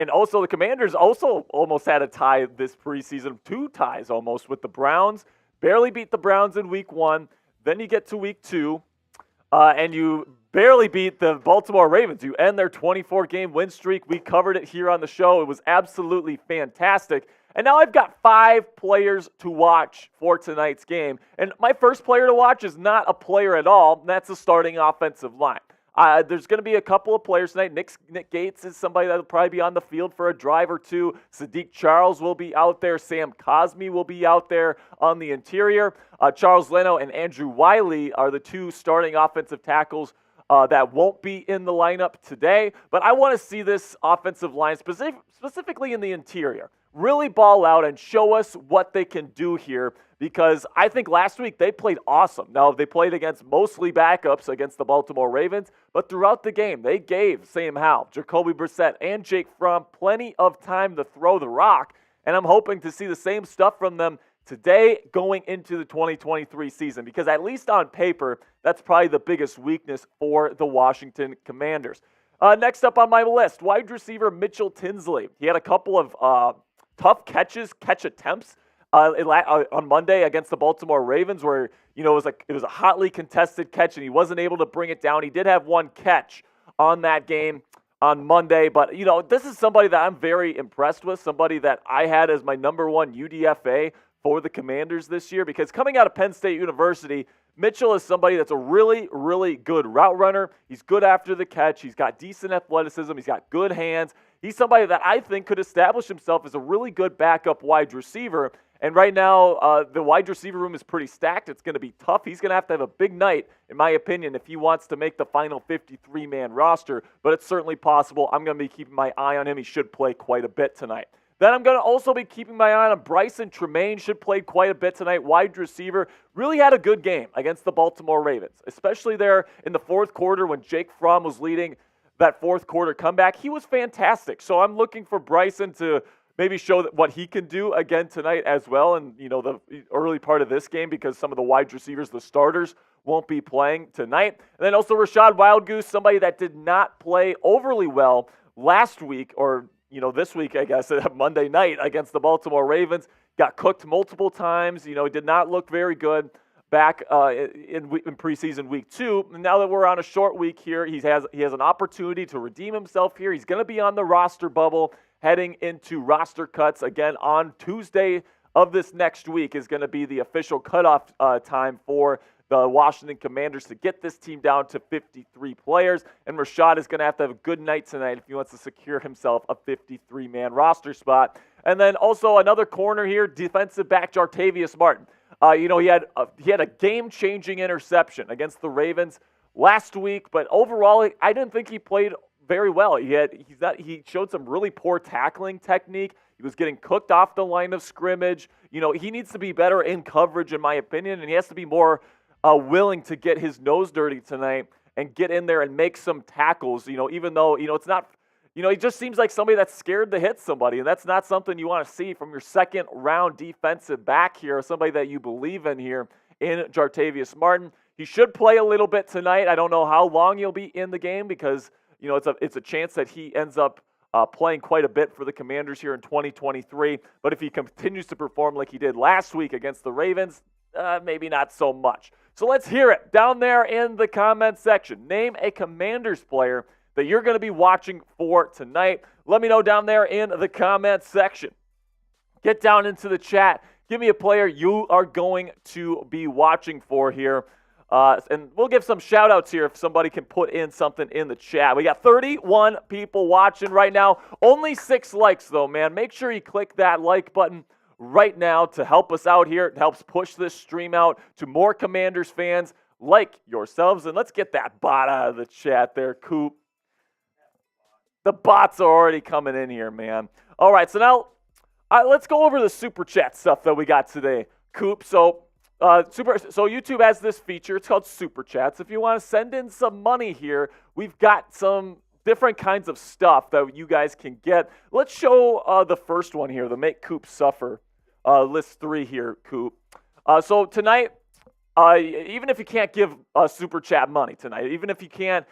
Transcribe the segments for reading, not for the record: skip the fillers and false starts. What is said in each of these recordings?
And also the Commanders also almost had a tie this preseason, 2 ties almost with the Browns. Barely beat the Browns in week 1. Then you get to week 2, and you barely beat the Baltimore Ravens. You end their 24-game win streak. We covered it here on the show. It was absolutely fantastic. And now I've got 5 players to watch for tonight's game. And my first player to watch is not a player at all, and that's the starting offensive line. There's going to be a couple of players tonight. Nick Gates is somebody that will probably be on the field for a drive or two. Sadiq Charles will be out there. Sam Cosmi will be out there on the interior. Charles Leno and Andrew Wiley are the 2 starting offensive tackles that won't be in the lineup today. But I want to see this offensive line, specifically in the interior, really ball out and show us what they can do here, because I think last week they played awesome. Now, they played against mostly backups against the Baltimore Ravens, but throughout the game, they gave Sam Howell, Jacoby Brissett, and Jake Fromm plenty of time to throw the rock, and I'm hoping to see the same stuff from them today going into the 2023 season, because at least on paper, that's probably the biggest weakness for the Washington Commanders. Next up on my list, wide receiver Mitchell Tinsley. He had a couple of tough catch attempts on Monday against the Baltimore Ravens, where it was a hotly contested catch and he wasn't able to bring it down. He did have 1 catch on that game on Monday, but this is somebody that I'm very impressed with, somebody that I had as my number 1 UDFA for the Commanders this year, because coming out of Penn State University, Mitchell is somebody that's a really, really good route runner. He's good after the catch. He's got decent athleticism. He's got good hands. He's somebody that I think could establish himself as a really good backup wide receiver. And right now, the wide receiver room is pretty stacked. It's going to be tough. He's going to have a big night, in my opinion, if he wants to make the final 53-man roster. But it's certainly possible. I'm going to be keeping my eye on him. He should play quite a bit tonight. Then I'm going to also be keeping my eye on Bryson Tremaine. Should play quite a bit tonight. Wide receiver. Really had a good game against the Baltimore Ravens, especially there in the 4th quarter when Jake Fromm was leading that 4th quarter comeback. He was fantastic. So I'm looking for Bryson to maybe show what he can do again tonight as well in the early part of this game, because some of the wide receivers, the starters, won't be playing tonight. And then also Rashad Wildgoose, somebody that did not play overly well last week, or this week, I guess, Monday night against the Baltimore Ravens. Got cooked multiple times. He did not look very good back in preseason week 2. And now that we're on a short week here, he has an opportunity to redeem himself here. He's going to be on the roster bubble heading into roster cuts. Again, on Tuesday of this next week is going to be the official cutoff time for the Washington Commanders to get this team down to 53 players. And Rashad is going to have a good night tonight if he wants to secure himself a 53-man roster spot. And then also another corner here, defensive back Jartavius Martin. He had a game-changing interception against the Ravens last week, but overall, I didn't think he played very well. He showed some really poor tackling technique. He was getting cooked off the line of scrimmage. He needs to be better in coverage, in my opinion, and he has to be more willing to get his nose dirty tonight and get in there and make some tackles, even though, it's not, he just seems like somebody that's scared to hit somebody, and that's not something you want to see from your 2nd-round defensive back here, or somebody that you believe in here in Jartavius Martin. He should play a little bit tonight. I don't know how long he'll be in the game, because, it's a chance that he ends up playing quite a bit for the Commanders here in 2023, but if he continues to perform like he did last week against the Ravens, maybe not so much. So let's hear it down there in the comment section. Name a Commanders player that you're going to be watching for tonight. Let me know down there in the comment section. Get down into the chat. Give me a player you are going to be watching for here. And we'll give some shout-outs here if somebody can put in something in the chat. We got 31 people watching right now. Only 6 likes, though, man. Make sure you click that like button right now to help us out here. It helps push this stream out to more Commanders fans like yourselves. And let's get that bot out of the chat there, Coop. The bots are already coming in here, man. All right, so now let's go over the Super Chat stuff that we got today, Coop. So YouTube has this feature. It's called Super Chats. If you want to send in some money here, we've got some different kinds of stuff that you guys can get. Let's show the first one here, the Make Coop Suffer. List 3 here, Coop. So tonight, Even if you can't give super chat money tonight, even if you can't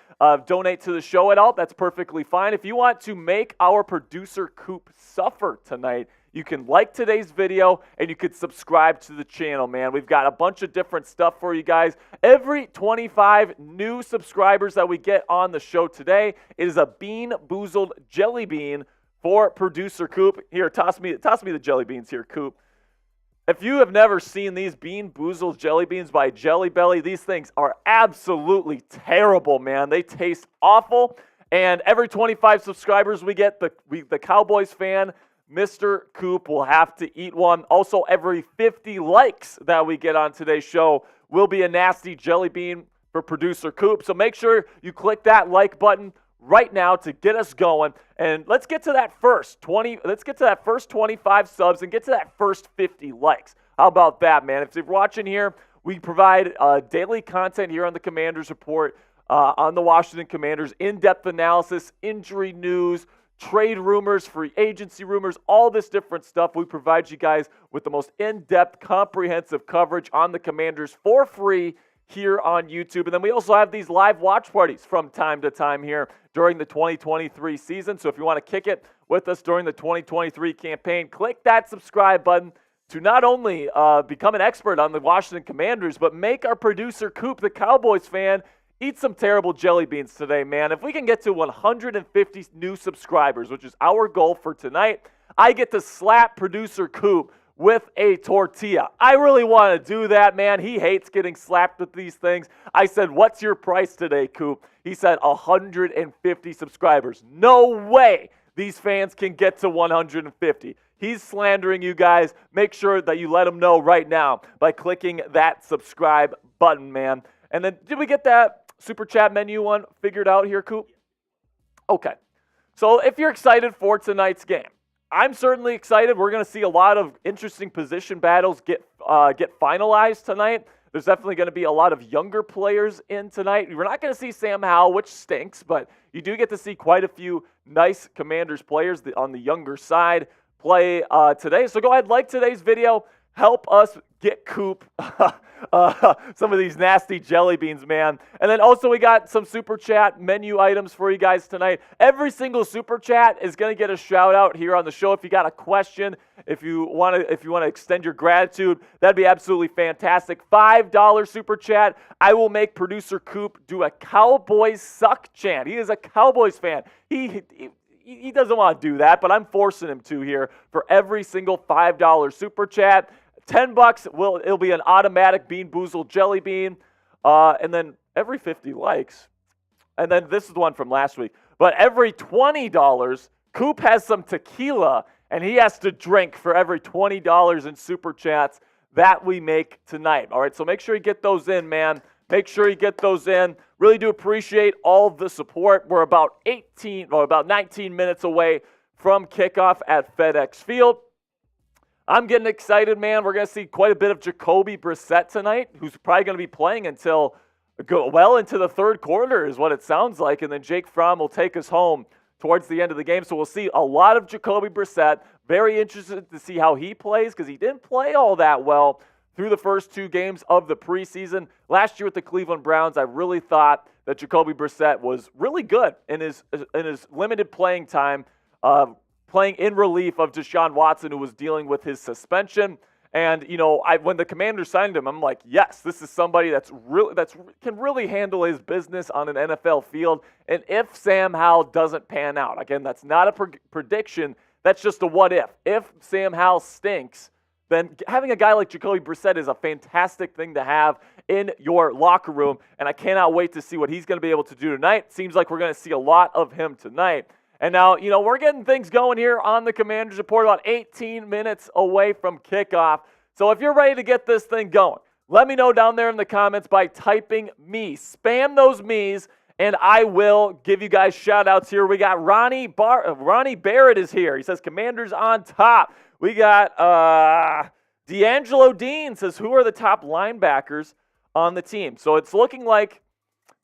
donate to the show at all, that's perfectly fine. If you want to make our producer Coop suffer tonight, you can like today's video and you can subscribe to the channel, man. We've got a bunch of different stuff for you guys. Every 25 new subscribers that we get on the show today, it is a Bean-Boozled jelly bean for producer Coop. Here, toss me the jelly beans here, Coop. If you have never seen these Bean-Boozled jelly beans by Jelly Belly, these things are absolutely terrible, man. They taste awful. And every 25 subscribers we get, the Cowboys fan, Mr. Coop, will have to eat one. Also, every 50 likes that we get on today's show will be a nasty jelly bean for producer Coop. So make sure you click that like button right now to get us going, and let's get to that first 25 subs and get to that first 50 likes. How about that, man? If you're watching here, we provide daily content here on the Commanders Report, on the Washington Commanders, in-depth analysis, injury news, trade rumors, free agency rumors, all this different stuff. We provide you guys with the most in-depth, comprehensive coverage on the Commanders for free here on YouTube. And then we also have these live watch parties from time to time here during the 2023 season. So if you want to kick it with us during the 2023 campaign, click that subscribe button to not only become an expert on the Washington Commanders, but make our producer Coop, the Cowboys fan, eat some terrible jelly beans today, man. If we can get to 150 new subscribers, which is our goal for tonight, I get to slap producer Coop with a tortilla. I really want to do that, man. He hates getting slapped with these things. I said, what's your price today, Coop? He said 150 subscribers. No way these fans can get to 150. He's slandering you guys. Make sure that you let him know right now by clicking that subscribe button, man. And then, did we get that super chat menu one figured out here, Coop? Okay. So if you're excited for tonight's game, I'm certainly excited. We're going to see a lot of interesting position battles get finalized tonight. There's definitely going to be a lot of younger players in tonight. We're not going to see Sam Howell, which stinks, but you do get to see quite a few nice Commanders players on the younger side play today. So go ahead, like today's video. Help us get Coop some of these nasty jelly beans, man. And then also we got some super chat menu items for you guys tonight. Every single super chat is going to get a shout out here on the show. If you got a question, if you want to extend your gratitude, that'd be absolutely fantastic. $5 super chat. I will make producer Coop do a Cowboys suck chant. He is a Cowboys fan. He doesn't want to do that, but I'm forcing him to here for every single $5 super chat. $10 it'll be an automatic Bean-Boozled jelly bean, and then every 50 likes, and then this is the one from last week. But every $20, Coop has some tequila, and he has to drink for every $20 in super chats that we make tonight. All right, so make sure you get those in, man. Make sure you get those in. Really do appreciate all the support. We're about 19 minutes away from kickoff at FedEx Field. I'm getting excited, man. We're going to see quite a bit of Jacoby Brissett tonight, who's probably going to be playing until well into the third quarter is what it sounds like. And then Jake Fromm will take us home towards the end of the game. So we'll see a lot of Jacoby Brissett. Very interested to see how he plays because he didn't play all that well through the first two games of the preseason. Last year with the Cleveland Browns, I really thought that Jacoby Brissett was really good in his limited playing time, playing in relief of Deshaun Watson, who was dealing with his suspension. And, when the Commanders signed him, I'm like, yes, this is somebody that can really handle his business on an NFL field. And if Sam Howell doesn't pan out, again, that's not a prediction. That's just a what if. If Sam Howell stinks, then having a guy like Jacoby Brissett is a fantastic thing to have in your locker room. And I cannot wait to see what he's going to be able to do tonight. Seems like we're going to see a lot of him tonight. And now, we're getting things going here on the Commanders Report, about 18 minutes away from kickoff. So if you're ready to get this thing going, let me know down there in the comments by typing me. Spam those me's, and I will give you guys shout-outs here. We got Ronnie Barrett is here. He says, Commanders on top. We got D'Angelo Dean says, who are the top linebackers on the team? So it's looking like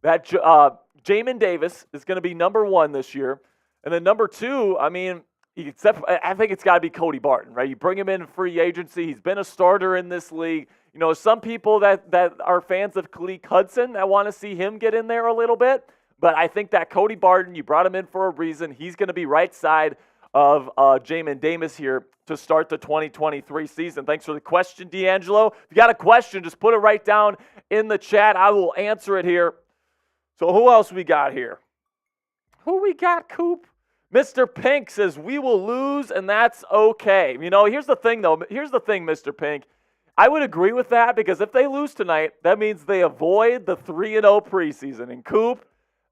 that Jamin Davis is going to be number one this year. And then number two, I think it's got to be Cody Barton, right? You bring him in free agency. He's been a starter in this league. some people that are fans of Khaleke Hudson that want to see him get in there a little bit. But I think that Cody Barton, you brought him in for a reason. He's going to be right side of Jamin Davis here to start the 2023 season. Thanks for the question, D'Angelo. If you got a question, just put it right down in the chat. I will answer it here. So who else we got here? Who we got, Coop? Mr. Pink says, we will lose, and that's okay. Here's the thing, though. Here's the thing, Mr. Pink. I would agree with that because if they lose tonight, that means they avoid the 3-0 preseason. And Coop,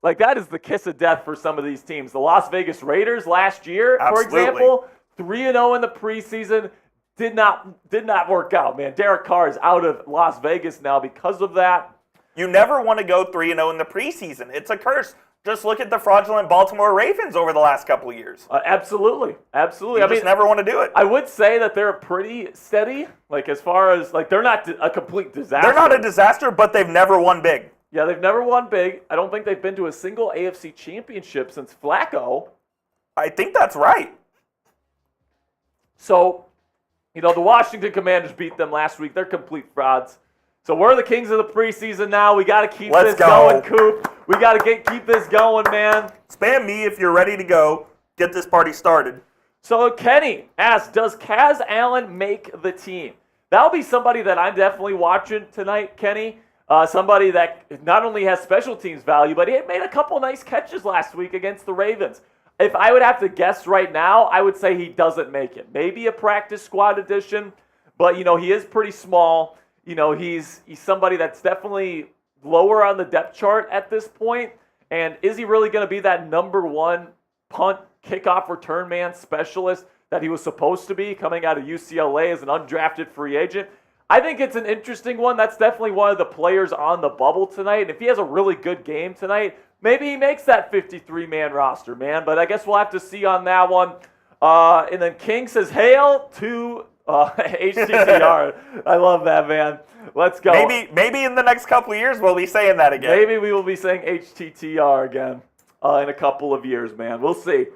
that is the kiss of death for some of these teams. The Las Vegas Raiders last year, for example, 3-0 in the preseason, did not work out, man. Derek Carr is out of Las Vegas now because of that. You never want to go 3-0 in the preseason. It's a curse. Just look at the fraudulent Baltimore Ravens over the last couple of years. Absolutely. You just never want to do it. I would say that they're pretty steady, as far as, they're not a complete disaster. They're not a disaster, but they've never won big. Yeah, they've never won big. I don't think they've been to a single AFC championship since Flacco. I think that's right. So, the Washington Commanders beat them last week. They're complete frauds. So we're the kings of the preseason now. We got to keep this going, Coop. We got to keep this going, man. Spam me if you're ready to go. Get this party started. So Kenny asks, does Kaz Allen make the team? That'll be somebody that I'm definitely watching tonight, Kenny. Somebody that not only has special teams value, but he had made a couple nice catches last week against the Ravens. If I would have to guess right now, I would say he doesn't make it. Maybe a practice squad addition, but, he is pretty small. He's somebody that's definitely lower on the depth chart at this point. And is he really going to be that number one punt, kickoff return man specialist that he was supposed to be coming out of UCLA as an undrafted free agent? I think it's an interesting one. That's definitely one of the players on the bubble tonight. And if he has a really good game tonight, maybe he makes that 53-man roster, man. But I guess we'll have to see on that one. And then King says, hail to HTTR. I love that, man. Let's go. Maybe in the next couple of years we'll be saying that again. Maybe we will be saying HTTR again in a couple of years, man. We'll see.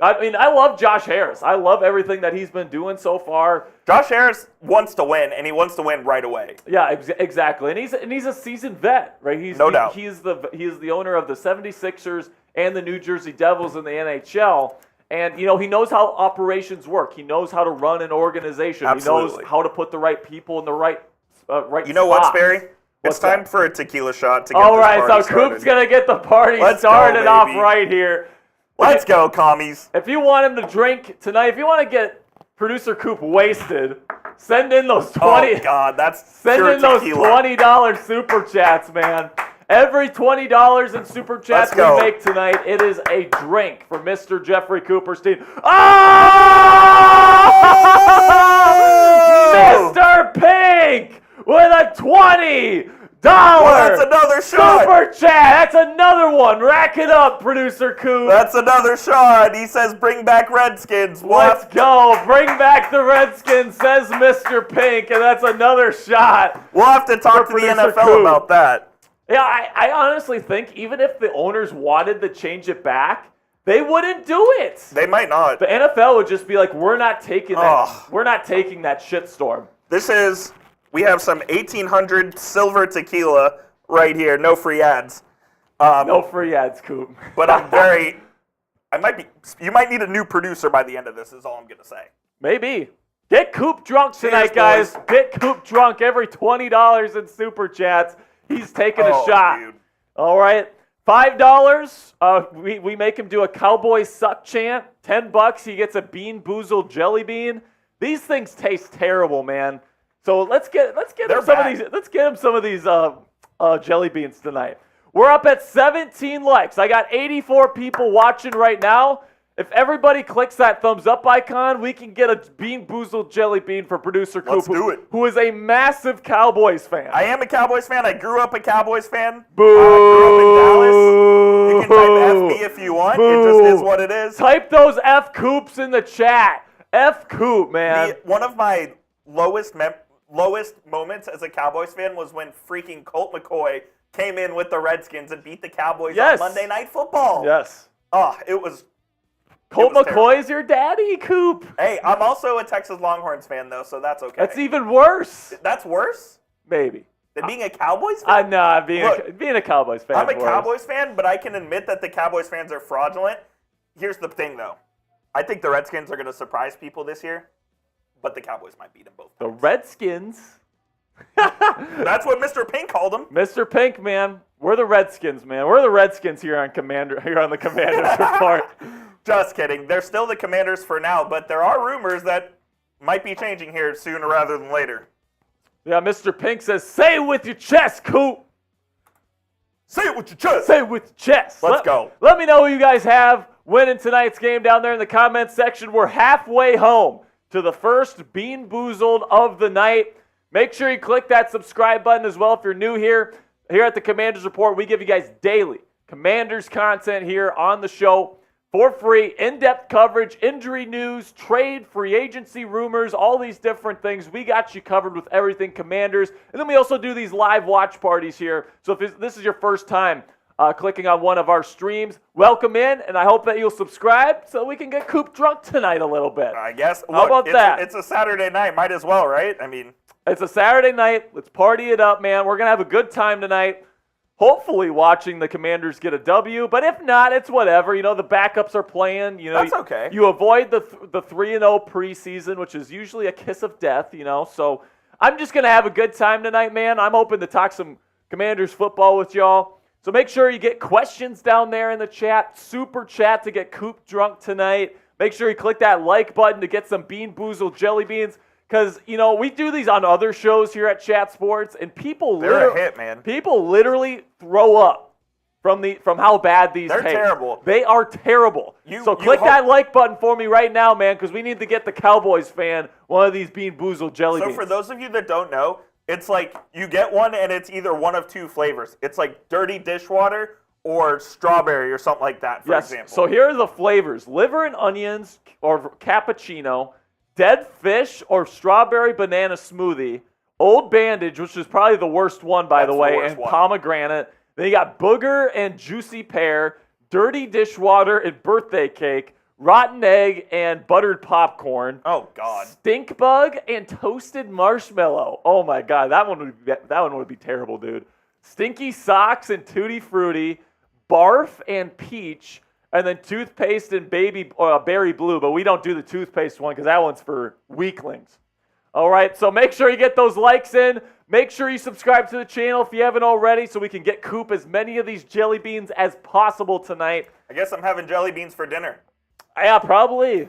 I love Josh Harris. I love everything that he's been doing so far. Josh Harris wants to win, and he wants to win right away. Yeah, exactly. And he's a seasoned vet, right? No doubt. He is the owner of the 76ers and the New Jersey Devils in the NHL. And, he knows how operations work. He knows how to run an organization. Absolutely. He knows how to put the right people in the right spots. You know what, Sperry? It's time for a tequila shot to get All this right, party so started. Coop's going to get the party Let's started go, off baby. right here. Let's go, commies. If you want him to drink tonight, if you want to get producer Coop wasted, send in those 20. Oh God, that's send pure in those tequila. $20 super chats, man. Every $20 in super chats we make tonight, it is a drink for Mr. Jeffrey Cooperstein. Oh! Mr. Pink with a $20. Well, that's another shot. Super chat. That's another one. Rack it up, producer Coop. That's another shot. He says, bring back Redskins. Let's go. Bring back the Redskins, says Mr. Pink, and that's another shot. We'll have to talk to the NFL about that. Yeah, I honestly think even if the owners wanted to change it back, they wouldn't do it. They might not. The NFL would just be like, we're not taking that. We're not taking that shitstorm. We have some 1800 silver tequila right here. No free ads. No free ads, Coop. But you might need a new producer by the end of this is all I'm going to say. Maybe. Get Coop drunk tonight, guys. Boys. Get Coop drunk. Every $20 in super chats, he's taking a shot. Dude. All right. $5, we make him do a Cowboys suck chant. $10, he gets a Bean-Boozled jelly bean. These things taste terrible, man. So let's get him some of these jelly beans tonight. We're up at 17 likes. I got 84 people watching right now. If everybody clicks that thumbs up icon, we can get a Bean-Boozled jelly bean for producer Coop, who is a massive Cowboys fan. I am a Cowboys fan. I grew up a Cowboys fan. Boo! I grew up in Dallas. You can type FB if you want. Boo. It just is what it is. Type those F Coops in the chat. F Coop, man. One of my lowest moments as a Cowboys fan was when freaking Colt McCoy came in with the Redskins and beat the Cowboys on Monday Night Football. Yes. It was Colt McCoy's your daddy, Coop. Hey, I'm also a Texas Longhorns fan, though, so that's okay. That's even worse. That's worse? Maybe. Than being a Cowboys fan? Being a Cowboys fan. I'm a Cowboys fan, but I can admit that the Cowboys fans are fraudulent. Here's the thing, though. I think the Redskins are going to surprise people this year, but the Cowboys might beat them both times. The Redskins? That's what Mr. Pink called them. Mr. Pink, man. We're the Redskins, man. We're the Redskins here on the Commanders Report. Just kidding. They're still the Commanders for now, but there are rumors that might be changing here sooner rather than later. Yeah, Mr. Pink says, say it with your chest, Coop. Say it with your chest. Say it with your chest. Let's go. Let me know who you guys have winning tonight's game down there in the comments section. We're halfway home to the first Bean-Boozled of the night. Make sure you click that subscribe button as well if you're new here. Here at the Commanders Report, we give you guys daily Commanders content here on the show for free, in-depth coverage, injury news, trade, free agency rumors, all these different things. We got you covered with everything Commanders. And then we also do ththese live watch parties here. So if this is your first time clicking on one of our streams, welcome in, and I hope that you'll subscribe so we can get Coop drunk tonight a little bit. I guess. How about that? It's a Saturday night. Might as well, right? I mean, it's a Saturday night. Let's party it up, man. We're going to have a good time tonight. Hopefully watching the Commanders get a W, but if not, it's whatever. You know, the backups are playing. You know, that's okay. You avoid the 3-0 preseason, which is usually a kiss of death, you know. So I'm just going to have a good time tonight, man. I'm hoping to talk some Commanders football with y'all. So make sure you get questions down there in the chat. Super chat to get Coop drunk tonight. Make sure you click that like button to get some Bean-Boozled jelly beans. Because, you know, we do these on other shows here at Chat Sports, and they're a hit, man. People literally throw up from how bad these taste. They're terrible. They are terrible. So click that like button for me right now, man, because we need to get the Cowboys fan one of these Bean-Boozled jelly beans. So for those of you that don't know, it's like you get one and it's either one of two flavors. It's like dirty dishwater or strawberry or something like that, for example. So here are the flavors. Liver and onions or cappuccino. Dead fish or strawberry banana smoothie, Old Bandage, which is probably the worst one, by the way, and pomegranate. Then you got booger and juicy pear, dirty dishwater and birthday cake, rotten egg and buttered popcorn. Oh, God. Stink bug and toasted marshmallow. Oh, my God. That one would be terrible, dude. Stinky socks and tutti frutti, barf and peach, and then toothpaste and berry blue, but we don't do the toothpaste one because that one's for weaklings. All right, so make sure you get those likes in. Make sure you subscribe to the channel if you haven't already so we can get Coop as many of these jelly beans as possible tonight. I guess I'm having jelly beans for dinner. Yeah, probably.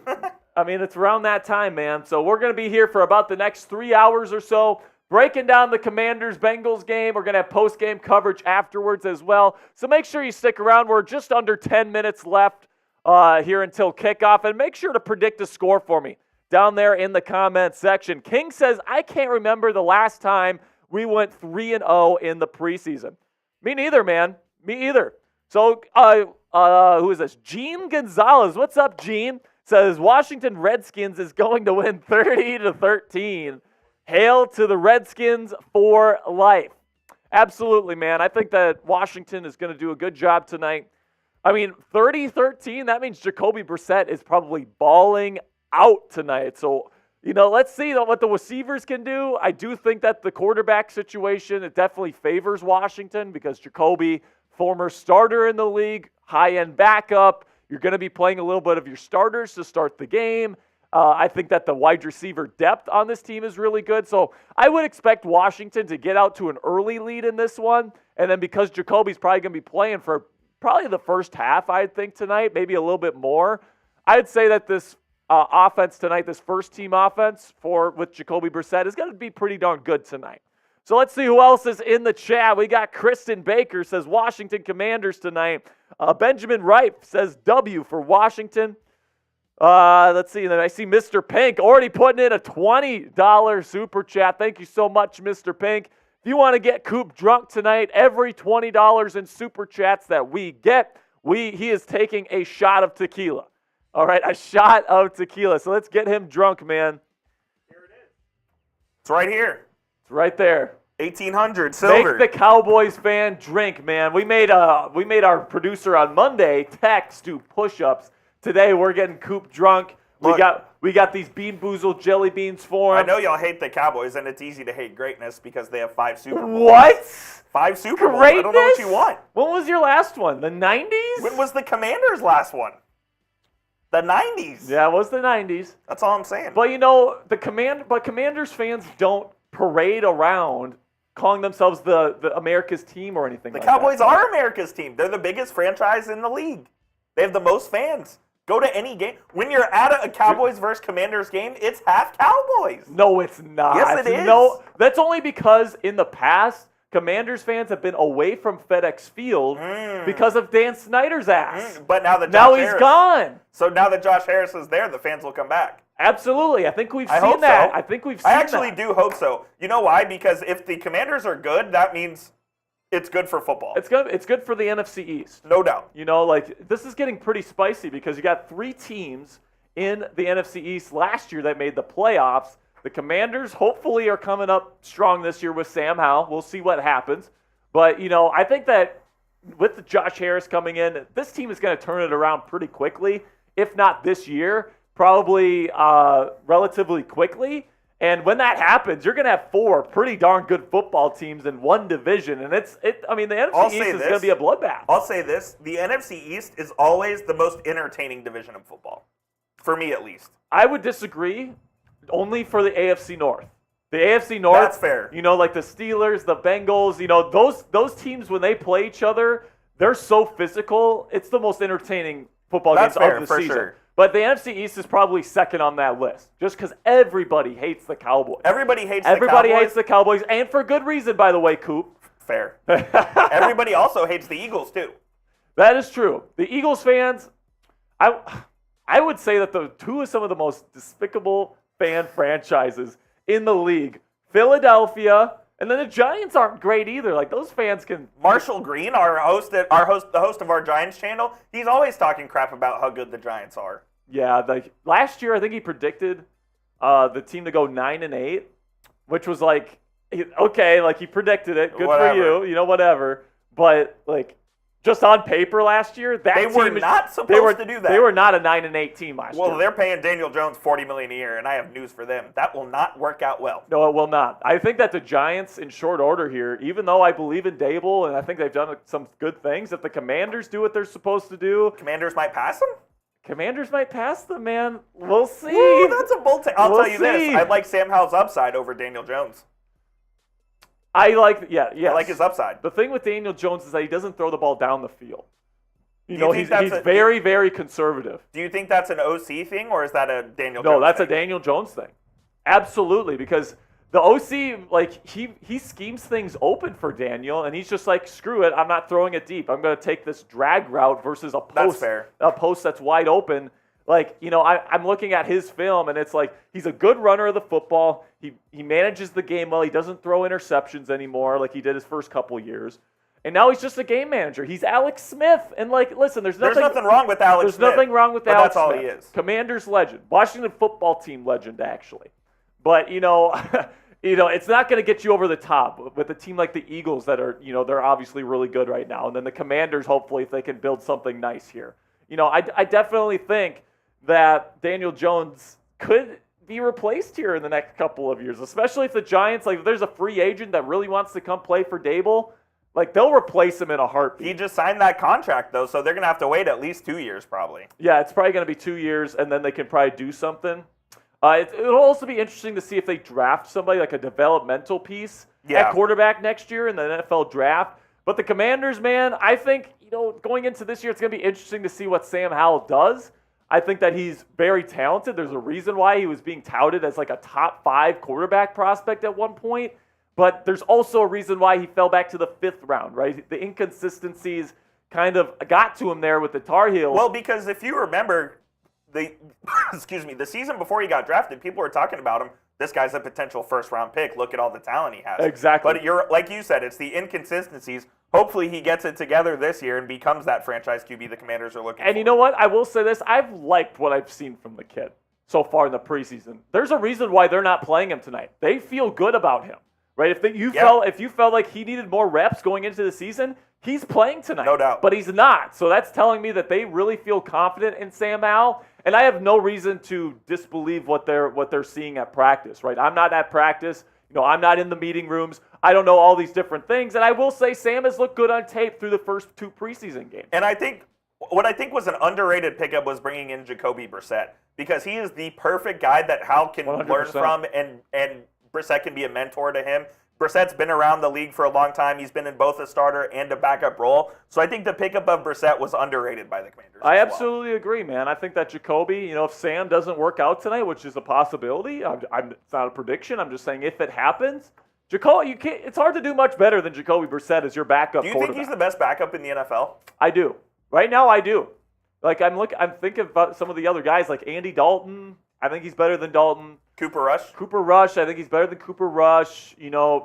I mean, it's around that time, man. So we're going to be here for about the next 3 hours or so, breaking down the Commanders-Bengals game. We're going to have post-game coverage afterwards as well. So make sure you stick around. We're just under 10 minutes left here until kickoff. And make sure to predict a score for me down there in the comment section. King says, I can't remember the last time we went 3-0 in the preseason. Me neither, man. Me either. So who is this? Gene Gonzalez. What's up, Gene? Says, Washington Redskins is going to win 30-13. Hail to the Redskins for life. Absolutely, man. I think that Washington is going to do a good job tonight. I mean, 30-13, that means Jacoby Brissett is probably balling out tonight. So, you know, let's see what the receivers can do. I do think that the quarterback situation, it definitely favors Washington because Jacoby, former starter in the league, high-end backup. You're going to be playing a little bit of your starters to start the game. I think that the wide receiver depth on this team is really good. So I would expect Washington to get out to an early lead in this one. And then because Jacoby's probably going to be playing for probably the first half, I think, tonight, maybe a little bit more, I'd say that this offense tonight, this first-team offense with Jacoby Brissett is going to be pretty darn good tonight. So let's see who else is in the chat. We got Kristen Baker says Washington Commanders tonight. Benjamin Wright says W for Washington. Let's see. And then I see Mr. Pink already putting in a $20 super chat. Thank you so much, Mr. Pink. If you want to get Coop drunk tonight, every $20 in super chats that we get, he is taking a shot of tequila. All right, a shot of tequila. So let's get him drunk, man. Here it is. It's right here. It's right there. 1800 silver. Make the Cowboys fan drink, man. We made our producer on Monday text do push-ups. Today we're getting Coop drunk. We We got these Bean-Boozled jelly beans for them. I know y'all hate the Cowboys, and it's easy to hate greatness because they have 5 Super Bowls. What? 5 Super Bowls. Greatness? I don't know what you want. When was your last one? The 90s? When was the Commanders' last one? The 90s. Yeah, it was the 90s. That's all I'm saying. But you know, Commanders fans don't parade around calling themselves the America's team or anything like that. The Cowboys are America's team. They're the biggest franchise in the league. They have the most fans. Go to any game. When you're at a Cowboys versus Commanders game, it's half Cowboys. No, it's not. Yes, it is. No, that's only because in the past, Commanders fans have been away from FedEx Field because of Dan Snyder's ass. But now that he's gone. So now that Josh Harris is there, the fans will come back. Absolutely. I think we've I seen hope that. so. I think we've seen that. I actually do hope so. You know why? Because if the Commanders are good, that means it's good for football. It's good for the NFC East. No doubt. You know, like, this is getting pretty spicy because you got 3 teams in the NFC East last year that made the playoffs. The Commanders hopefully are coming up strong this year with Sam Howell. We'll see what happens. But, you know, I think that with the Josh Harris coming in, this team is going to turn it around pretty quickly. If not this year, probably relatively quickly. And when that happens, you're going to have 4 pretty darn good football teams in one division. And the NFC East is going to be a bloodbath. I'll say this. The NFC East is always the most entertaining division of football. For me, at least. I would disagree only for the AFC North. The AFC North, that's fair. You know, like the Steelers, the Bengals, you know, those teams, when they play each other, they're so physical. It's the most entertaining football games of the season. Sure. But the NFC East is probably second on that list, just because everybody hates the Cowboys. Everybody hates the Cowboys, and for good reason, by the way, Coop. Fair. Everybody also hates the Eagles, too. That is true. The Eagles fans, I would say that the 2 of some of the most despicable fan franchises in the league, Philadelphia, and then the Giants aren't great either. Like, those fans can. Marshall Green, the host of our Giants channel, he's always talking crap about how good the Giants are. Yeah, like last year I think he predicted the team to go 9-8, which was like, okay, like he predicted it. Good for you, whatever. But like, just on paper last year, they were not supposed to do that. They were not a 9-8 team last year. Well, they're paying Daniel Jones $40 million a year, and I have news for them. That will not work out well. No, it will not. I think that the Giants, in short order here, even though I believe in Dable and I think they've done some good things, if the Commanders do what they're supposed to do, Commanders might pass them. Commanders might pass them, man. We'll see. Ooh, that's a bold take. I'll tell you this: I'd like Sam Howell's upside over Daniel Jones. I like his upside. The thing with Daniel Jones is that he doesn't throw the ball down the field. He's very, very conservative. Do you think that's an OC thing, or is that a Daniel Jones thing? No, that's a Daniel Jones thing. Absolutely, because the OC, like, he schemes things open for Daniel, and he's just like, screw it, I'm not throwing it deep. I'm going to take this drag route versus a post. That's fair. A post that's wide open. Like, I'm looking at his film, and it's like he's a good runner of the football. He manages the game well. He doesn't throw interceptions anymore like he did his first couple years. And now he's just a game manager. He's Alex Smith. And, like, listen, there's nothing wrong with Alex Smith. There's nothing wrong with Alex Smith. That's all he is. Commanders legend. Washington football team legend, actually. But, it's not going to get you over the top with a team like the Eagles that are, they're obviously really good right now. And then the Commanders, hopefully, if they can build something nice here. I definitely think that Daniel Jones could be replaced here in the next couple of years, especially if the Giants, like, if there's a free agent that really wants to come play for Dable, like, they'll replace him in a heartbeat. He just signed that contract, though, so they're going to have to wait at least 2 years, probably. Yeah, it's probably going to be 2 years, and then they can probably do something. It'll also be interesting to see if they draft somebody like a developmental piece at quarterback next year in the NFL draft. But the Commanders, man, I think, going into this year, it's going to be interesting to see what Sam Howell does. I think that he's very talented. There's a reason why he was being touted as like a top 5 quarterback prospect at one point. But there's also a reason why he fell back to the 5th round, right? The inconsistencies kind of got to him there with the Tar Heels. Well, because if you remember, the season before he got drafted, people were talking about him. This guy's a potential first-round pick. Look at all the talent he has. Exactly. But like you said, it's the inconsistencies. Hopefully he gets it together this year and becomes that franchise QB the Commanders are looking for. And you know what? I will say this. I've liked what I've seen from the kid so far in the preseason. There's a reason why they're not playing him tonight. They feel good about him. right? If you felt like he needed more reps going into the season, he's playing tonight. No doubt. But he's not. So that's telling me that they really feel confident in Sam Howell. And I have no reason to disbelieve what they're seeing at practice, right? I'm not at practice. I'm not in the meeting rooms. I don't know all these different things. And I will say Sam has looked good on tape through the first 2 preseason games. And what I think was an underrated pickup was bringing in Jacoby Brissett, because he is the perfect guy that Howell can 100%. learn from, and Brissett can be a mentor to him. Brissett's been around the league for a long time. He's been in both a starter and a backup role. So I think the pickup of Brissett was underrated by the Commanders. I absolutely agree, man. I think that Jacoby, if Sam doesn't work out tonight, which is a possibility, it's not a prediction. I'm just saying if it happes, Jacoby, it's hard to do much better than Jacoby Brissett as your backup quarterback. Do you think he's the best backup in the NFL? I do. Right now, I do. Like I'm thinking about some of the other guys, like Andy Dalton. I think he's better than Dalton. Cooper Rush, I think he's better than Cooper Rush.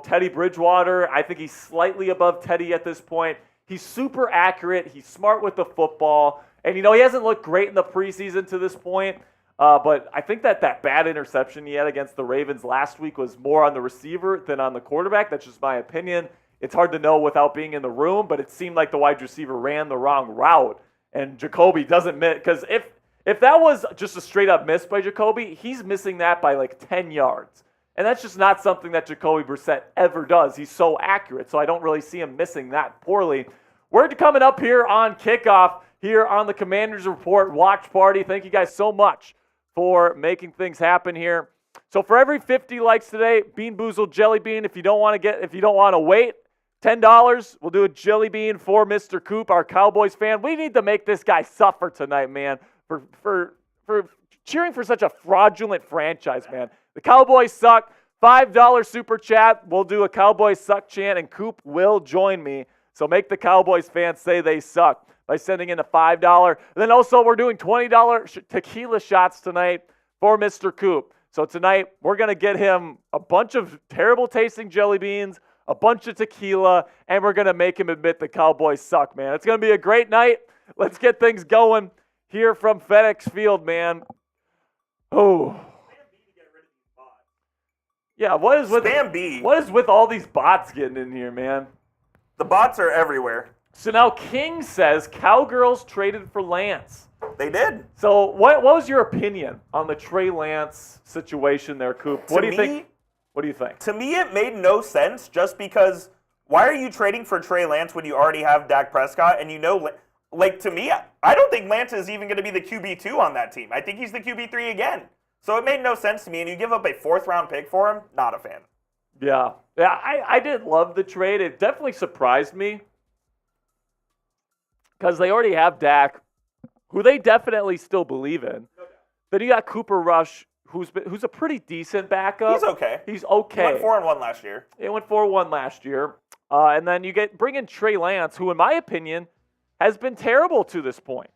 Teddy Bridgewater, I think he's slightly above Teddy at this point. He's super accurate. He's smart with the football. And, he hasn't looked great in the preseason to this point. But I think that bad interception he had against the Ravens last week was more on the receiver than on the quarterback. That's just my opinion. It's hard to know without being in the room, but it seemed like the wide receiver ran the wrong route. And Jacoby doesn't miss, because if that was just a straight-up miss by Jacoby, he's missing that by like 10 yards. And that's just not something that Jacoby Brissett ever does. He's so accurate, so I don't really see him missing that poorly. We're coming up here on kickoff, here on the Commanders Report Watch Party. Thank you guys so much for making things happen here. So for every 50 likes today, Bean-Boozled Jelly Bean. If you don't want to wait, $10, we'll do a jelly bean for Mr. Coop, our Cowboys fan. We need to make this guy suffer tonight, man. For cheering for such a fraudulent franchise, man. The Cowboys suck. $5 super chat. We'll do a Cowboys suck chant, and Coop will join me. So make the Cowboys fans say they suck by sending in a $5. And then also we're doing $20 tequila shots tonight for Mr. Coop. So tonight we're going to get him a bunch of terrible tasting jelly beans, a bunch of tequila, and we're going to make him admit the Cowboys suck, man. It's going to be a great night. Let's get things going here from FedEx Field, man. Oh. Yeah, what is with all these bots getting in here, man? The bots are everywhere. So now King says Cowgirls traded for Lance. They did. So what was your opinion on the Trey Lance situation there, Coop? What do you think? What do you think? To me, it made no sense, just because why are you trading for Trey Lance when you already have Dak Prescott and to me, I don't think Lance is even going to be the QB2 on that team. I think he's the QB3 again. So it made no sense to me, and you give up a 4th-round pick for him? Not a fan. Yeah, I did love the trade. It definitely surprised me because they already have Dak, who they definitely still believe in. Then you got Cooper Rush, who's a pretty decent backup. He's okay. He went 4-1 last year. He went 4-1 last year. And then you bring in Trey Lance, who, in my opinion, has been terrible to this point.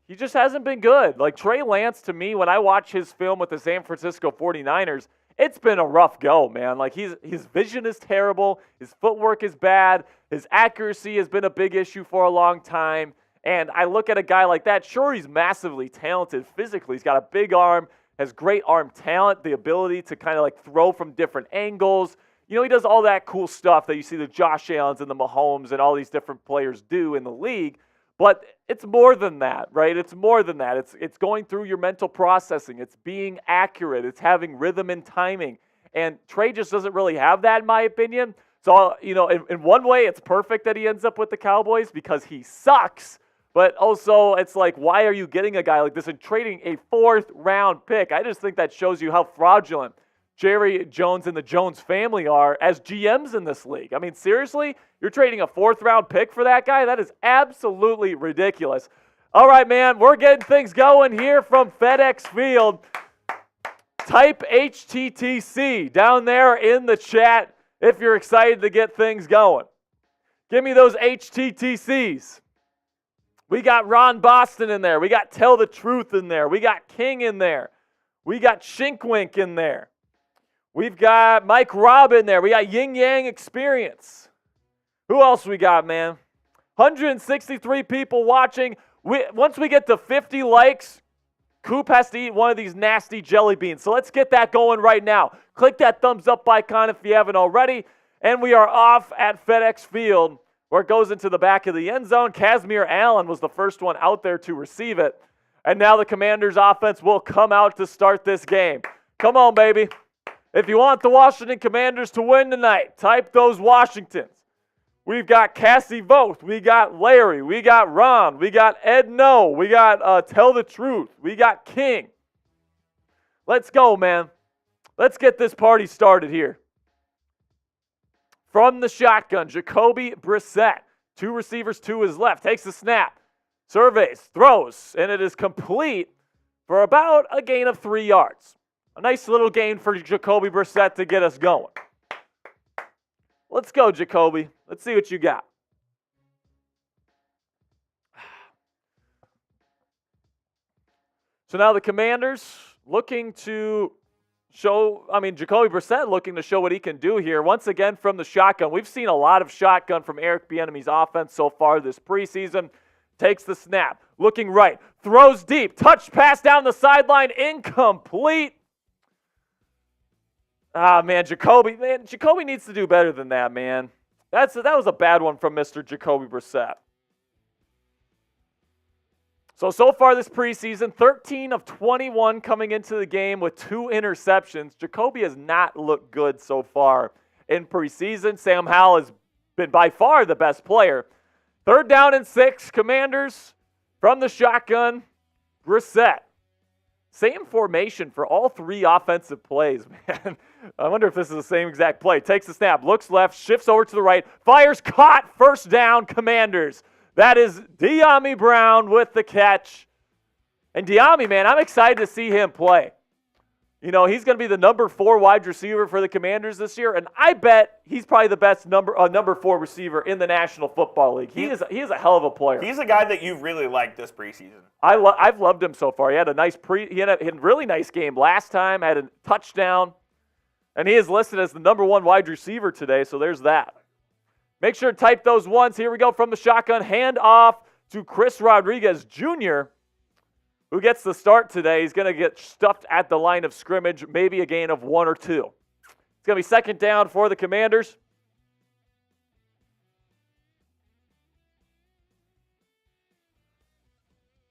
He just hasn't been good. Like Trey Lance, to me, when I watch his film with the San Francisco 49ers, it's been a rough go, man. Like his vision is terrible. His footwork is bad. His accuracy has been a big issue for a long time. And I look at a guy like that. Sure, he's massively talented physically. He's got a big arm, has great arm talent, the ability to kind of like throw from different angles. He does all that cool stuff that you see the Josh Allens and the Mahomes and all these different players do in the league. But it's more than that, right? It's more than that. It's going through your mental processing. It's being accurate. It's having rhythm and timing. And Trey just doesn't really have that, in my opinion. So, in one way, it's perfect that he ends up with the Cowboys because he sucks. But also, it's like, why are you getting a guy like this and trading a 4th-round pick? I just think that shows you how fraudulent Jerry Jones and the Jones family are as GMs in this league. I mean, seriously? You're trading a 4th-round pick for that guy? That is absolutely ridiculous. All right, man, we're getting things going here from FedEx Field. Type HTTC down there in the chat if you're excited to get things going. Give me those HTTCs. We got Ron Boston in there. We got Tell the Truth in there. We got King in there. We got Shinkwink in there. We've got Mike Robb in there. We got Yin Yang Experience. Who else we got, man? 163 people watching. Once we get to 50 likes, Coop has to eat one of these nasty jelly beans. So let's get that going right now. Click that thumbs up icon if you haven't already. And we are off at FedEx Field, where it goes into the back of the end zone. Kazmir Allen was the first one out there to receive it. And now the Commanders' offense will come out to start this game. Come on, baby. If you want the Washington Commanders to win tonight, type those Washingtons. We've got Cassie Voth. We got Larry. We got Ron. We got Ed No. We got Tell the Truth. We got King. Let's go, man. Let's get this party started here. From the shotgun, Jacoby Brissett. 2 receivers to his left. Takes the snap. Surveys. Throws. And it is complete for about a gain of 3 yards. A nice little gain for Jacoby Brissett to get us going. Let's go, Jacoby. Let's see what you got. So now the Commanders looking to show, Jacoby Brissett looking to show what he can do here. Once again from the shotgun. We've seen a lot of shotgun from Eric Bieniemy's offense so far this preseason. Takes the snap. Looking right. Throws deep. Touch pass down the sideline. Incomplete. Jacoby needs to do better than that, man. That was a bad one from Mr. Jacoby Brissett. So far this preseason, 13 of 21 coming into the game with 2 interceptions. Jacoby has not looked good so far in preseason. Sam Howell has been by far the best player. 3rd down and 6, Commanders from the shotgun, Brissett. Same formation for all 3 offensive plays, man. I wonder if this is the same exact play. Takes the snap, looks left, shifts over to the right, fires, caught, 1st down, Commanders. That is Dyami Brown with the catch. And Dyami, man, I'm excited to see him play. You know, he's going to be the number 4 wide receiver for the Commanders this year, and I bet he's probably the best number 4 receiver in the National Football League. He is a hell of a player. He's a guy that you've really liked this preseason. I've loved him so far. He had a really nice game last time, had a touchdown, and he is listed as the number 1 wide receiver today, so there's that. Make sure to type those ones. Here we go from the shotgun. Hand off to Chris Rodriguez Jr., who gets the start today. He's going to get stuffed at the line of scrimmage, maybe a gain of 1 or 2. It's going to be 2nd down for the Commanders.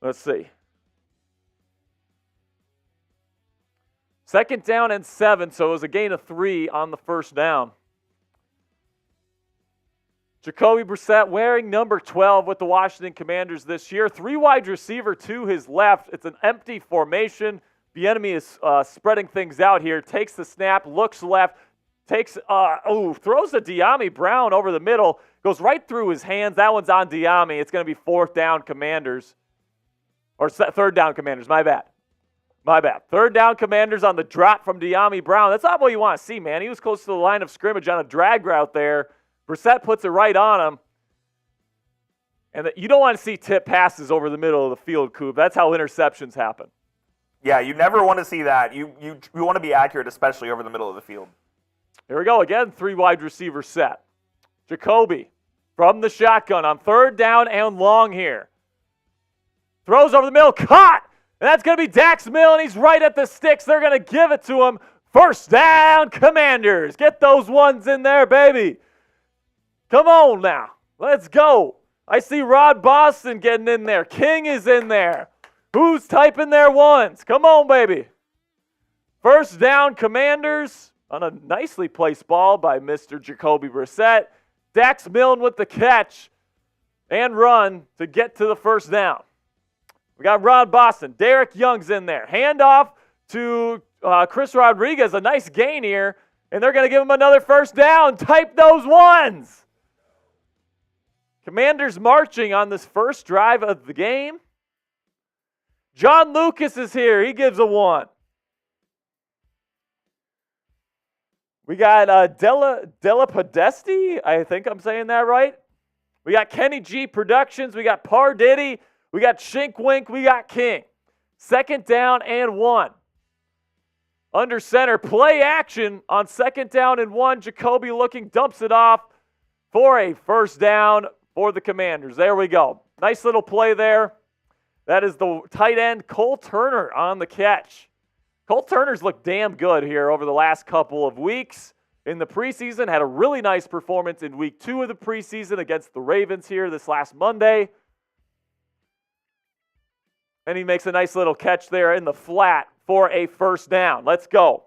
Let's see. 2nd down and 7, so it was a gain of 3 on the 1st down. Jacoby Brissett wearing number 12 with the Washington Commanders this year. 3 wide receiver to his left. It's an empty formation. Bieniemy is spreading things out here. Takes the snap, looks left, throws to Dyami Brown over the middle. Goes right through his hands. That one's on Dyami. It's going to be 4th down Commanders. Or 3rd down Commanders, my bad. 3rd down Commanders on the drop from Dyami Brown. That's not what you want to see, man. He was close to the line of scrimmage on a drag route there. Brissett puts it right on him. And you don't want to see tip passes over the middle of the field, Coop. That's how interceptions happen. Yeah, you never want to see that. You want to be accurate, especially over the middle of the field. Here we go again, 3 wide receiver set. Jacoby from the shotgun on 3rd down and long here. Throws over the middle, caught! And that's going to be Dax Milne. He's right at the sticks. They're going to give it to him. 1st down, Commanders. Get those ones in there, baby. Come on now. Let's go. I see Rod Boston getting in there. King is in there. Who's typing their ones? Come on, baby. 1st down, Commanders on a nicely placed ball by Mr. Jacoby Brissett. Dax Milne with the catch and run to get to the 1st down. We got Rod Boston. Derek Young's in there. Handoff to Chris Rodriguez. A nice gain here. And they're going to give him another 1st down. Type those ones. Commanders marching on this first drive of the game. John Lucas is here. He gives a 1. We got Della Podesti. I think I'm saying that right. We got Kenny G Productions. We got Par Diddy. We got Shink Wink. We got King. 2nd down and 1. Under center. Play action on 2nd down and 1. Jacoby looking, dumps it off for a 1st down for the Commanders. There we go. Nice little play there. That is the tight end Cole Turner on the catch. Cole Turner's looked damn good here over the last couple of weeks in the preseason. Had a really nice performance in week 2 of the preseason against the Ravens here this last Monday. And he makes a nice little catch there in the flat for a first down. Let's go.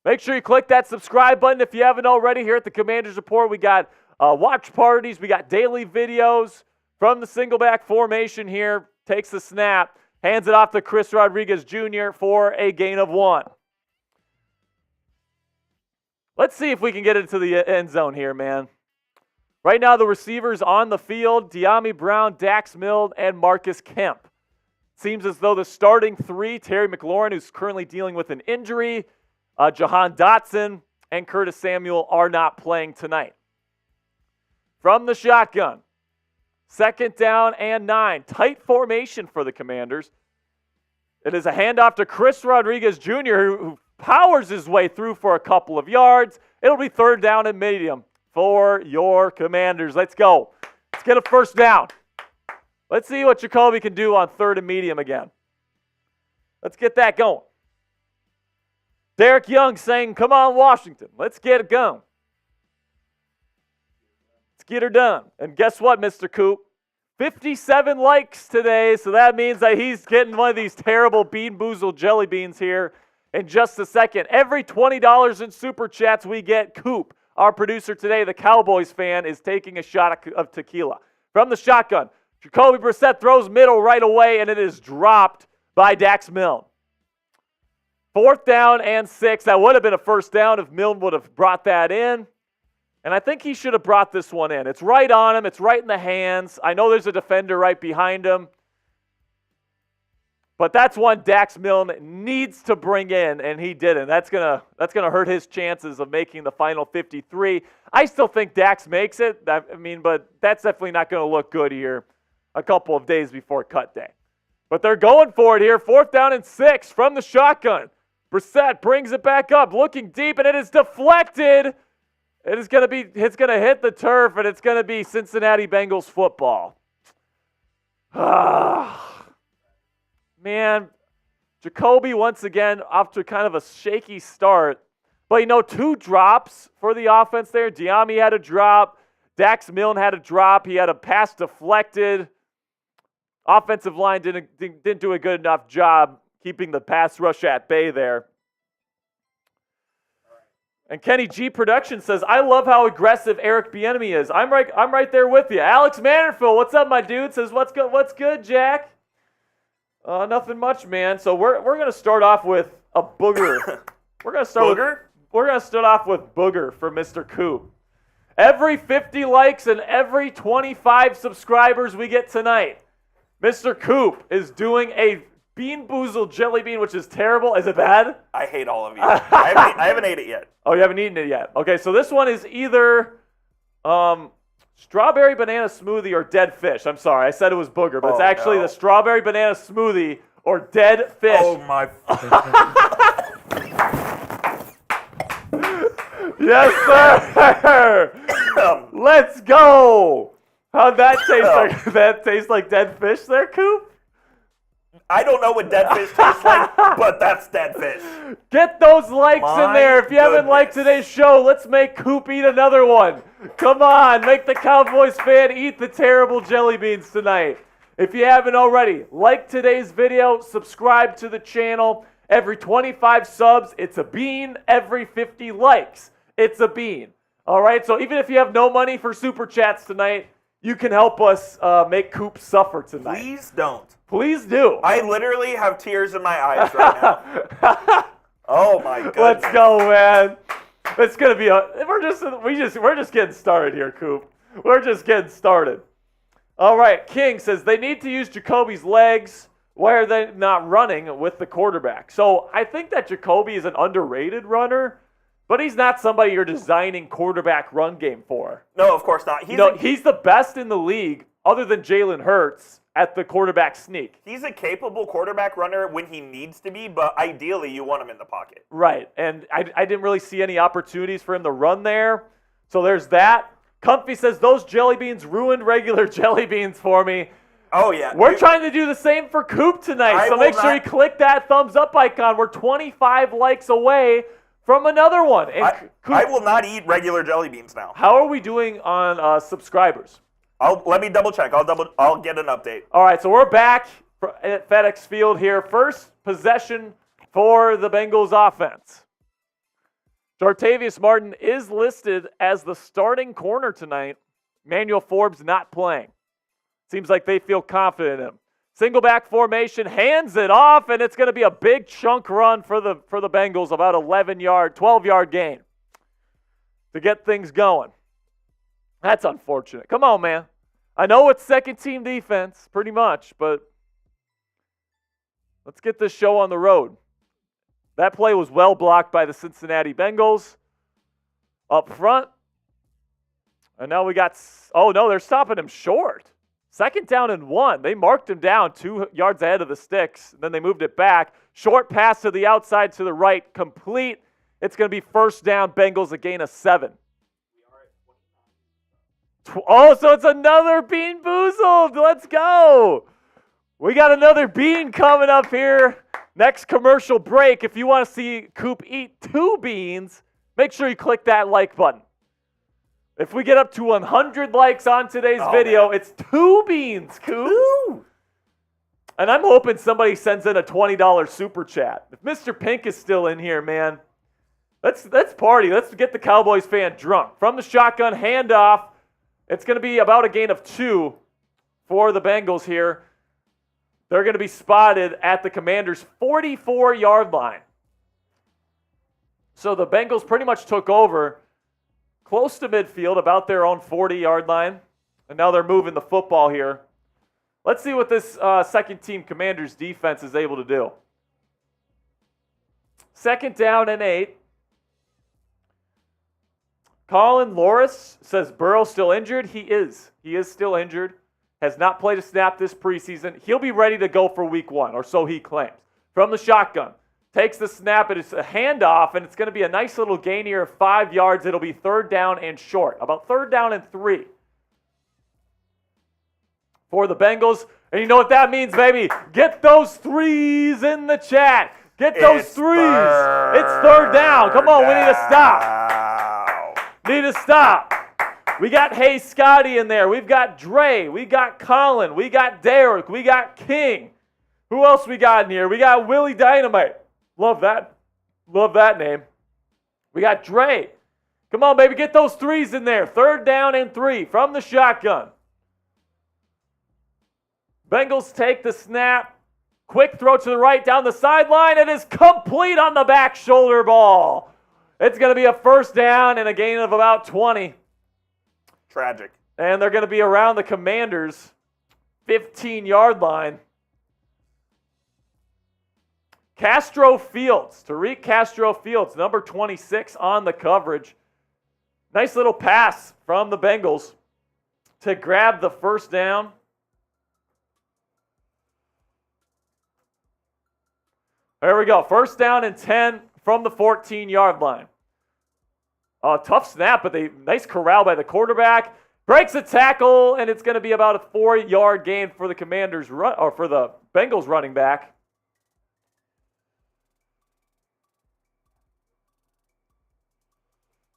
Make sure you click that subscribe button if you haven't already. Here at the Commanders Report, we got watch parties. We got daily videos from the single back formation here. Takes the snap, hands it off to Chris Rodriguez Jr. for a gain of 1. Let's see if we can get into the end zone here, man. Right now, the receivers on the field, De'Ami Brown, Dax Milne, and Marcus Kemp. Seems as though the starting 3, Terry McLaurin, who's currently dealing with an injury, Jahan Dotson, and Curtis Samuel are not playing tonight. From the shotgun, 2nd down and 9. Tight formation for the Commanders. It is a handoff to Chris Rodriguez Jr., who powers his way through for a couple of yards. It'll be 3rd down and medium for your Commanders. Let's go. Let's get a first down. Let's see what Jacoby can do on 3rd and medium again. Let's get that going. Derek Young saying, come on, Washington. Let's get it going. Let's get her done. And guess what, Mr. Coop? 57 likes today, so that means that he's getting one of these terrible Bean-Boozled jelly beans here in just a second. Every $20 in Super Chats we get, Coop, our producer today, the Cowboys fan, is taking a shot of tequila. From the shotgun, Jacoby Brissett throws middle right away, and it is dropped by Dax Milne. 4th down and 6. That would have been a first down if Milne would have brought that in. And I think he should have brought this one in. It's right on him. It's right in the hands. I know there's a defender right behind him. But that's one Dax Milne needs to bring in, and he didn't. That's gonna hurt his chances of making the final 53. I still think Dax makes it. But that's definitely not going to look good here a couple of days before cut day. But they're going for it here. 4th down and 6 from the shotgun. Brissett brings it back up, looking deep, and it is deflected. It's going to hit the turf, and it's going to be Cincinnati Bengals football. Man, Jacoby once again off to kind of a shaky start. But 2 drops for the offense there. De'Ami had a drop. Dax Milne had a drop. He had a pass deflected. Offensive line didn't do a good enough job keeping the pass rush at bay there. And Kenny G Production says, I love how aggressive Eric Bieniemy is. I'm right there with you. Alex Manderfield, what's up, my dude? Says, what's good, Jack? Nothing much, man. So we're gonna start off with a booger. We're gonna start off with booger for Mr. Coop. Every 50 likes and every 25 subscribers we get tonight, Mr. Coop is doing a Bean-Boozled jelly bean, which is terrible. Is it bad? I hate all of you. I haven't ate it yet. Oh, you haven't eaten it yet. Okay, so this one is either strawberry banana smoothie or dead fish. I'm sorry, I said it was booger, but it's actually the strawberry banana smoothie or dead fish. Oh, my. Yes, sir. Let's go. How'd that taste like? That tastes like dead fish there, Coop? I don't know what dead fish tastes like, but that's dead fish. Get those likes in there. If you haven't liked today's show, let's make Coop eat another one. Come on, make the Cowboys fan eat the terrible jelly beans tonight. If you haven't already, like today's video, subscribe to the channel. Every 25 subs, it's a bean. Every 50 likes, it's a bean. All right, so even if you have no money for Super Chats tonight, you can help us make Coop suffer tonight. Please don't. Please do. I literally have tears in my eyes right now. Oh my goodness. Let's go, man. It's gonna be we're just getting started here, Coop. We're just getting started. All right, King says they need to use Jacoby's legs. Why are they not running with the quarterback? So I think that Jacoby is an underrated runner, but he's not somebody you're designing quarterback run game for. No, of course not. He's the best in the league, other than Jalen Hurts, at the quarterback sneak. He's a capable quarterback runner when he needs to be, but ideally you want him in the pocket. Right, and I didn't really see any opportunities for him to run there. So there's that. Comfy says, those jelly beans ruined regular jelly beans for me. Oh, yeah. We're trying to do the same for Coop tonight, so make sure you click that thumbs up icon. We're 25 likes away from another one. And Coop, I will not eat regular jelly beans now. how are we doing on subscribers? Let me double check. I'll get an update. All right, so we're back at FedEx Field here. First possession for the Bengals offense. Jartavius Martin is listed as the starting corner tonight. Emmanuel Forbes not playing. Seems like they feel confident in him. Single back formation, hands it off, and it's going to be a big chunk run for the Bengals, about 12-yard gain to get things going. That's unfortunate. Come on, man. I know it's second-team defense, pretty much, but let's get this show on the road. That play was well blocked by the Cincinnati Bengals up front. And now we got, oh no, they're stopping him short. 2nd down and 1. They marked him down 2 yards ahead of the sticks. And then they moved it back. Short pass to the outside to the right, complete. It's going to be 1st down, Bengals, a gain of 7. Oh, so it's another Bean-Boozled. Let's go. We got another bean coming up here. Next commercial break. If you want to see Coop eat 2 beans, make sure you click that like button. If we get up to 100 likes on today's video, it's 2 beans, Coop. 2. And I'm hoping somebody sends in a $20 super chat. If Mr. Pink is still in here, man, let's party. Let's get the Cowboys fan drunk. From the shotgun, handoff. It's going to be about a gain of 2 for the Bengals here. They're going to be spotted at the Commanders' 44-yard line. So the Bengals pretty much took over close to midfield, about their own 40-yard line. And now they're moving the football here. Let's see what this second-team Commanders defense is able to do. 2nd down and 8. Colin Loris says Burrow's still injured. He is. He is still injured. Has not played a snap this preseason. He'll be ready to go for week 1, or so he claims. From the shotgun, takes the snap. It's a handoff, and it's going to be a nice little gain here of 5 yards. It'll be 3rd down and short. About 3rd down and 3 for the Bengals. And you know what that means, baby? Get those 3s in the chat. Get those 3s. It's 3rd down. Come on, we need to stop. Need to stop. We got Hey Scotty in there. We've got Dre. We got Colin. We got Derek. We got King. Who else we got in here? We got Willie Dynamite. Love that. Love that name. We got Dre. Come on, baby. Get those 3s in there. 3rd down and 3 from the shotgun. Bengals take the snap. Quick throw to the right down the sideline. It is complete on the back shoulder ball. It's going to be a 1st down and a gain of about 20. Tragic. And they're going to be around the Commanders' 15-yard line. Tariq Castro Fields, number 26 on the coverage. Nice little pass from the Bengals to grab the 1st down. There we go. 1st down and 10 from the 14-yard line. Tough snap, but nice corral by the quarterback. Breaks a tackle, and it's going to be about a 4-yard gain for the Commanders or for the Bengals running back.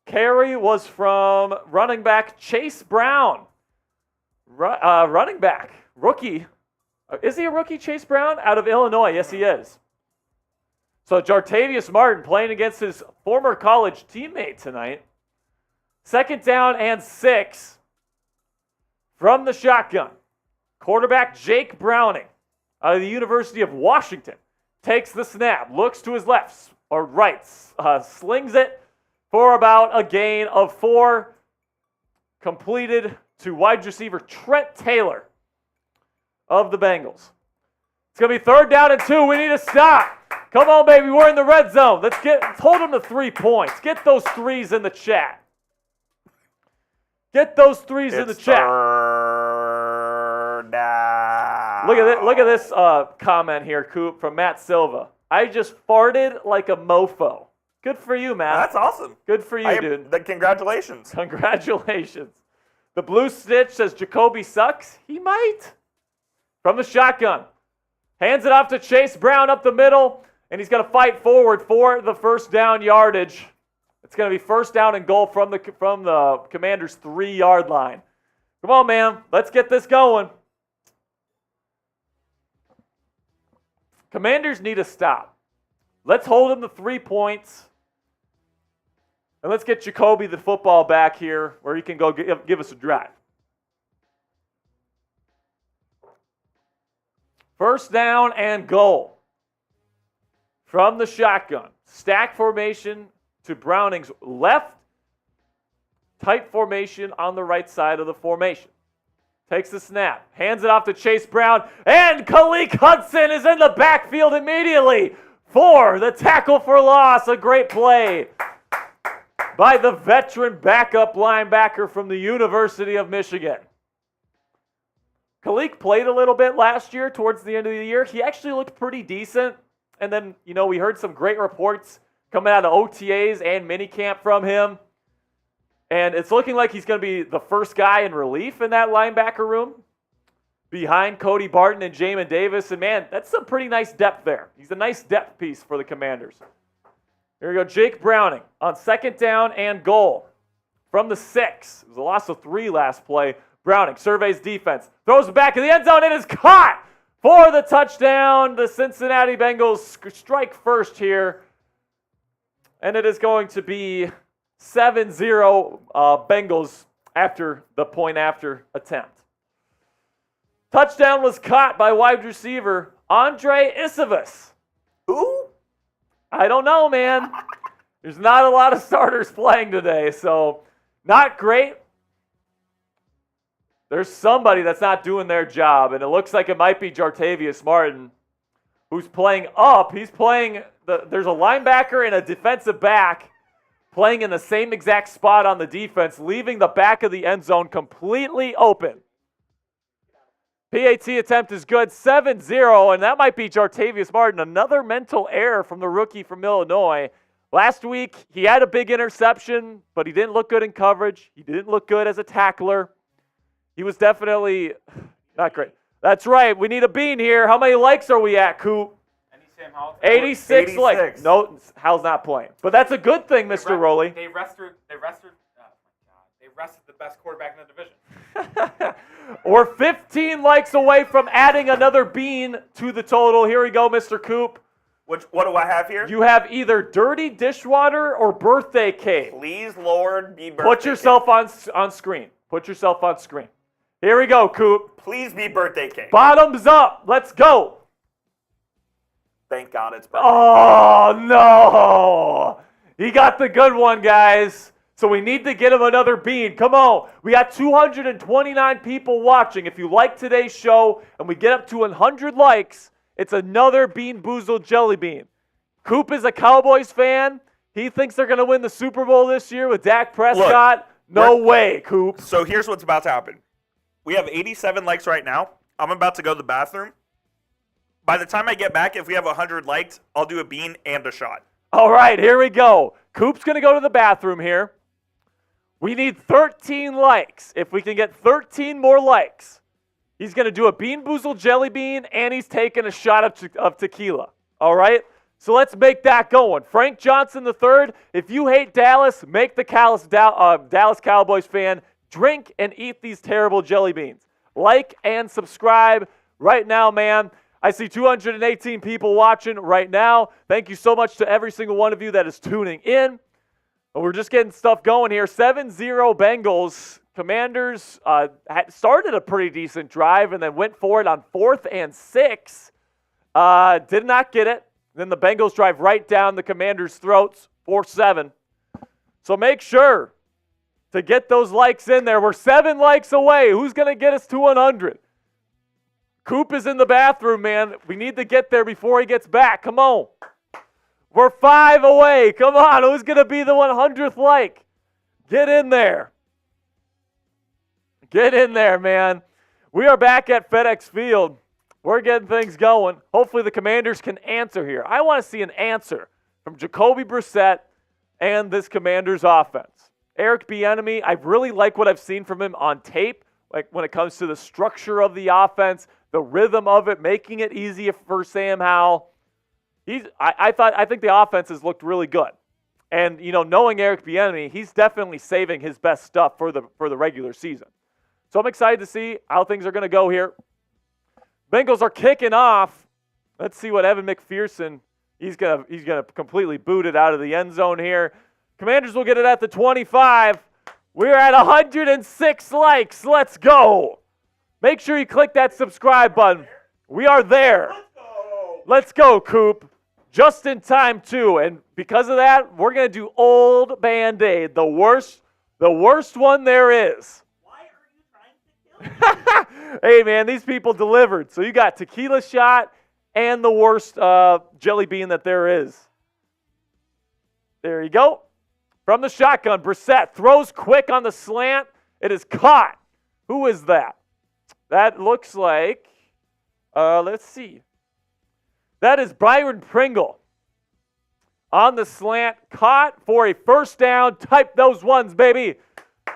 Carry was from running back Chase Brown. Running back, rookie. Is he a rookie, Chase Brown? Out of Illinois. Yes, he is. So Jartavius Martin playing against his former college teammate tonight. 2nd down and 6 from the shotgun. Quarterback Jake Browning out of the University of Washington takes the snap, looks to his left or right, slings it for about a gain of 4. Completed to wide receiver Trent Taylor of the Bengals. It's going to be 3rd down and 2. We need to stop. Come on, baby. We're in the red zone. Let's hold them to 3 points. Get those 3s in the chat. Get those 3s in the chat. Look at this comment here, Coop, from Matt Silva. I just farted like a mofo. Good for you, Matt. That's awesome. Good for you, dude. Congratulations. Congratulations. The blue stitch says Jacoby sucks. He might. From the shotgun. Hands it off to Chase Brown up the middle, and he's going to fight forward for the first down yardage. It's going to be first down and goal from the Commanders' 3-yard line. Come on, man. Let's get this going. Commanders need a stop. Let's hold them to 3 points. And let's get Jacoby the football back here where he can go give us a drive. First down and goal. From the shotgun. Stack formation to Browning's left. Tight formation on the right side of the formation. Takes the snap. Hands it off to Chase Brown. And Khaleke Hudson is in the backfield immediately for the tackle for loss. A great play by the veteran backup linebacker from the University of Michigan. Khaleke played a little bit last year towards the end of the year. He actually looked pretty decent. And then, we heard some great reports coming out of OTAs and minicamp from him. And it's looking like he's going to be the first guy in relief in that linebacker room behind Cody Barton and Jamin Davis. And, man, that's some pretty nice depth there. He's a nice depth piece for the Commanders. Here we go, Jake Browning on second down and goal from the 6. It was a loss of 3 last play. Browning surveys defense, throws it back in the end zone, and is caught for the touchdown. The Cincinnati Bengals strike first here. And it is going to be 7-0 Bengals after the point after attempt. Touchdown was caught by wide receiver Andre Isavas. Who? I don't know, man. There's not a lot of starters playing today, so not great. There's somebody that's not doing their job, and it looks like it might be Jartavius Martin, who's playing up. He's playing, there's a linebacker and a defensive back playing in the same exact spot on the defense, leaving the back of the end zone completely open. PAT attempt is good, 7-0, and that might be Jartavius Martin. Another mental error from the rookie from Illinois. Last week, he had a big interception, but he didn't look good in coverage. He didn't look good as a tackler. He was definitely not great. That's right. We need a bean here. How many likes are we at, Coop? Any Sam Howell? 86 likes. No, Hal's not playing. But that's a good thing, Mr. Rowley. They rested the best quarterback in the division. We're 15 likes away from adding another bean to the total. Here we go, Mr. Coop. What do I have here? You have either dirty dishwater or birthday cake. Please, Lord, be birthday Put yourself on screen. Put yourself on screen. Here we go, Coop. Please be birthday cake. Bottoms up. Let's go. Thank God it's birthday. Oh, no. He got the good one, guys. So we need to get him another bean. Come on. We got 229 people watching. If you like today's show and we get up to 100 likes, it's another Bean-Boozled jelly bean. Coop is a Cowboys fan. He thinks they're going to win the Super Bowl this year with Dak Prescott. Look, no way, Coop. So here's what's about to happen. We have 87 likes right now. I'm about to go to the bathroom. By the time I get back, if we have 100 likes, I'll do a bean and a shot. All right, here we go. Coop's going to go to the bathroom here. We need 13 likes. If we can get 13 more likes, he's going to do a Bean-Boozled jelly bean, and he's taking a shot of tequila. All right? So let's make that going. Frank Johnson III, if you hate Dallas, make the Dallas Cowboys fan drink and eat these terrible jelly beans. Like and subscribe right now, man. I see 218 people watching right now. Thank you so much to every single one of you that is tuning in. We're just getting stuff going here. 7-0 Bengals. Commanders started a pretty decent drive and then went for it on 4th and 6. Did not get it. Then the Bengals drive right down the Commanders' throats, 4-7. So make sure to get those likes in there. We're 7 likes away. Who's going to get us to 100? Coop is in the bathroom, man. We need to get there before he gets back. Come on. We're 5 away. Come on. Who's going to be the 100th like? Get in there. Get in there, man. We are back at FedEx Field. We're getting things going. Hopefully the Commanders can answer here. I want to see an answer from Jacoby Brissett and this Commanders offense. Eric Bieniemy, I really like what I've seen from him on tape, like when it comes to the structure of the offense, the rhythm of it, making it easier for Sam Howell. I think the offense has looked really good. And, knowing Eric Bieniemy, he's definitely saving his best stuff for the regular season. So I'm excited to see how things are going to go here. Bengals are kicking off. Let's see what Evan McPherson, he's gonna completely boot it out of the end zone here. Commanders will get it at the 25. We're at 106 likes. Let's go. Make sure you click that subscribe button. We are there. Let's go, Coop. Just in time, too. And because of that, we're going to do Old Band-Aid, the worst one there is. Why are you trying to kill me? Hey, man, these people delivered. So you got tequila shot and the worst jelly bean that there is. There you go. From the shotgun, Brissett throws quick on the slant. It is caught. Who is that? That looks like, let's see. That is Byron Pringle. On the slant, caught for a first down. Type those ones, baby.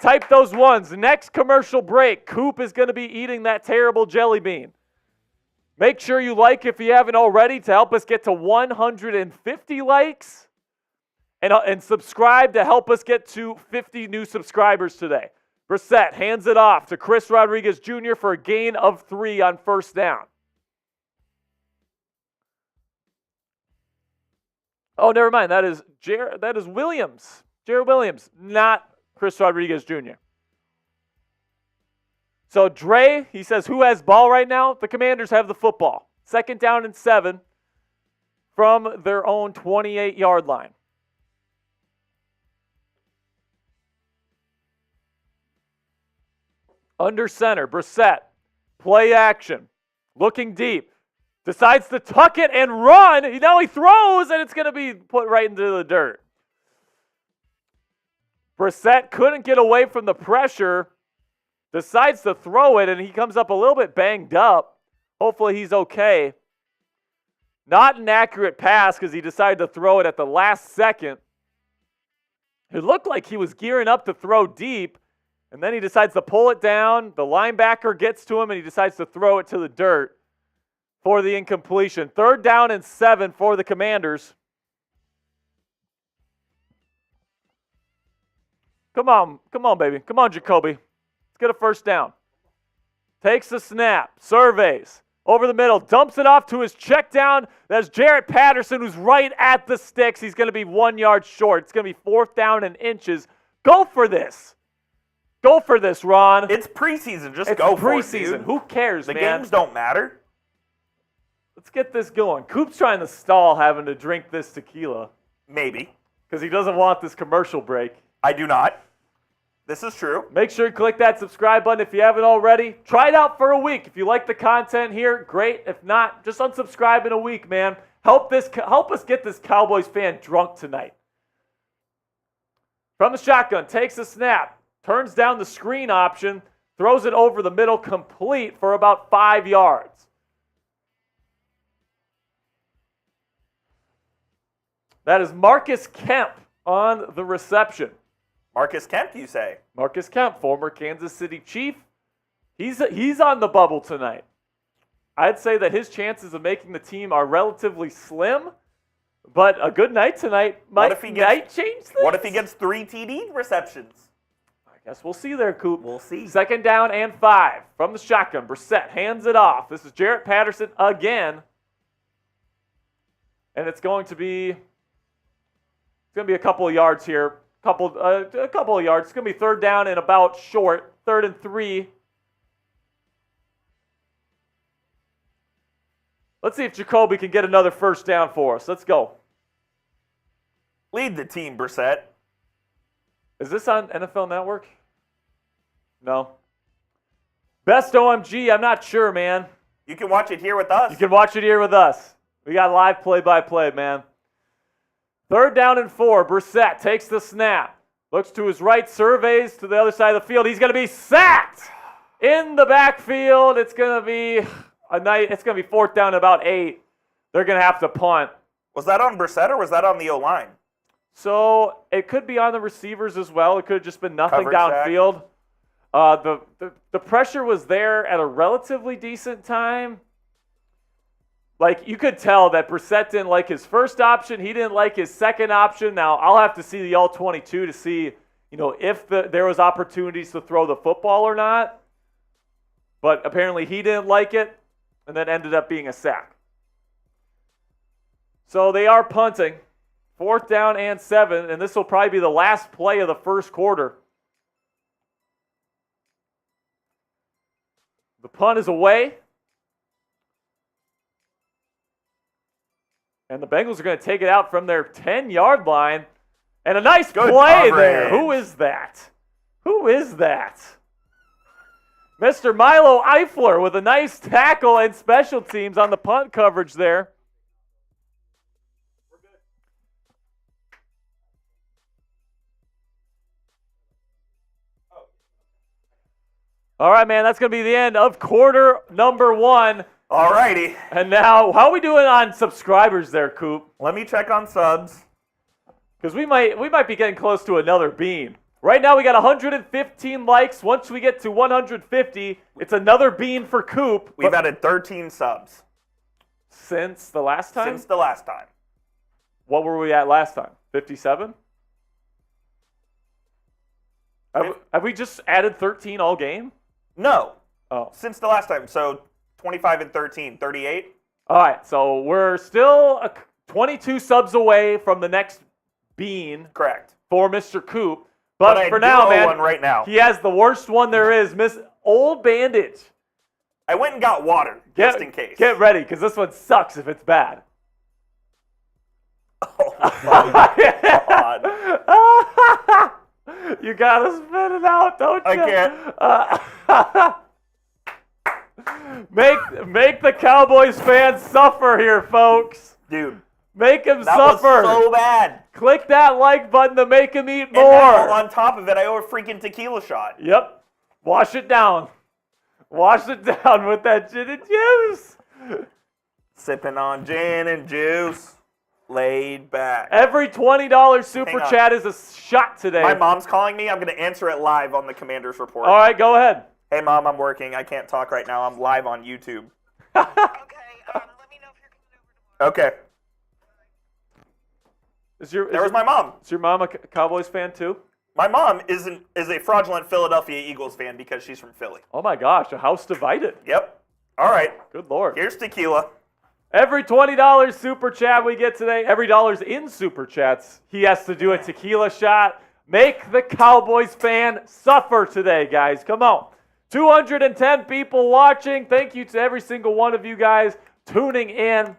Type those ones. Next commercial break, Coop is going to be eating that terrible jelly bean. Make sure you like if you haven't already to help us get to 150 likes. And subscribe to help us get to 50 new subscribers today. Brissett hands it off to Chris Rodriguez Jr. for a gain of 3 on first down. Oh, never mind. That is Williams. Jared Williams, not Chris Rodriguez Jr. So Dre, he says, who has ball right now? The Commanders have the football. 2nd down and 7 from their own 28-yard line. Under center, Brissett, play action, looking deep, decides to tuck it and run. Now he throws, and it's going to be put right into the dirt. Brissett couldn't get away from the pressure, decides to throw it, and he comes up a little bit banged up. Hopefully he's okay. Not an accurate pass because he decided to throw it at the last second. It looked like he was gearing up to throw deep, and then he decides to pull it down. The linebacker gets to him, and he decides to throw it to the dirt for the incompletion. 3rd down and 7 for the Commanders. Come on, baby. Come on, Jacoby. Let's get a first down. Takes the snap, surveys, over the middle, dumps it off to his check down. That's Jarrett Patterson, who's right at the sticks. He's going to be 1 yard short. It's going to be 4th down and inches. Go for this. Go for this, Ron. It's preseason. Just go for it, preseason. dude. Who cares, The man? games don't matter. Let's get this going. Coop's trying to stall having to drink this tequila Maybe. because he doesn't want this commercial break. I do not. This is true. Make sure you click that subscribe button if you haven't already. Try it out for a week. If you like the content here, great. If not, just unsubscribe in a week, man. Help us get this Cowboys fan drunk tonight. From the shotgun, takes the snap, turns down the screen option, throws it over the middle, complete for about 5 yards. That is Marcus Kemp on the reception. Marcus Kemp, you say? Marcus Kemp, former Kansas City Chief. He's on the bubble tonight. I'd say that his chances of making the team are relatively slim, but a good night tonight might change things. What if he gets 3 TD receptions? I guess we'll see there, Coop. We'll see. 2nd down and 5 from the shotgun. Brissett hands it off. This is Jarrett Patterson again. And it's going to be a couple of yards here. A couple of yards. It's going to be 3rd down and about short. 3rd and 3. Let's see if Jacoby can get another first down for us. Let's go. Lead the team, Brissett. Is this on NFL Network? No. Best OMG, I'm not sure, man. You can watch it here with us. You can watch it here with us. We got live play-by-play, man. 3rd down and 4. Brissett takes the snap. Looks to his right, surveys to the other side of the field. He's going to be sacked in the backfield. It's going to be 4th down and about 8. They're going to have to punt. Was that on Brissett or was that on the O-line? So it could be on the receivers as well. It could have just been nothing Coverage sack. downfield. The pressure was there at a relatively decent time. Like, you could tell that Brissett didn't like his first option. He didn't like his second option. Now, I'll have to see the all-22 to see, if there was opportunities to throw the football or not. But apparently he didn't like it, and that ended up being a sack. So they are punting. 4th down and 7, and this will probably be the last play of the first quarter. The punt is away. And the Bengals are going to take it out from their 10-yard line. And a nice Good play coverage. there. Who is that? Who is that? Mr. Milo Eifler with a nice tackle and special teams on the punt coverage there. All right, man, that's going to be the end of quarter number 1. All righty. And now, how are we doing on subscribers there, Coop? Let me check on subs. Because we might be getting close to another bean. Right now, we got 115 likes. Once we get to 150, it's another bean for Coop. We've added 13 subs. Since the last time? Since the last time. What were we at last time? 57? Have we just added 13 all game? No. Oh. Since the last time. So 25 and 13, 38. All right, so we're still 22 subs away from the next bean Correct. for Mr. Coop. But I for do now, owe man, one right now. he has the worst one there is, Miss Old Bandage. I went and got water just in case. Get ready, because this one sucks if it's bad. Oh my God. You gotta spit it out, don't you? I can't. Make the Cowboys fans suffer here, folks. Dude. Make them That suffer. was so bad. Click that like button to make them eat And more. now on top of it, I owe a freaking tequila shot. Yep. Wash it down. Wash it down with that gin and juice. Sipping on gin and juice. Laid back. Every $20 super Hang on. chat is a shot today. My mom's calling me. I'm going to answer it live on the Commander's Report. All right, go ahead. Hey, Mom, I'm working. I can't talk right now. I'm live on YouTube. Okay, let me know if you're coming over tomorrow. Okay. There was my mom. Is your mom a Cowboys fan too? My mom is a fraudulent Philadelphia Eagles fan because she's from Philly. Oh my gosh, a house divided. Yep. All right. Good Lord. Here's tequila. Every $20 super chat we get today, every $1 in super chats, he has to do a tequila shot. Make the Cowboys fan suffer today, guys. Come on. 210 people watching. Thank you to every single one of you guys tuning in.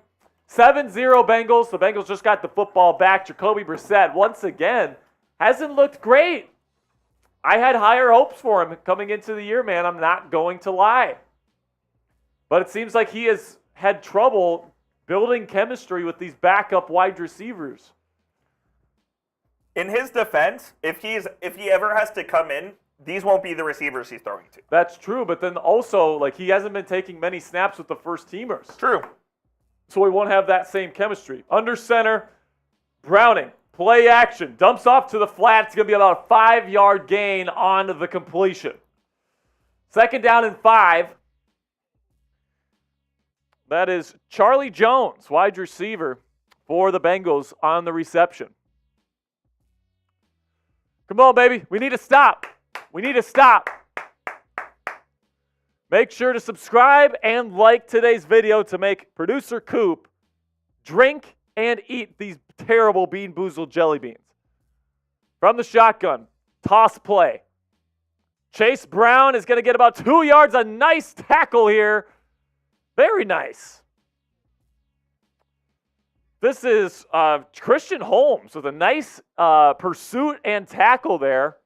7-0 Bengals. The Bengals just got the football back. Jacoby Brissett, once again, hasn't looked great. I had higher hopes for him coming into the year, man. I'm not going to lie. But it seems like he has had trouble building chemistry with these backup wide receivers. In his defense, if he ever has to come in, these won't be the receivers he's throwing to. That's true, but then also, like, he hasn't been taking many snaps with the first teamers. True. So we won't have that same chemistry. Under center, Browning, play action, dumps off to the flat. It's going to be about a 5-yard gain on the completion. 2nd down and 5. That is Charlie Jones, wide receiver for the Bengals on the reception. Come on, baby. We need to stop. We need to stop. Make sure to subscribe and like today's video to make producer Coop drink and eat these terrible Bean-Boozled jelly beans. From the shotgun, toss play. Chase Brown is going to get about 2 yards. A nice tackle here. Very nice. This is Christian Holmes with a nice pursuit and tackle there.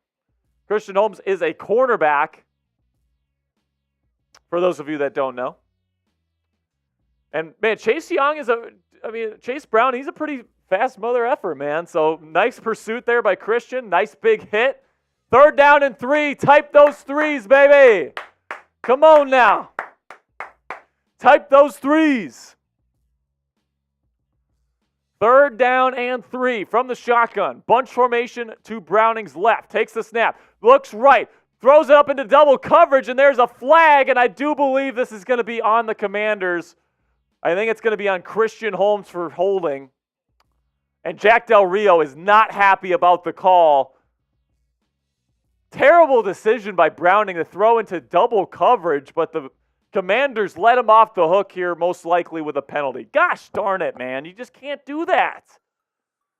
Christian Holmes is a cornerback, for those of you that don't know. And, man, Chase Brown, he's a pretty fast mother effer, man. So, nice pursuit there by Christian. Nice big hit. 3rd down and 3. Type those threes, baby. Come on now. Type those threes. 3rd down and 3 from the shotgun. Bunch formation to Browning's left. Takes the snap. Looks right. Throws it up into double coverage, and there's a flag, and I do believe this is going to be on the Commanders. I think it's going to be on Christian Holmes for holding. And Jack Del Rio is not happy about the call. Terrible decision by Browning to throw into double coverage, but the Commanders let him off the hook here, most likely with a penalty. Gosh darn it, man. You just can't do that.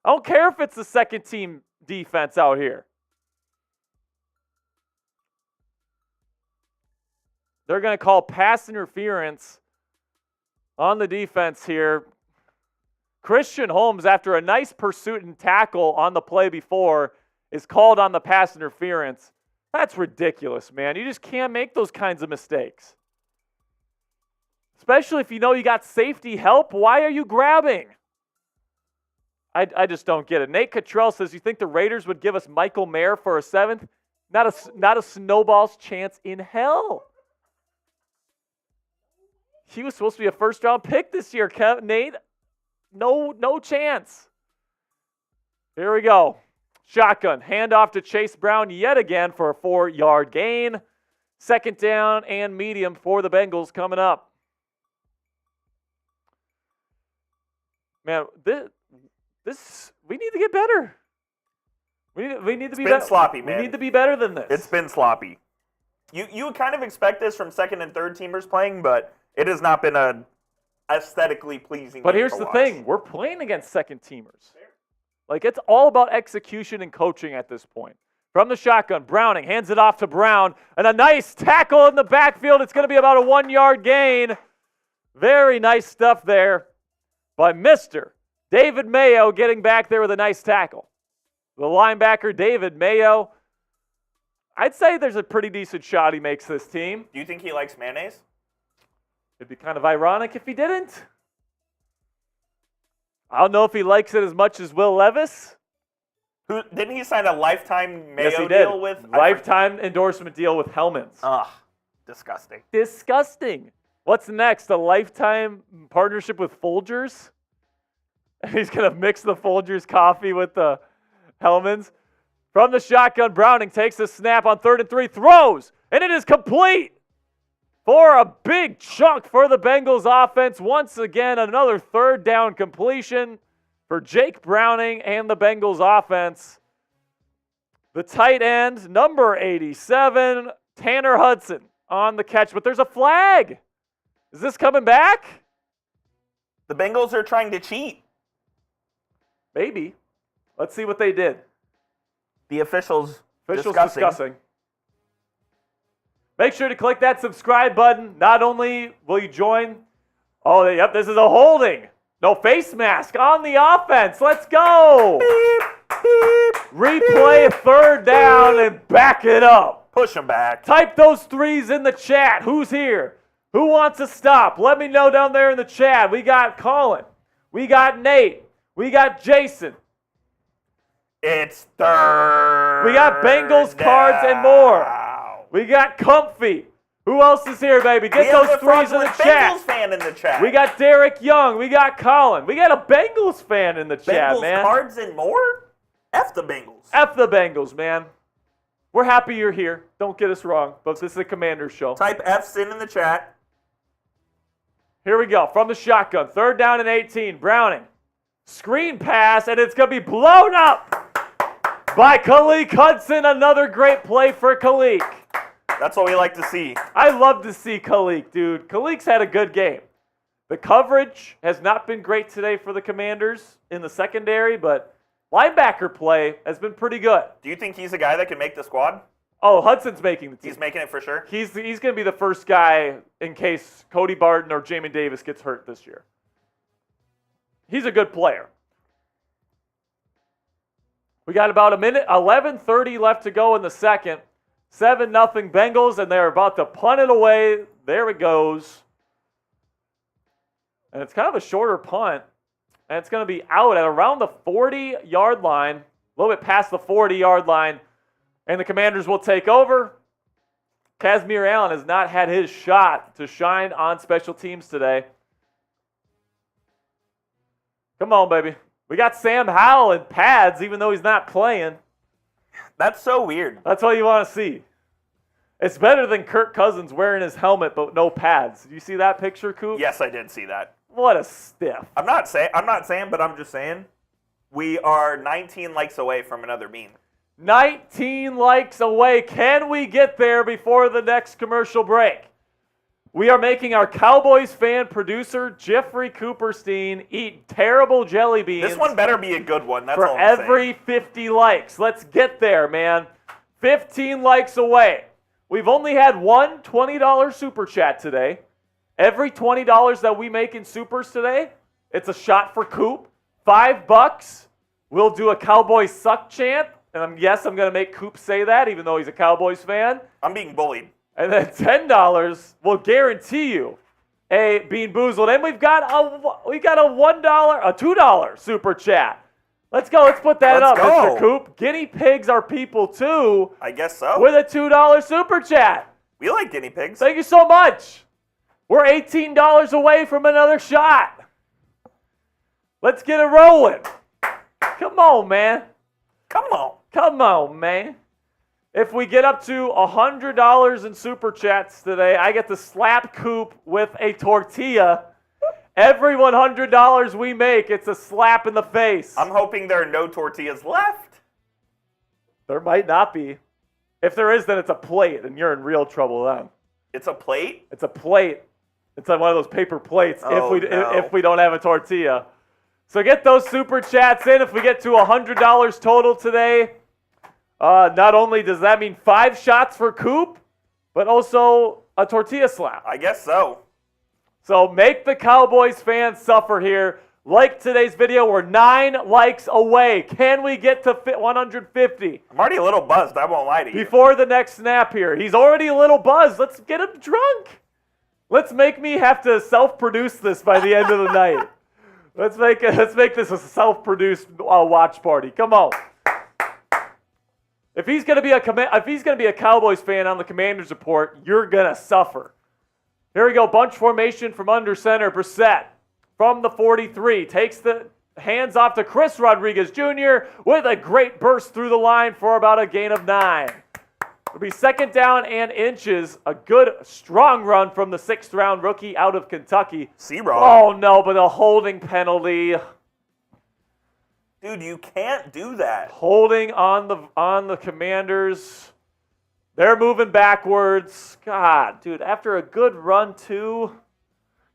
I don't care if it's the second team defense out here. They're going to call pass interference on the defense here. Christian Holmes, after a nice pursuit and tackle on the play before, is called on the pass interference. That's ridiculous, man. You just can't make those kinds of mistakes. Especially if you know you got safety help. Why are you grabbing? I just don't get it. Nate Cottrell says, you think the Raiders would give us Michael Mayer for a 7th? Not a snowball's chance in hell. He was supposed to be a first-round pick this year, Nate. No chance. Here we go. Shotgun. Handoff to Chase Brown yet again for a 4-yard gain. 2nd down and medium for the Bengals coming up. Man, this we need to get better. We need to be better. Sloppy, man. We need to be better than this. It's been sloppy. You would kind of expect this from 2nd and 3rd teamers playing, but it has not been a aesthetically pleasing. But game here's to the watch. thing: we're playing against 2nd teamers. Like, it's all about execution and coaching at this point. From the shotgun, Browning hands it off to Brown, and a nice tackle in the backfield. It's going to be about a 1-yard gain. Very nice stuff there by Mr. David Mayo, getting back there with a nice tackle. The linebacker, David Mayo, I'd say there's a pretty decent shot he makes this team. Do you think he likes mayonnaise? It'd be kind of ironic if he didn't. I don't know if he likes it as much as Will Levis. Who didn't he sign a lifetime Mayo Yes, he did. deal with? Lifetime endorsement deal with Hellman's. Ugh, disgusting. Disgusting. What's next? A lifetime partnership with Folgers? And he's going to mix the Folgers coffee with the Hellman's. From the shotgun, Browning takes the snap on 3rd and 3, throws, and it is complete for a big chunk for the Bengals offense. Once again, another 3rd down completion for Jake Browning and the Bengals offense. The tight end, number 87, Tanner Hudson on the catch, but there's a flag. Is this coming back? The Bengals are trying to cheat. Maybe. Let's see what they did. The officials discussing. Make sure to click that subscribe button. Not only will you join, yep, this is a holding. No face mask on the offense. Let's go. Beep, beep, Replay 3rd down and back it up. push them back. Type those 3s in the chat. Who's here? Who wants to stop? Let me know down there in the chat. We got Colin. We got Nate. We got Jason. It's 3rd. We got Bengals cards and more. We got Comfy. Who else is here, baby? Get those 3s in the chat. Bengals fan in the chat. We got Derek Young. We got Colin. We got a Bengals fan in the chat, Bengals man. cards and more? F the Bengals. F the Bengals, man. We're happy you're here. Don't get us wrong, but this is a Commanders show. Type F's in the chat. Here we go. From the shotgun. 3rd down and 18. Browning. Screen pass, and it's going to be blown up by Khaleke Hudson. Another great play for Khaleke. That's what we like to see. I love to see Khaleke, dude. Khaleke's had a good game. The coverage has not been great today for the Commanders in the secondary, but linebacker play has been pretty good. Do you think he's a guy that can make the squad? Oh, Hudson's making the team. He's making it for sure. He's going to be the first guy in case Cody Barton or Jamin Davis gets hurt this year. He's a good player. We got about 11:30 left to go in the second. 7-0 Bengals, and they're about to punt it away. There it goes. And it's kind of a shorter punt. And it's going to be out at around the 40-yard line, a little bit past the 40-yard line. And the Commanders will take over. Kazmir Allen has not had his shot to shine on special teams today. Come on, baby. We got Sam Howell in pads, even though he's not playing. That's so weird. That's what you want to see. It's better than Kirk Cousins wearing his helmet but no pads. Do you see that picture, Coop? Yes, I did see that. What a stiff. I'm not saying, but I'm just saying, we are 19 likes away from another bean. 19 likes away. Can we get there before the next commercial break? We are making our Cowboys fan producer, Jeffrey Cooperstein, eat terrible jelly beans. This one better be a good one. That's for all I'm every 50 likes. Let's get there, man. 15 likes away. We've only had one $20 super chat today. Every $20 that we make in supers today, it's a shot for Coop. $5, we'll do a Cowboys suck chant. And I'm going to make Coop say that, even though he's a Cowboys fan. I'm being bullied. And then $10 will guarantee you a Bean-Boozled. And we've got a $1, a $2 super chat. Let's go. Let's put that up, Mr. Coop. Guinea pigs are people too. I guess so. With a $2 super chat. We like guinea pigs. Thank you so much. We're $18 away from another shot. Let's get it rolling. Come on, man. Come on. Come on, man. If we get up to $100 in super chats today, I get to slap Coop with a tortilla. Every $100 we make, it's a slap in the face. I'm hoping there are no tortillas left. There might not be. If there is, then it's a plate, and you're in real trouble then. It's a plate? It's a plate. It's on one of those paper plates if we don't have a tortilla. So get those super chats in. If we get to $100 total today, not only does that mean 5 shots for Coop, but also a tortilla slap. I guess so. So make the Cowboys fans suffer here. Like today's video, we're 9 likes away. Can we get to 150? I'm already a little buzzed, I won't lie to you. Before the next snap here. He's already a little buzzed. Let's get him drunk. Let's make me have to self-produce this by the end of the night. Let's make this a self-produced watch party. Come on. If he's gonna be a Cowboys fan on the Commanders report, you're gonna suffer. Here we go. Bunch formation from under center. Brissett from the 43 takes the hands off to Chris Rodriguez Jr. with a great burst through the line for about a gain of 9. It'll be 2nd down and inches. A good, strong run from the 6th-round rookie out of Kentucky. Oh, no, but a holding penalty. Dude, you can't do that. Holding on the Commanders. They're moving backwards. God, dude, after a good run, too,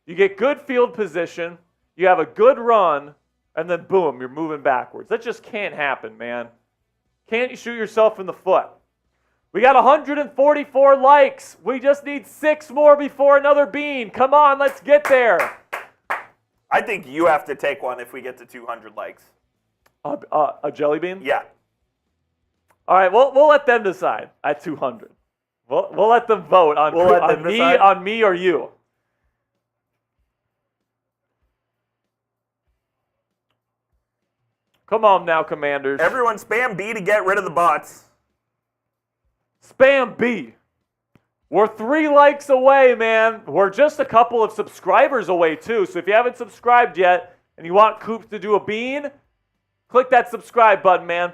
you get good field position, you have a good run, and then boom, you're moving backwards. That just can't happen, man. Can't you shoot yourself in the foot? We got 144 likes. We just need 6 more before another bean. Come on, let's get there. I think you have to take one if we get to 200 likes. A jelly bean? Yeah. All right, we'll let them decide at 200. We'll let them vote on me or you. Come on now, Commanders. Everyone spam B to get rid of the bots. Spam B. We're 3 likes away, man. We're just a couple of subscribers away, too. So if you haven't subscribed yet and you want Coop to do a bean, click that subscribe button, man.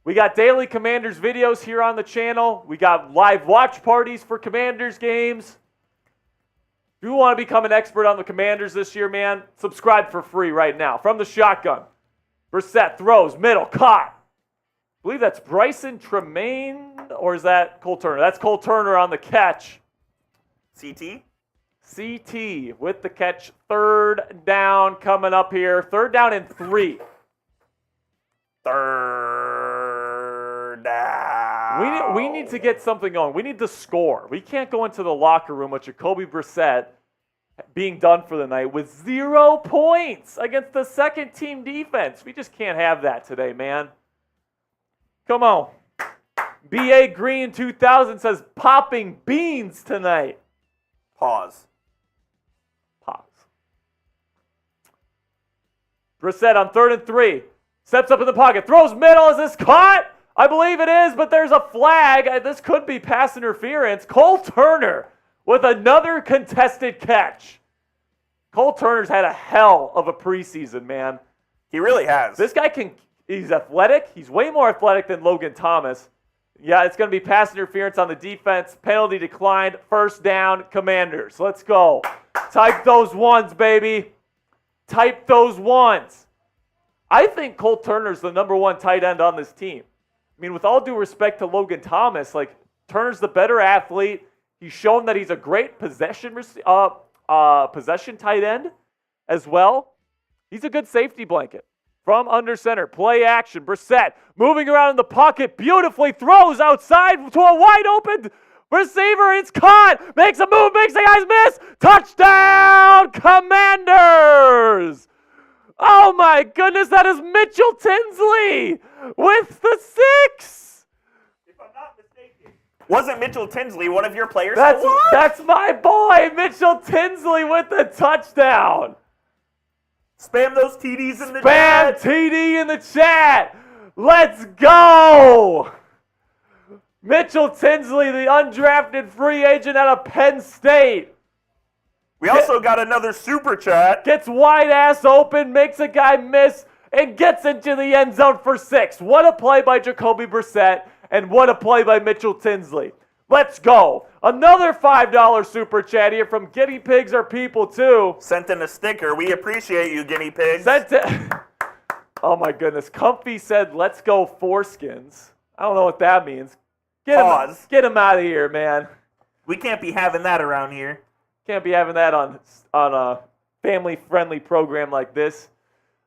We got daily Commanders videos here on the channel. We got live watch parties for Commanders games. If you want to become an expert on the Commanders this year, man, subscribe for free right now. From the shotgun, Brissett throws, middle, caught. I believe that's Bryson Tremaine, or is that Cole Turner? That's Cole Turner on the catch. CT? CT with the catch. 3rd down coming up here. 3rd down and 3. 3rd down. We need to get something going. We need to score. We can't go into the locker room with Jacoby Brissett being done for the night with 0 points against the 2nd-team defense. We just can't have that today, man. Come on. B.A. Green 2000 says popping beans tonight. Pause. Brissett on 3rd and 3. Steps up in the pocket. Throws middle. Is this caught? I believe it is, but there's a flag. This could be pass interference. Cole Turner with another contested catch. Cole Turner's had a hell of a preseason, man. He really has. This guy he's athletic. He's way more athletic than Logan Thomas. Yeah, it's going to be pass interference on the defense. Penalty declined. First down, Commanders. Let's go. Type those ones, baby. Type those ones. I think Cole Turner's the number one tight end on this team. I mean, with all due respect to Logan Thomas, like, Turner's the better athlete. He's shown that he's a great possession tight end as well. He's a good safety blanket. From under center, play action. Brissett moving around in the pocket, beautifully throws outside to a wide open receiver. It's caught. Makes a move, makes the guys miss. Touchdown, Commanders! Oh my goodness, that is Mitchell Tinsley with the 6. If I'm not mistaken, wasn't Mitchell Tinsley one of your players? That's my boy, Mitchell Tinsley with the touchdown. Spam those TDs in the chat. Spam TD in the chat. Let's go. Mitchell Tinsley, the undrafted free agent out of Penn State. We also got another super chat. Gets wide ass open, makes a guy miss, and gets into the end zone for 6. What a play by Jacoby Brissett, and what a play by Mitchell Tinsley. Let's go. Another $5 super chat here from Guinea Pigs Are People Too. Sent in a sticker. We appreciate you, guinea pigs. Oh my goodness. Comfy said, let's go foreskins. I don't know what that means. Get him out of here, man. We can't be having that around here. Can't be having that on a family-friendly program like this.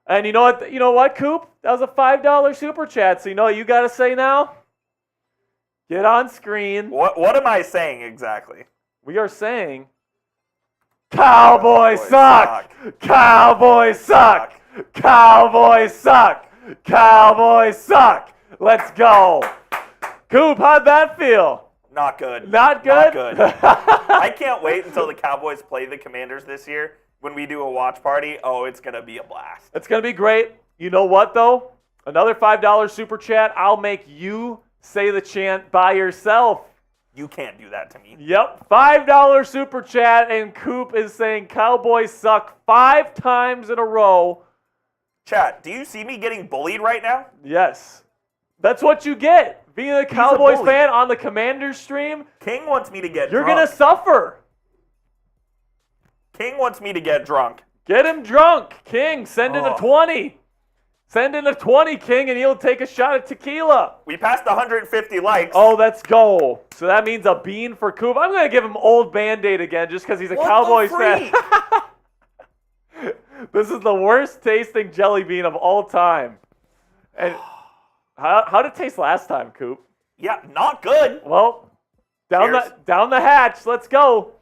And you know what, Coop? That was a $5 super chat, so you know what you got to say now? Get on screen. What am I saying exactly? We are saying, Cowboys suck! Cowboys suck! Cowboys suck! Cowboys suck! Let's go. Coop, how'd that feel? Not good. Not good? Not good. I can't wait until the Cowboys play the Commanders this year. When we do a watch party, oh, it's going to be a blast. It's going to be great. You know what, though? Another $5 super chat. I'll make you say the chant by yourself. You can't do that to me. Yep. $5 super chat, and Coop is saying Cowboys suck 5 times in a row. Chat, do you see me getting bullied right now? Yes. That's what you get. Being a Cowboys fan on the Commanders stream. King wants me to get drunk. You're drunk. going to suffer. King wants me to get drunk. Get him drunk. King, send in a 20. Send in a 20, King, and he'll take a shot at tequila. We passed 150 likes. Oh, let's go. So that means a bean for Coop. I'm going to give him old Band-Aid again just because he's a Cowboys fan. This is the worst tasting jelly bean of all time. And how did it taste last time, Coop? Yeah, not good. Well, down the hatch. Let's go.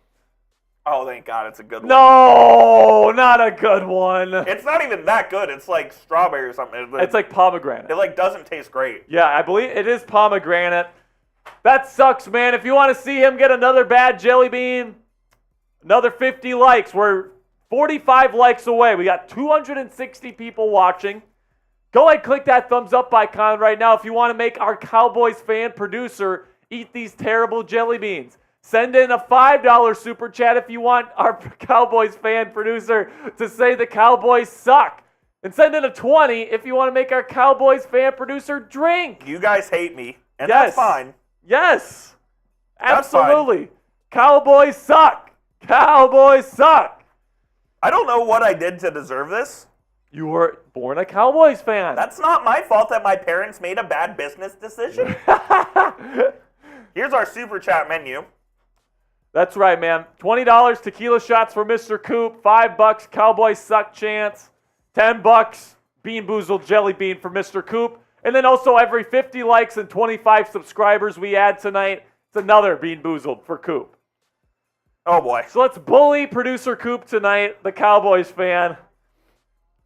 Oh, thank God, it's a good one. No, not a good one. It's not even that good. It's like strawberry or something. It's like pomegranate. It like doesn't taste great. Yeah, I believe it is pomegranate. That sucks, man. If you want to see him get another bad jelly bean, another 50 likes. We're 45 likes away. We got 260 people watching. Go ahead, click that thumbs up icon right now if you want to make our Cowboys fan producer eat these terrible jelly beans. Send in a $5 super chat if you want our Cowboys fan producer to say the Cowboys suck. And send in a 20 if you want to make our Cowboys fan producer drink. You guys hate me, and that's fine. Yes. That's absolutely. Fine. Cowboys suck. Cowboys suck. I don't know what I did to deserve this. You were born a Cowboys fan. That's not my fault that my parents made a bad business decision. Here's our super chat menu. That's right, man. $20 tequila shots for Mr. Coop. $5 Cowboys suck chance. $10 Bean-Boozled jelly bean for Mr. Coop. And then also every 50 likes and 25 subscribers we add tonight, it's another Bean-Boozled for Coop. Oh, boy. So let's bully producer Coop tonight, the Cowboys fan.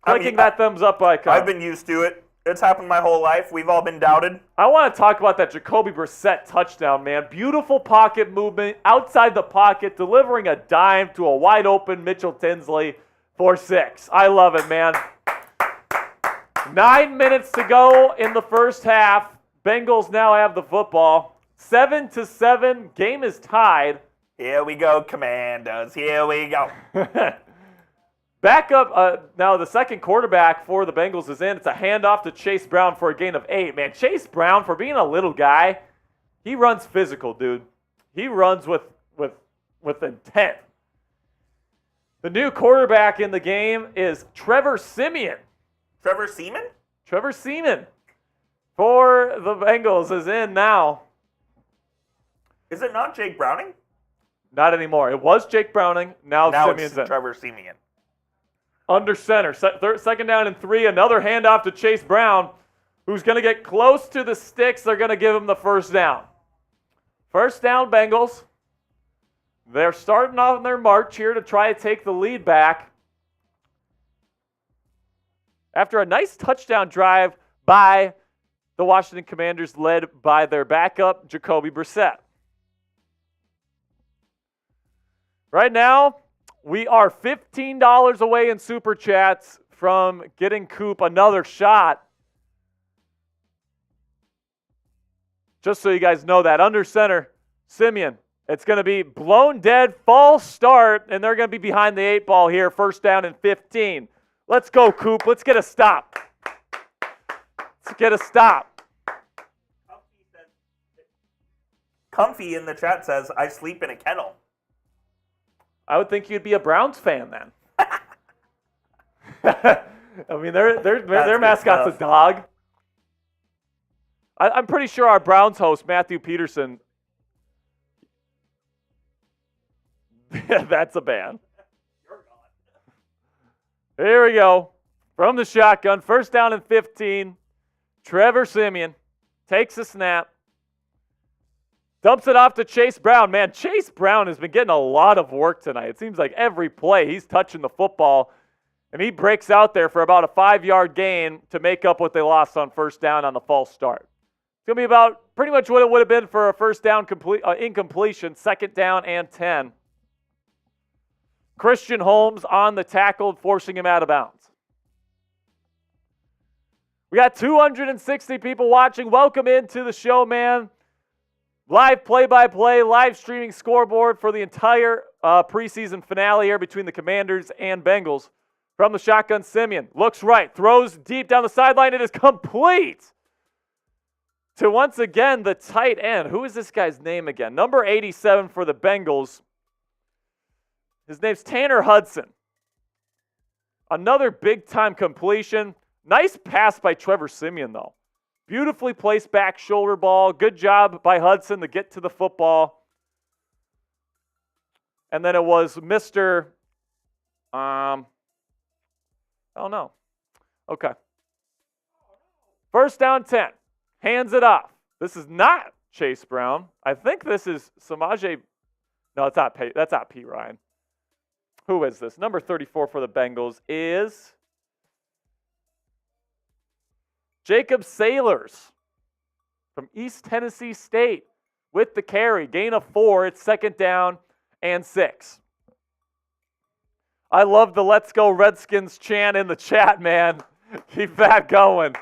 Clicking that thumbs up icon. I've been used to it. It's happened my whole life. We've all been doubted. I want to talk about that Jacoby Brissett touchdown, man. Beautiful pocket movement, outside the pocket, delivering a dime to a wide-open Mitchell Tinsley for 6. I love it, man. 9 minutes to go in the first half. Bengals now have the football. 7-7. Game is tied. Here we go, Commandos. Here we go. Now the second quarterback for the Bengals is in. It's a handoff to Chase Brown for a gain of 8. Man, Chase Brown, for being a little guy, he runs physical, dude. He runs with intent. The new quarterback in the game is Trevor Siemian. Trevor Seaman? Trevor Siemian for the Bengals is in now. Is it not Jake Browning? Not anymore. It was Jake Browning. Now Siemian's it's in. Trevor Seaman. Under center. Second down and 3. Another handoff to Chase Brown, who's going to get close to the sticks. They're going to give him the first down. First down, Bengals. They're starting off their march here to try to take the lead back. After a nice touchdown drive by the Washington Commanders, led by their backup, Jacoby Brissett. Right now, we are $15 away in Super Chats from getting Coop another shot. Just so you guys know that. Under center, Siemian. It's going to be blown dead, false start, and they're going to be behind the 8 ball here. First down and 15. Let's go, Coop. Let's get a stop. Let's get a stop. Comfy in the chat says, I sleep in a kennel. I would think you'd be a Browns fan then. I mean, their mascot's a dog. I'm pretty sure our Browns host, Matthew Peterson, that's a band. Here we go. From the shotgun, first down and 15. Trevor Siemian takes the snap. Dumps it off to Chase Brown. Man, Chase Brown has been getting a lot of work tonight. It seems like every play he's touching the football, and he breaks out there for about a 5-yard gain to make up what they lost on first down on the false start. It's going to be about pretty much what it would have been for a first down incompletion, second down and 10. Christian Holmes on the tackle, forcing him out of bounds. We got 260 people watching. Welcome into the show, man. Live play-by-play, live streaming scoreboard for the entire preseason finale here between the Commanders and Bengals. From the shotgun, Siemian looks right, throws deep down the sideline. It is complete to, once again, the tight end. Who is this guy's name again? Number 87 for the Bengals. His name's Tanner Hudson. Another big-time completion. Nice pass by Trevor Siemian, though. Beautifully placed back shoulder ball. Good job by Hudson to get to the football. And then it was Mr. Oh, no. Okay. First down 10. Hands it off. This is not Chase Brown. I think this is Samaje. No, it's not. That's not P. Ryan. Who is this? Number 34 for the Bengals is Jacob Sailors from East Tennessee State with the carry. Gain of 4. It's second down and 6. I love the Let's Go Redskins chant in the chat, man. Keep that going.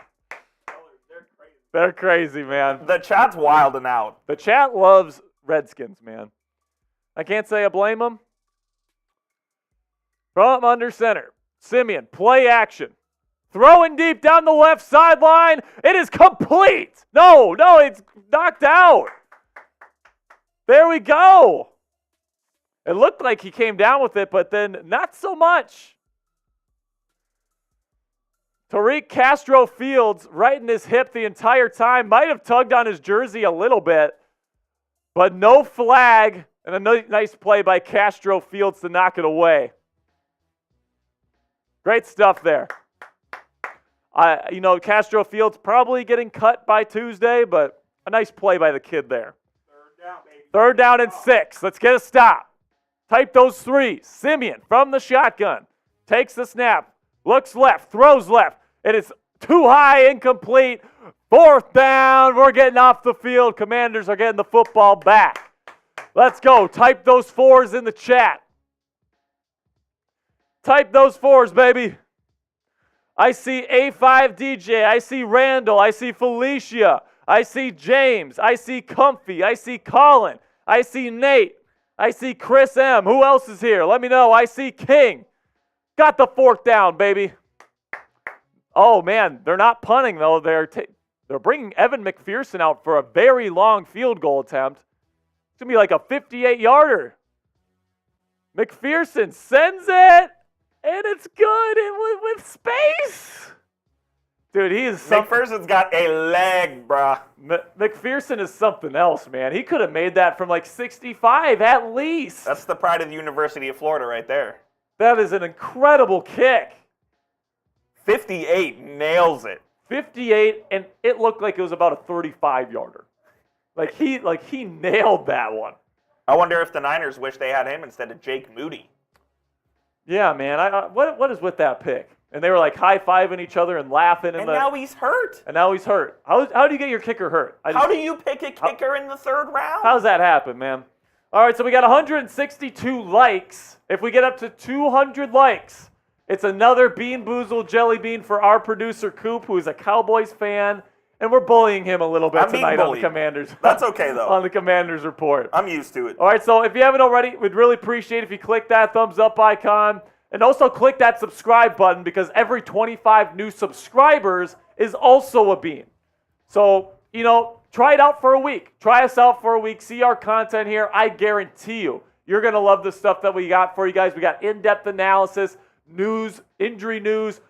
They're crazy, man. The chat's wild and out. The chat loves Redskins, man. I can't say I blame them. From under center, Siemian, play action. Throwing deep down the left sideline. It is complete. No, it's knocked out. There we go. It looked like he came down with it, but then not so much. Tariq Castro Fields right in his hip the entire time. Might have tugged on his jersey a little bit, but no flag. And a nice play by Castro Fields to knock it away. Great stuff there. Castro Fields probably getting cut by Tuesday, but a nice play by the kid there. Third down, baby. Third down and 6. Let's get a stop. Type those 3. Siemian from the shotgun. Takes the snap. Looks left. Throws left. It is too high, incomplete. Fourth down. We're getting off the field. Commanders are getting the football back. Let's go. Type those 4s in the chat. Type those 4s, baby. I see A5 DJ. I see Randall. I see Felicia. I see James. I see Comfy. I see Colin. I see Nate. I see Chris M. Who else is here? Let me know. I see King. Got the fourth down, baby. Oh, man, they're not punting, though. They're bringing Evan McPherson out for a very long field goal attempt. It's going to be like a 58-yarder. McPherson sends it, and it's good with space. Dude, he is something. McPherson's got a leg, bruh. McPherson is something else, man. He could have made that from like 65 at least. That's the pride of the University of Florida right there. That is an incredible kick. 58 nails it. 58, and it looked like it was about a 35-yarder. Like he nailed that one. I wonder if the Niners wish they had him instead of Jake Moody. Yeah, man. What is with that pick? And they were like high-fiving each other and laughing. And now he's hurt. And now he's hurt. How do you get your kicker hurt? How do you pick a kicker in the third round? How's that happen, man? All right, so we got 162 likes. If we get up to 200 likes, it's another Bean-Boozled jelly bean for our producer, Coop, who is a Cowboys fan. And we're bullying him a little bit tonight on the Commanders. That's okay, though. On the Commanders Report. I'm used to it. All right, so if you haven't already, we'd really appreciate if you click that thumbs up icon. And also click that subscribe button because every 25 new subscribers is also a bean. So, try it out for a week. Try us out for a week. See our content here. I guarantee you're going to love the stuff that we got for you guys. We got in-depth analysis, news, injury news,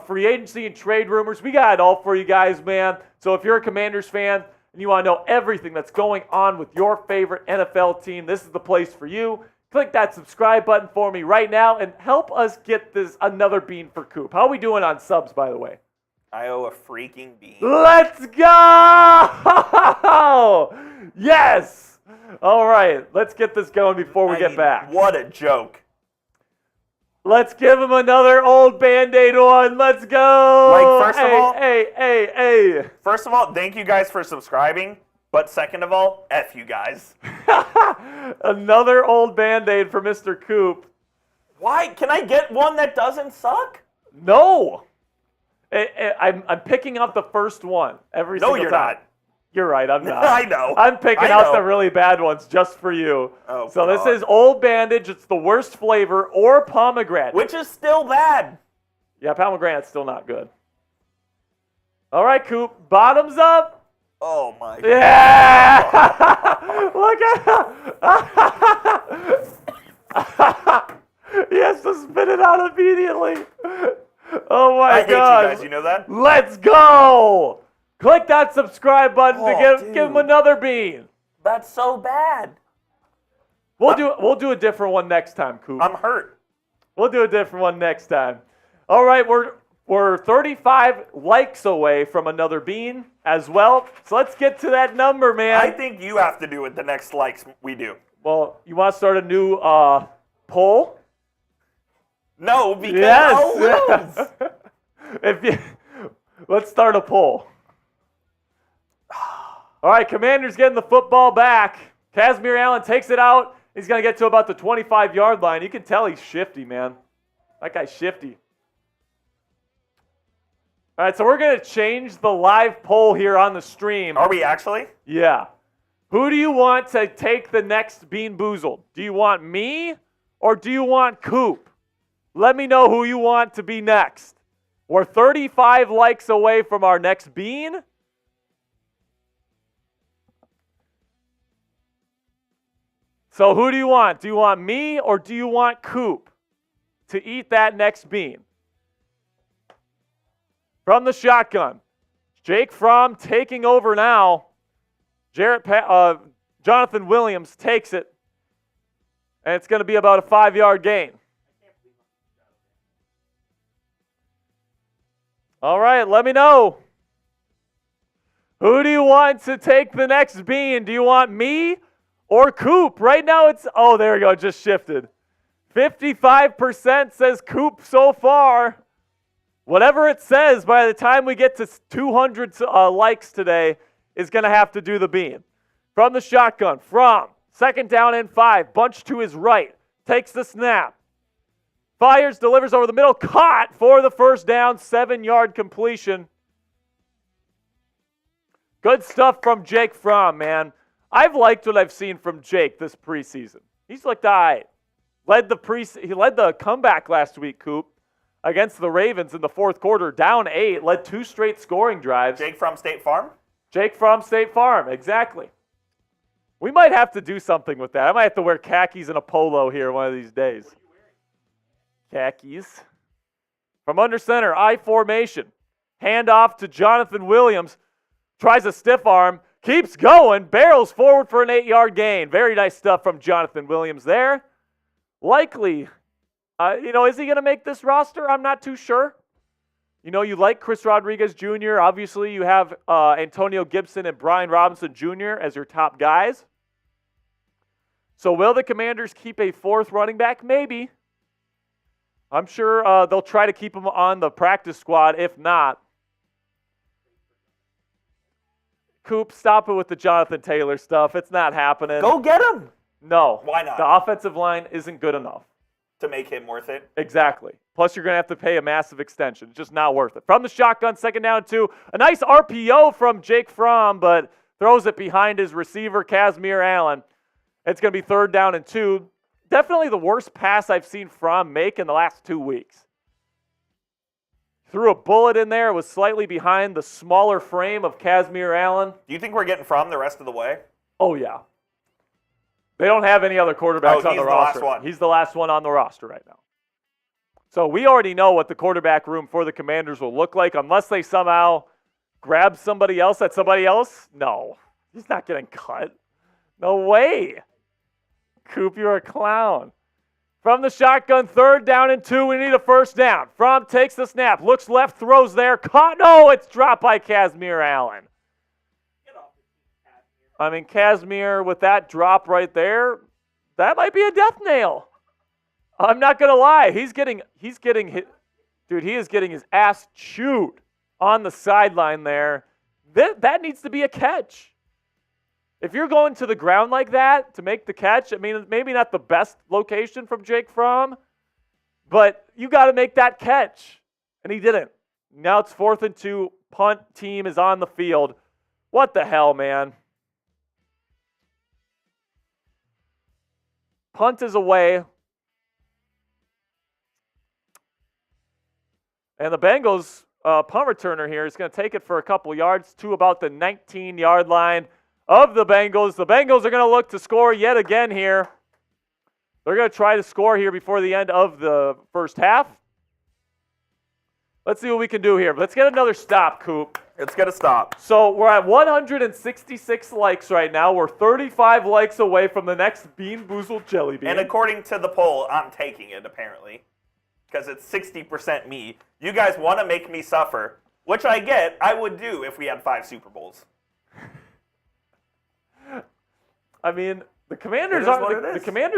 free agency and trade rumors. We got it all for you guys, man. So if you're a Commanders fan and you want to know everything that's going on with your favorite NFL team, this is the place for you. Click that subscribe button for me right now and help us get this another bean for Coop. How are we doing on subs, by the way? I owe a freaking bean. Let's go! Yes! All right, let's get this going before we get back. What a joke. Let's give him another old Band-Aid one. Let's go! First of all, thank you guys for subscribing. But second of all, F you guys. Another old Band-Aid for Mr. Coop. Why? Can I get one that doesn't suck? No. I'm picking out the first one every single time. No, you're not. You're right, I'm not. I know. I'm picking out the really bad ones just for you. Oh, so God. This is Old Bandage. It's the worst flavor, or pomegranate. Which is still bad. Yeah, pomegranate's still not good. All right, Coop. Bottoms up. Oh, my God. Yeah! Look at He has to spit it out immediately. Oh, my God. I hate you guys. You know that? Let's go! Click that subscribe button to give him another bean. That's so bad. We'll do a different one next time, Coop. I'm hurt. We'll do a different one next time. All right, we're 35 likes away from another bean as well. So let's get to that number, man. I think you have to do it the next likes we do. Well, you want to start a new poll? No, because I'll lose. Let's start a poll. All right, Commanders getting the football back. Casimir Allen takes it out. He's going to get to about the 25-yard line. You can tell he's shifty, man. That guy's shifty. All right, so we're going to change the live poll here on the stream. Are we actually? Yeah. Who do you want to take the next Bean-Boozled? Do you want me or do you want Coop? Let me know who you want to be next. We're 35 likes away from our next bean. So who do you want? Do you want me or do you want Coop to eat that next bean? From the shotgun, Jake Fromm taking over now. Jonathan Williams takes it, and it's going to be about a 5-yard gain. All right, let me know. Who do you want to take the next bean? Do you want me or Coop? Right now it's, oh, there we go, it just shifted. 55% says Coop so far. Whatever it says, by the time we get to 200 likes today, is going to have to do the bean. From the shotgun, Fromm, second down and 5, bunch to his right, takes the snap. Fires, delivers over the middle, caught for the first down, 7-yard completion. Good stuff from Jake Fromm, man. I've liked what I've seen from Jake this preseason. He's looked all right. He led the comeback last week, Coop. against the Ravens in the fourth quarter, down 8, led 2 straight scoring drives. Jake from State Farm? Jake from State Farm, exactly. We might have to do something with that. I might have to wear khakis and a polo here one of these days. Khakis. From under center, I formation. Hand off to Jonathan Williams. Tries a stiff arm. Keeps going. Barrels forward for an 8-yard gain. Very nice stuff from Jonathan Williams there. Likely, is he going to make this roster? I'm not too sure. You like Chris Rodriguez Jr. Obviously, you have Antonio Gibson and Brian Robinson Jr. as your top guys. So will the Commanders keep a 4th running back? Maybe. I'm sure they'll try to keep him on the practice squad. If not, Coop, stop it with the Jonathan Taylor stuff. It's not happening. Go get him. No. Why not? The offensive line isn't good enough. To make him worth it? Exactly. Plus, you're going to have to pay a massive extension. It's just not worth it. From the shotgun, 2nd down 2. A nice RPO from Jake Fromm, but throws it behind his receiver, Kazmir Allen. It's going to be 3rd down and 2. Definitely the worst pass I've seen Fromm make in the last 2 weeks. Threw a bullet in there. It was slightly behind the smaller frame of Kazmir Allen. Do you think we're getting Fromm the rest of the way? Oh, yeah. They don't have any other quarterbacks on the roster. Last one. He's the last one on the roster right now. So we already know what the quarterback room for the Commanders will look like unless they somehow grab somebody else at somebody else. No, he's not getting cut. No way. Coop, you're a clown. From the shotgun, 3rd down and 2. We need a 1st down. Fromm takes the snap, looks left, throws there. Caught. No, it's dropped by Kazmir Allen. I mean, Kazmir, with that drop right there, that might be a death nail. I'm not going to lie. He is getting his ass chewed on the sideline there. That needs to be a catch. If you're going to the ground like that to make the catch, I mean, maybe not the best location from Jake Fromm, but you got to make that catch. And he didn't. Now it's 4th and 2. Punt team is on the field. What the hell, man? Punt is away. And the Bengals punt returner here is going to take it for a couple yards to about the 19-yard line of the Bengals. The Bengals are going to look to score yet again here. They're going to try to score here before the end of the first half. Let's see what we can do here. Let's get another stop, Coop. It's going to stop. So we're at 166 likes right now. We're 35 likes away from the next Bean-Boozled Jelly Bean. And according to the poll, I'm taking it, apparently. Because it's 60% me. You guys want to make me suffer, which I get. I would do if we had 5 Super Bowls. I mean, the Commanders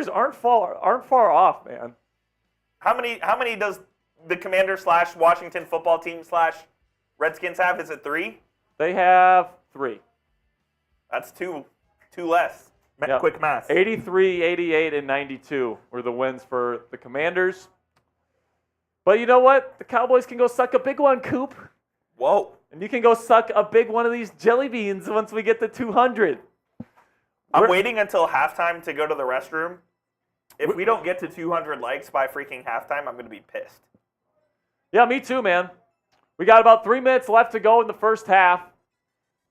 aren't far off, man. How many does the Commanders / Washington football team / Redskins have? Is it 3? They have 3. That's 2 less. Yep. Quick math. 83, 88, and 92 were the wins for the Commanders. But you know what? The Cowboys can go suck a big one, Coop. Whoa. And you can go suck a big one of these jelly beans once we get to 200. I'm waiting until halftime to go to the restroom. If we don't get to 200 likes by freaking halftime, I'm going to be pissed. Yeah, me too, man. We got about 3 minutes left to go in the first half.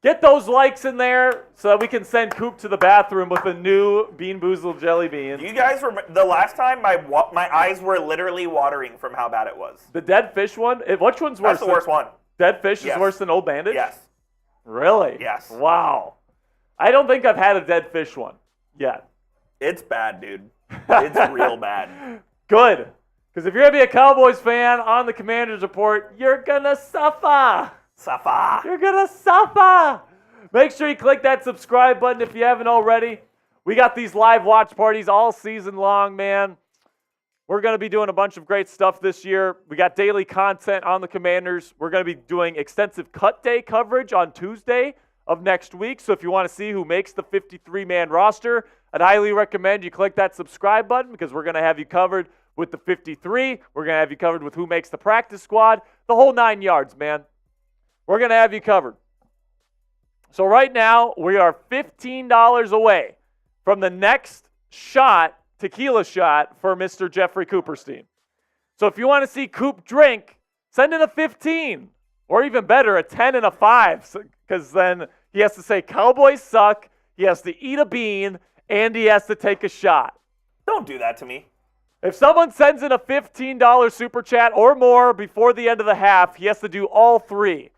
Get those likes in there so that we can send Coop to the bathroom with a new Bean-Boozled jelly bean. You guys remember the last time my eyes were literally watering from how bad it was. The dead fish one? Which one's worse? That's the worst one. Dead fish is worse than Old Bandage? Yes. Really? Yes. Wow. I don't think I've had a dead fish one yet. It's bad, dude. It's real bad. Good. Because if you're going to be a Cowboys fan on the Commanders Report, you're going to suffer. You're going to suffer. Make sure you click that subscribe button if you haven't already. We got these live watch parties all season long, man. We're going to be doing a bunch of great stuff this year. We got daily content on the Commanders. We're going to be doing extensive cut day coverage on Tuesday of next week. So if you want to see who makes the 53-man roster, I'd highly recommend you click that subscribe button because we're going to have you covered with the 53. We're going to have you covered with who makes the practice squad. The whole 9 yards, man. We're going to have you covered. So right now, we are $15 away from the next tequila shot for Mr. Jeffrey Cooperstein. So if you want to see Coop drink, send in a 15. Or even better, a 10 and a 5. Because then he has to say Cowboys suck, he has to eat a bean, and he has to take a shot. Don't do that to me. If someone sends in a $15 super chat or more before the end of the half, he has to do all 3.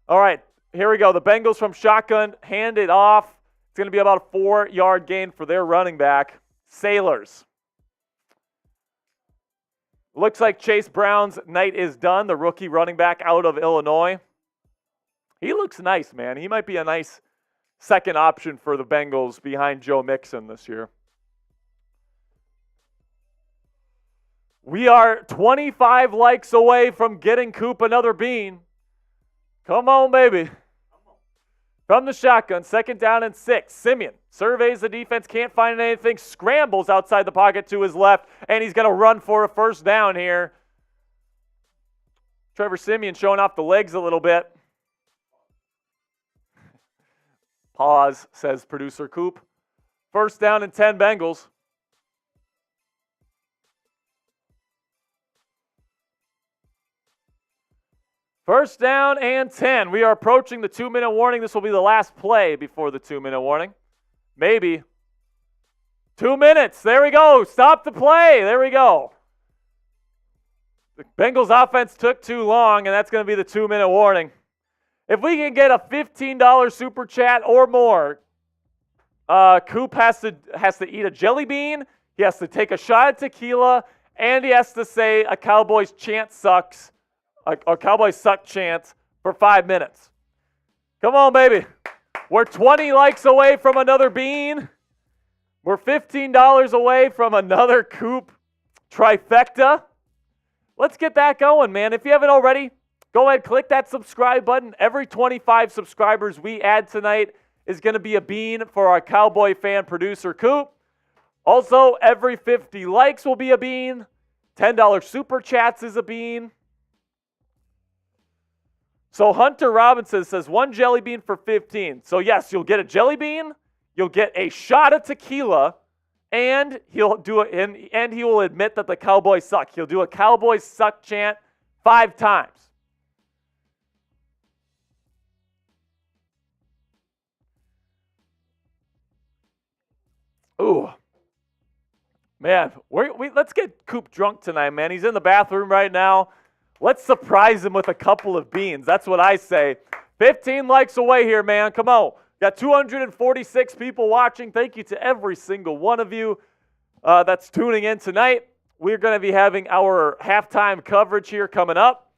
All right, here we go. The Bengals from shotgun hand it off. It's going to be about a 4-yard gain for their running back. Sailors. Looks like Chase Brown's night is done, the rookie running back out of Illinois. He looks nice, man. He might be a nice second option for the Bengals behind Joe Mixon this year. We are 25 likes away from getting Coop another bean. Come on, baby. From the shotgun, 2nd down and 6. Simeon surveys the defense, can't find anything, scrambles outside the pocket to his left, and he's going to run for a first down here. Trevor Simeon showing off the legs a little bit. Pause, says producer Coop. First down and 10 Bengals. First down and 10. We are approaching the 2-minute warning. This will be the last play before the 2-minute warning. Maybe. 2 minutes. There we go. Stop the play. There we go. The Bengals offense took too long, and that's going to be the 2-minute warning. If we can get a $15 super chat or more, Coop has to eat a jelly bean, he has to take a shot of tequila, and he has to say a Cowboys chant sucks. A Cowboys suck chant for 5 minutes. Come on, baby. We're 20 likes away from another bean. We're $15 away from another Coop trifecta. Let's get that going, man. If you haven't already, go ahead, click that subscribe button. Every 25 subscribers we add tonight is going to be a bean for our Cowboy fan producer, Coop. Also, every 50 likes will be a bean. $10 super chats is a bean. So Hunter Robinson says 1 jelly bean for 15. So yes, you'll get a jelly bean, you'll get a shot of tequila, and he'll do it, and he will admit that the Cowboys suck. He'll do a Cowboys suck chant 5 times. Ooh. Man, let's get Coop drunk tonight, man. He's in the bathroom right now. Let's surprise him with a couple of beans. That's what I say. 15 likes away here, man. Come on. Got 246 people watching. Thank you to every single one of you that's tuning in tonight. We're going to be having our halftime coverage here coming up.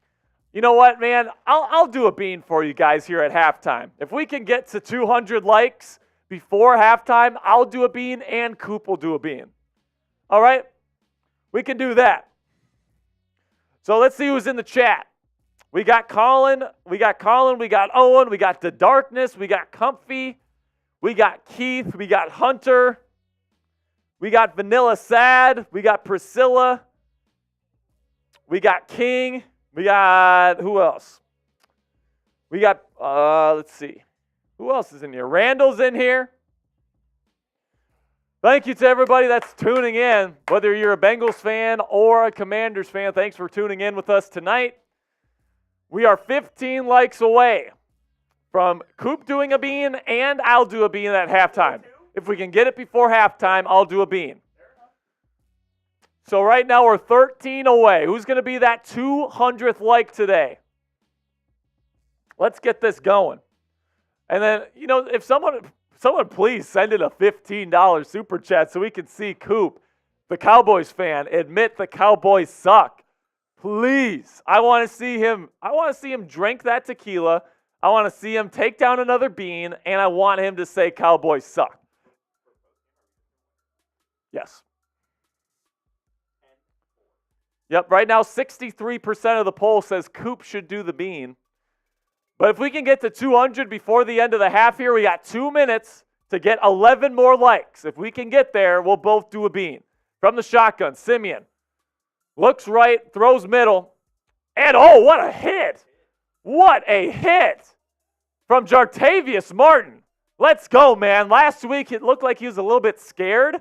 You know what, man? I'll do a bean for you guys here at halftime. If we can get to 200 likes before halftime, I'll do a bean and Coop will do a bean. All right? We can do that. So let's see who's in the chat. We got Colin, we got Owen, we got The Darkness, we got Comfy, we got Keith, we got Hunter, we got Vanilla Sad, we got Priscilla, we got King, we got, who else? We got, let's see. Who else is in here? Randall's in here. Thank you to everybody that's tuning in, whether you're a Bengals fan or a Commanders fan. Thanks for tuning in with us tonight. We are 15 likes away from Coop doing a bean, and I'll do a bean at halftime. If we can get it before halftime, I'll do a bean. So right now we're 13 away. Who's going to be that 200th like today? Let's get this going. And then, you know, if someone please send in a $15 super chat so we can see Coop, the Cowboys fan, admit the Cowboys suck. Please. I want to see him drink that tequila. I want to see him take down another bean, and I want him to say Cowboys suck. Yes. Yep, right now 63% of the poll says Coop should do the bean. But if we can get to 200 before the end of the half here, we got 2 minutes to get 11 more likes. If we can get there, we'll both do a bean. From the shotgun, Simeon looks right, throws middle, and oh, what a hit. What a hit from Jartavius Martin. Let's go, man. Last week, it looked like he was a little bit scared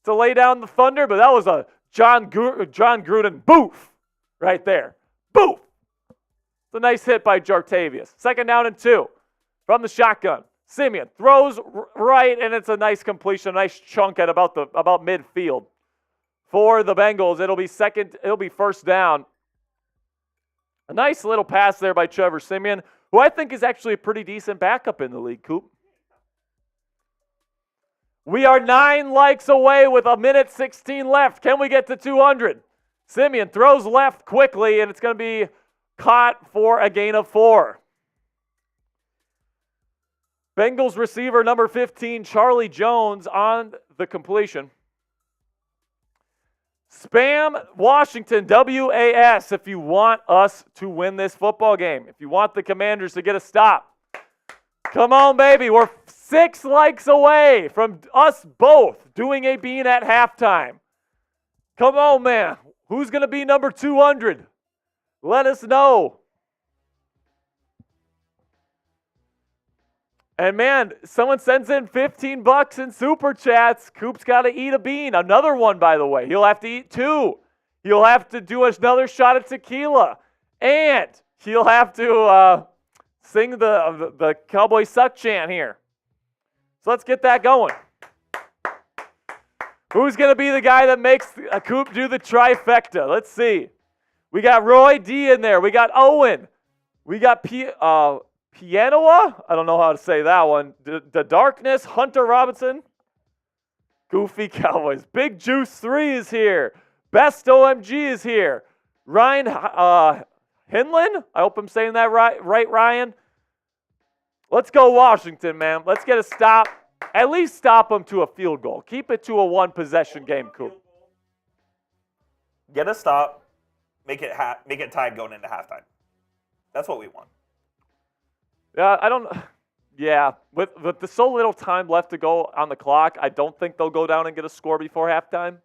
to lay down the thunder, but that was a John Gruden, boof, right there. Boof. It's a nice hit by Jartavius. 2nd down and 2 from the shotgun. Simeon throws right, and it's a nice completion, a nice chunk at about midfield. For the Bengals, it'll be 1st down. A nice little pass there by Trevor Siemian, who I think is actually a pretty decent backup in the league, Coop. We are 9 likes away with 1:16 left. Can we get to 200? Simeon throws left quickly, and it's going to be caught for a gain of 4. Bengals receiver number 15, Charlie Jones, on the completion. Spam Washington, WAS, if you want us to win this football game. If you want the Commanders to get a stop. Come on, baby. We're 6 likes away from us both doing a bean at halftime. Come on, man. Who's going to be number 200? Let us know. And man, someone sends in $15 in super chats. Coop's got to eat a bean. Another one, by the way. He'll have to eat 2. He'll have to do another shot of tequila. And he'll have to sing the Cowboy Suck chant here. So let's get that going. Who's going to be the guy that makes Coop do the trifecta? Let's see. We got Roy D in there. We got Owen. We got Pianoa. I don't know how to say that one. The Darkness. Hunter Robinson. Goofy Cowboys. Big Juice 3 is here. Best OMG is here. Ryan Hinlin. I hope I'm saying that right, Ryan. Let's go Washington, man. Let's get a stop. At least stop them to a field goal. Keep it to a 1-possession game, Coop. Get a stop. Make it tied going into halftime. That's what we want. Yeah, with the so little time left to go on the clock, I don't think they'll go down and get a score before halftime.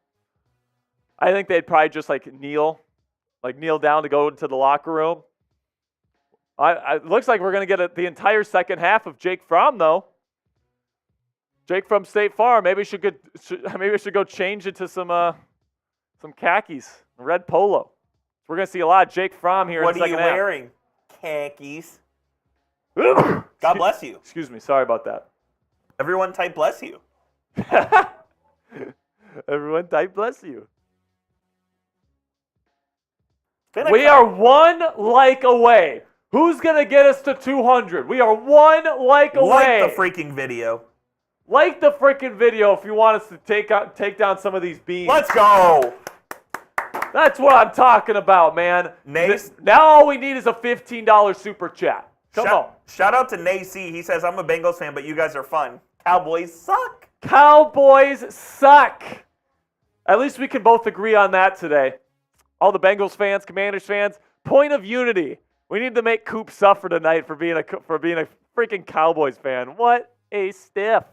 I think they'd probably just kneel down to go into the locker room. It looks like we're going to get the entire second half of Jake Fromm, though. Jake from State Farm. Maybe we should go change it to some khakis, red polo. We're going to see a lot of Jake Fromm here in the second half. What are you wearing? Khakis. God bless you. Excuse me. Sorry about that. Everyone type bless you. Everyone type bless you. We are 1 like away. Who's going to get us to 200? We are 1 like away. Like the freaking video. Like the freaking video if you want us to take down some of these beans. Let's go. That's what I'm talking about, man. Now all we need is a $15 super chat. Come on. Shout out to Nay C. He says, I'm a Bengals fan, but you guys are fun. Cowboys suck. Cowboys suck. At least we can both agree on that today. All the Bengals fans, Commanders fans, point of unity. We need to make Coop suffer tonight for being a freaking Cowboys fan. What a stiff.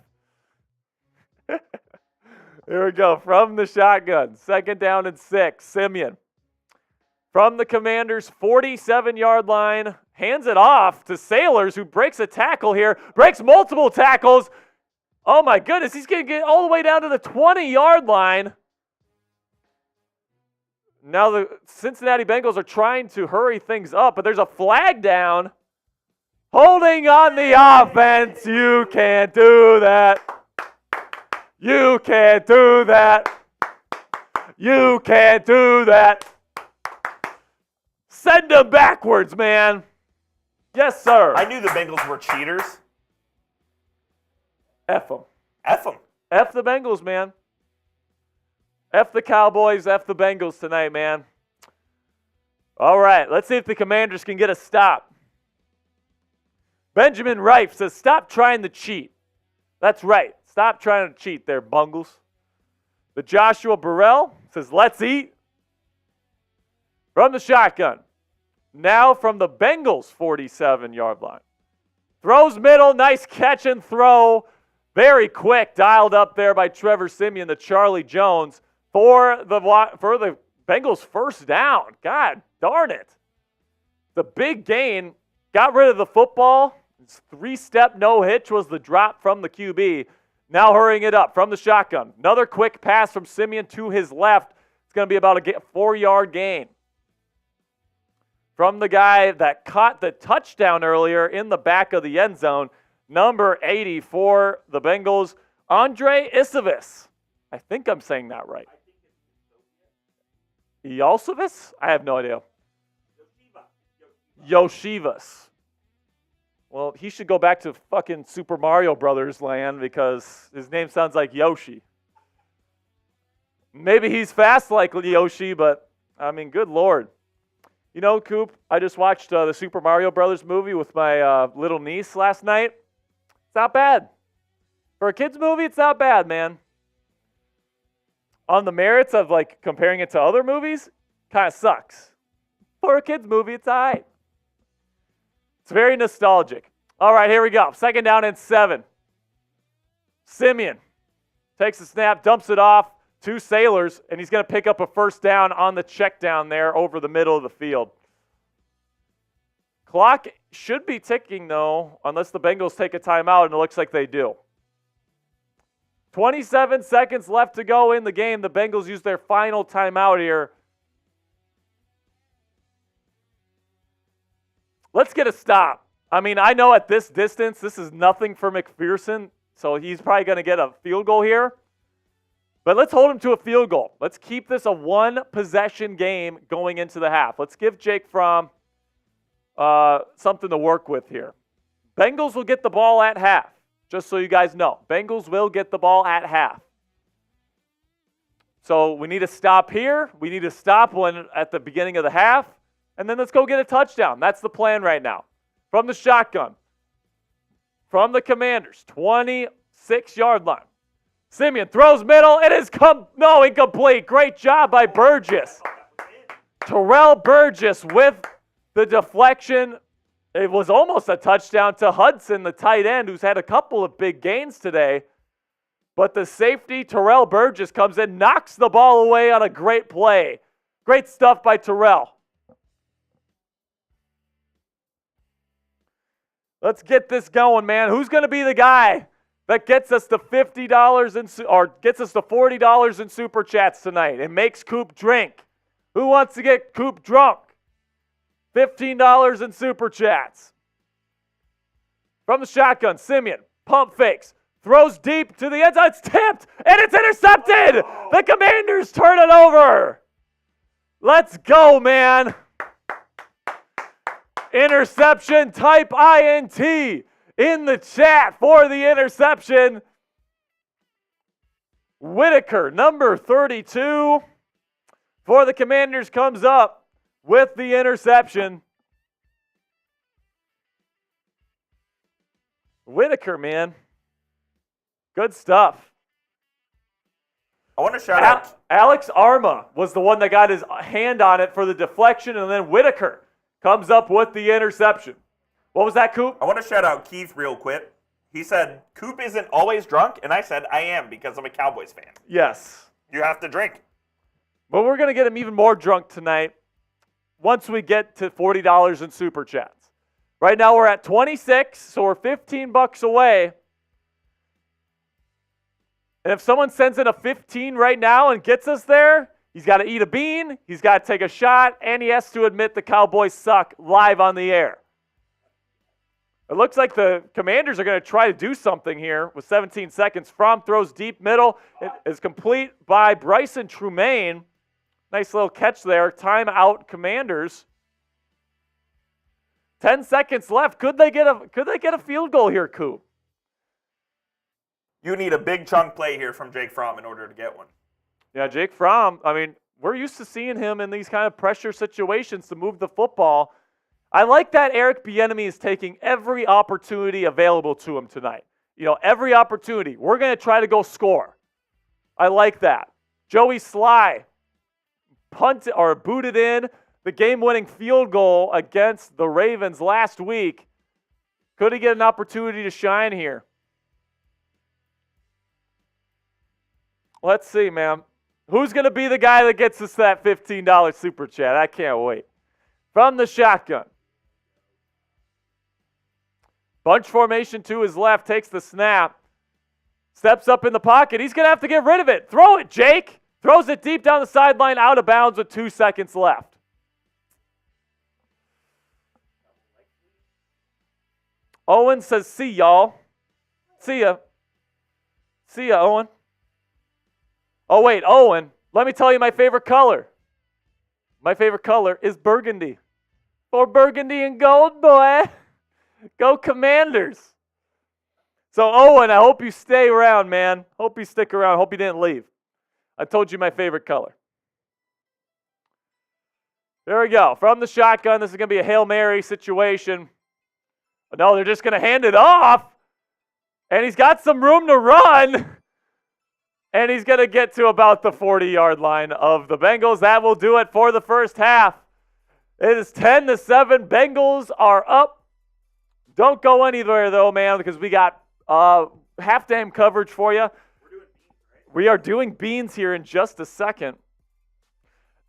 Here we go. From the shotgun. 2nd down and 6. Simeon. From the Commanders' 47-yard line. Hands it off to Sailors, who breaks a tackle here. Breaks multiple tackles. Oh, my goodness. He's going to get all the way down to the 20-yard line. Now the Cincinnati Bengals are trying to hurry things up, but there's a flag down. Holding on the offense. You can't do that. You can't do that. You can't do that. Send them backwards, man. Yes, sir. I knew the Bengals were cheaters. F them. F them. F the Bengals, man. F the Cowboys, F the Bengals tonight, man. All right, let's see if the Commanders can get a stop. Benjamin Rife says, stop trying to cheat. That's right. Stop trying to cheat there, Bungles. The Joshua Burrell says, let's eat. From the shotgun. Now from the Bengals' 47-yard line. Throws middle, nice catch and throw. Very quick, dialed up there by Trevor Siemian, the Charlie Jones, for the Bengals' 1st down. God darn it. The big gain, got rid of the football. 3-step no-hitch was the drop from the QB. Now hurrying it up from the shotgun. Another quick pass from Simeon to his left. It's going to be about a 4-yard gain from the guy that caught the touchdown earlier in the back of the end zone, number 80 for the Bengals, Andre Isavas. I think I'm saying that right. Yosivas? I have no idea. Yoshivas. Well, he should go back to fucking Super Mario Brothers land because his name sounds like Yoshi. Maybe he's fast like Yoshi, but, I mean, good Lord. You know, Coop, I just watched the Super Mario Brothers movie with my little niece last night. It's not bad. For a kid's movie, it's not bad, man. On the merits of, like, comparing it to other movies, kind of sucks. For a kid's movie, it's all right. It's very nostalgic. All right, here we go. 2nd down and 7. Simeon takes the snap, dumps it off to Sailors, and he's going to pick up a 1st down on the check down there over the middle of the field. Clock should be ticking, though, unless the Bengals take a timeout, and it looks like they do. 27 seconds left to go in the game. The Bengals use their final timeout here. Let's get a stop. I mean, I know at this distance, this is nothing for McPherson, so he's probably going to get a field goal here. But let's hold him to a field goal. Let's keep this a 1-possession game going into the half. Let's give Jake Fromm something to work with here. Bengals will get the ball at half, just so you guys know. Bengals will get the ball at half. So we need to stop here. We need to stop at the beginning of the half. And then let's go get a touchdown. That's the plan right now. From the shotgun. From the Commanders. 26-yard line. Simeon throws middle. It is incomplete. Great job by Burgess. Terrell Burgess with the deflection. It was almost a touchdown to Hudson, the tight end, who's had a couple of big gains today. But the safety, Terrell Burgess, comes in, knocks the ball away on a great play. Great stuff by Terrell. Let's get this going, man. Who's going to be the guy that gets us to $50 or gets us to $40 in Super Chats tonight and makes Coop drink? Who wants to get Coop drunk? $15 in Super Chats. From the shotgun, Simeon, pump fakes, throws deep to the end zone. It's tipped, and it's intercepted. The Commanders turn it over. Let's go, man. Interception, type INT in the chat for the interception. Whitaker, number 32 for the Commanders, comes up with the interception. Whitaker, man. Good stuff. I want to shout out. Alex Arma was the one that got his hand on it for the deflection, and then Whitaker comes up with the interception. What was that, Coop? I want to shout out Keith real quick. He said, Coop isn't always drunk, and I said, I am because I'm a Cowboys fan. Yes. You have to drink. But we're going to get him even more drunk tonight once we get to $40 in Super Chats. Right now we're at 26, so we're $15 away. And if someone sends in a 15 right now and gets us there, he's got to eat a bean, he's got to take a shot, and he has to admit the Cowboys suck live on the air. It looks like the Commanders are going to try to do something here with 17 seconds. Fromm throws deep middle. It is complete by Bryson Trumaine. Nice little catch there. Timeout, Commanders. 10 seconds left. Could they get a field goal here, Coop? You need a big chunk play here from Jake Fromm in order to get one. Yeah, Jake Fromm, I mean, we're used to seeing him in these kind of pressure situations to move the football. I like that Eric Bieniemy is taking every opportunity available to him tonight. You know, every opportunity. We're going to try to go score. I like that. Joey Sly punted or booted in the game-winning field goal against the Ravens last week. Could he get an opportunity to shine here? Let's see, man. Who's going to be the guy that gets us that $15 Super Chat? I can't wait. From the shotgun. Bunch formation to his left, takes the snap. Steps up in the pocket. He's going to have to get rid of it. Throw it, Jake. Throws it deep down the sideline, out of bounds with 2 seconds left. Owen says, see y'all. See ya. See ya, Owen. Oh, wait, Owen, let me tell you my favorite color. My favorite color is burgundy. For burgundy and gold, boy. Go Commanders. So, Owen, I hope you stay around, man. Hope you stick around. Hope you didn't leave. I told you my favorite color. There we go. From the shotgun, this is going to be a Hail Mary situation. No, they're just going to hand it off. And he's got some room to run. And he's going to get to about the 40-yard line of the Bengals. That will do it for the first half. It is 10-7. Bengals are up. Don't go anywhere, though, man, because we got halftime coverage for you. We are doing beans here in just a second.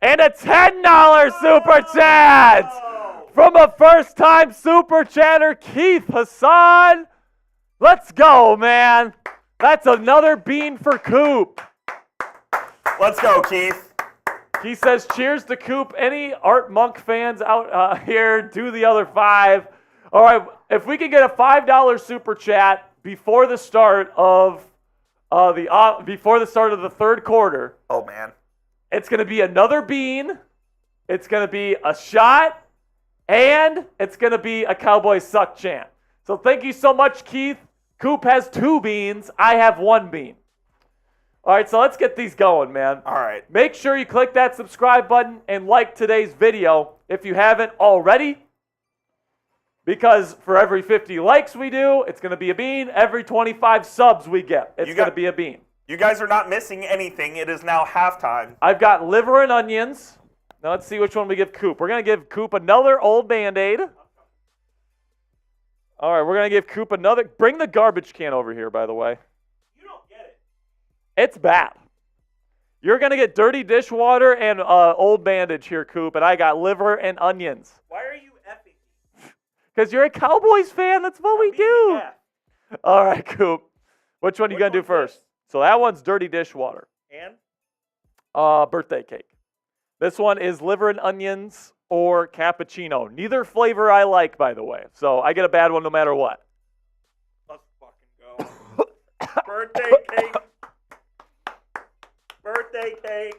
And a $10 Super Chat from a first-time Super Chatter, Keith Hassan. Let's go, man. That's another bean for Coop. Let's go, Keith. He says, cheers to Coop. Any Art Monk fans out here, do the other 5. All right, if we can get a $5 Super Chat before the start of the third quarter. Oh, man. It's going to be another bean. It's going to be a shot. And it's going to be a Cowboys suck chant. So thank you so much, Keith. Coop has 2 beans. I have 1 bean. All right, so let's get these going, man. All right. Make sure you click that subscribe button and like today's video if you haven't already. Because for every 50 likes we do, it's going to be a bean. Every 25 subs we get, it's going to be a bean. You guys are not missing anything. It is now halftime. I've got liver and onions. Now let's see which one we give Coop. We're going to give Coop another old Band-Aid. All right, we're going to give Coop another. Bring the garbage can over here, by the way. You don't get it. It's bad. You're going to get dirty dishwater and old bandage here, Coop, and I got liver and onions. Why are you effing me? Because you're a Cowboys fan. That's what we do. All right, Coop. Which one are you going to do first? So that one's dirty dishwater. And? Birthday cake. This one is liver and onions or cappuccino. Neither flavor I like, by the way. So I get a bad one no matter what. Let's fucking go. Birthday cake. Birthday cake.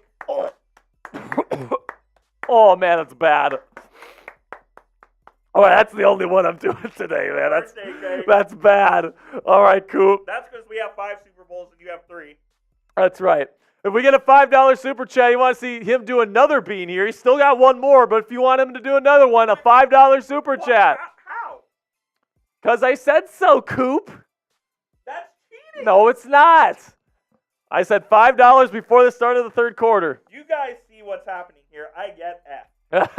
Oh, man, it's bad. All right, that's the only one I'm doing today, man. That's bad. All right, Coop. That's because we have 5 Super Bowls and you have 3. That's right. If we get a $5 Super Chat, you want to see him do another bean here. He's still got 1 more, but if you want him to do another one, a $5 Super Chat. How? Because I said so, Coop. That's cheating. No, it's not. I said $5 before the start of the third quarter. You guys see what's happening here. I get F.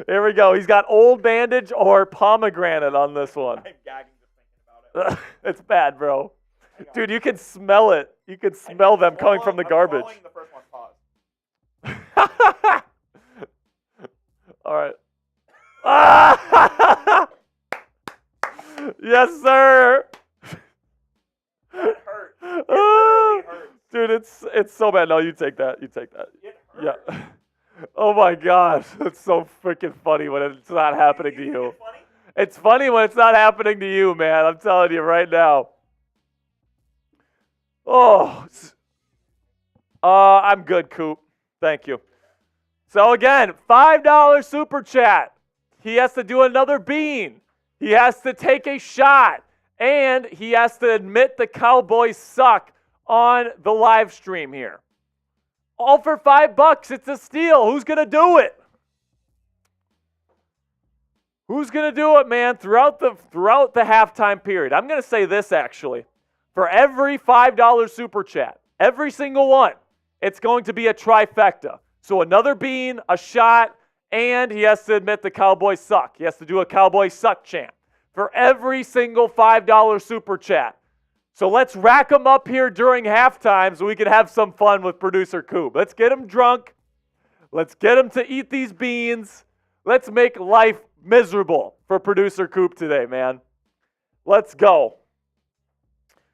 Here we go. He's got old bandage or pomegranate on this one. I'm gagging just thinking about it. It's bad, bro. Dude, you can smell it. You can smell them coming from the garbage. I'm the first one. Pause. All right. Yes, sir. That hurt. It literally hurt. Dude, it's so bad. No, you take that. You take that. It hurt. Yeah. Oh my gosh, it's so freaking funny when it's not happening to you. It's funny? It's funny when it's not happening to you, man. I'm telling you right now. Oh, I'm good, Coop. Thank you. So again, $5 Super Chat. He has to do another bean. He has to take a shot. And he has to admit the Cowboys suck on the live stream here. All for $5. It's a steal. Who's going to do it? Who's going to do it, man, throughout the halftime period? I'm going to say this, actually. For every $5 Super Chat, every single one, it's going to be a trifecta. So another bean, a shot, and he has to admit the Cowboys suck. He has to do a Cowboys suck chant for every single $5 Super Chat. So let's rack them up here during halftime so we can have some fun with producer Coop. Let's get him drunk. Let's get him to eat these beans. Let's make life miserable for producer Coop today, man. Let's go.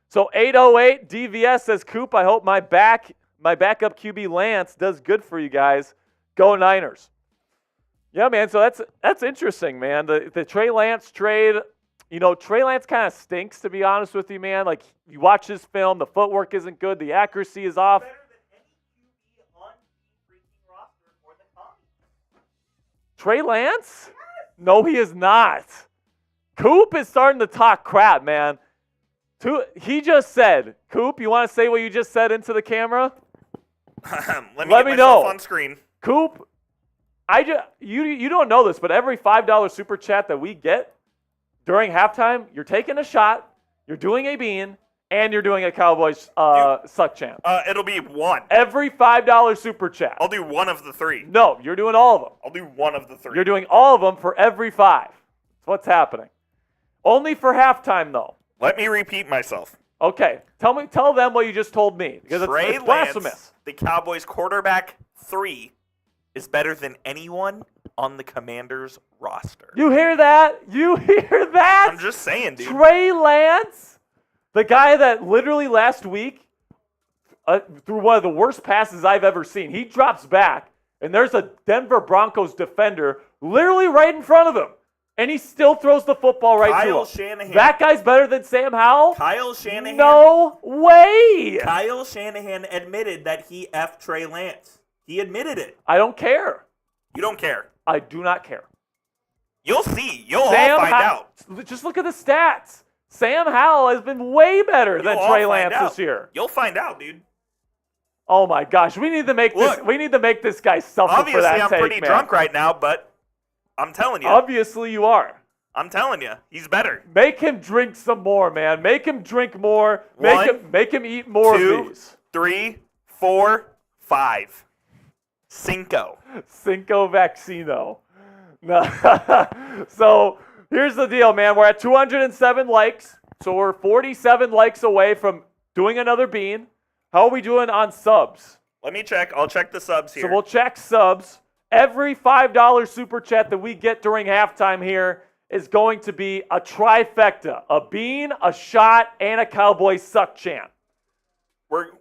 So 808 DVS says, Coop, I hope my back my backup QB Lance does good for you guys. Go Niners. Yeah, man, so that's interesting, man. The Trey Lance trade, Trey Lance kind of stinks, to be honest with you, man. Like, you watch his film, the footwork isn't good, the accuracy is off. Better than any QB on the freaking roster for the Commies. Trey Lance? No, he is not. Coop is starting to talk crap, man. He just said, Coop, you want to say what you just said into the camera? Let me get know. myself on screen. Coop, you don't know this, but every $5 super chat that we get during halftime, you're taking a shot, you're doing a bean, and you're doing a Cowboys suck chant. It'll be one. Every $5 super chat. I'll do one of the three. No, you're doing all of them. I'll do one of the three. You're doing all of them for every 5. That's what's happening. Only for halftime, though. Let me repeat myself. Okay, tell them what you just told me, because Trey it's blasphemous. Lance, the Cowboys quarterback 3, is better than anyone on the Commanders roster. You hear that? You hear that? I'm just saying, dude. Trey Lance, the guy that literally last week threw one of the worst passes I've ever seen. He drops back, and there's a Denver Broncos defender literally right in front of him, and he still throws the football right to him. Shanahan. That guy's better than Sam Howell? Kyle Shanahan. No way. Kyle Shanahan admitted that he effed Trey Lance. He admitted it. I don't care. You don't care. I do not care. You'll see. You'll all find out. Just look at the stats. Sam Howell has been way better than Trey Lance this year. You'll find out, dude. Oh my gosh, we need to make this guy suffer for Obviously, that I'm take, pretty man. drunk right now, but I'm telling you. Obviously, you are. I'm telling you, he's better. Make him drink some more, man. Make him drink more. Make him eat more 2, of these. 3, 4, 5. Cinco Vaccino. No. So here's the deal, man. We're at 207 likes. So we're 47 likes away from doing another bean. How are we doing on subs? Let me check. I'll check the subs here. So we'll check subs. Every $5 super chat that we get during halftime here is going to be a trifecta. A bean, a shot, and a Cowboys suck chant.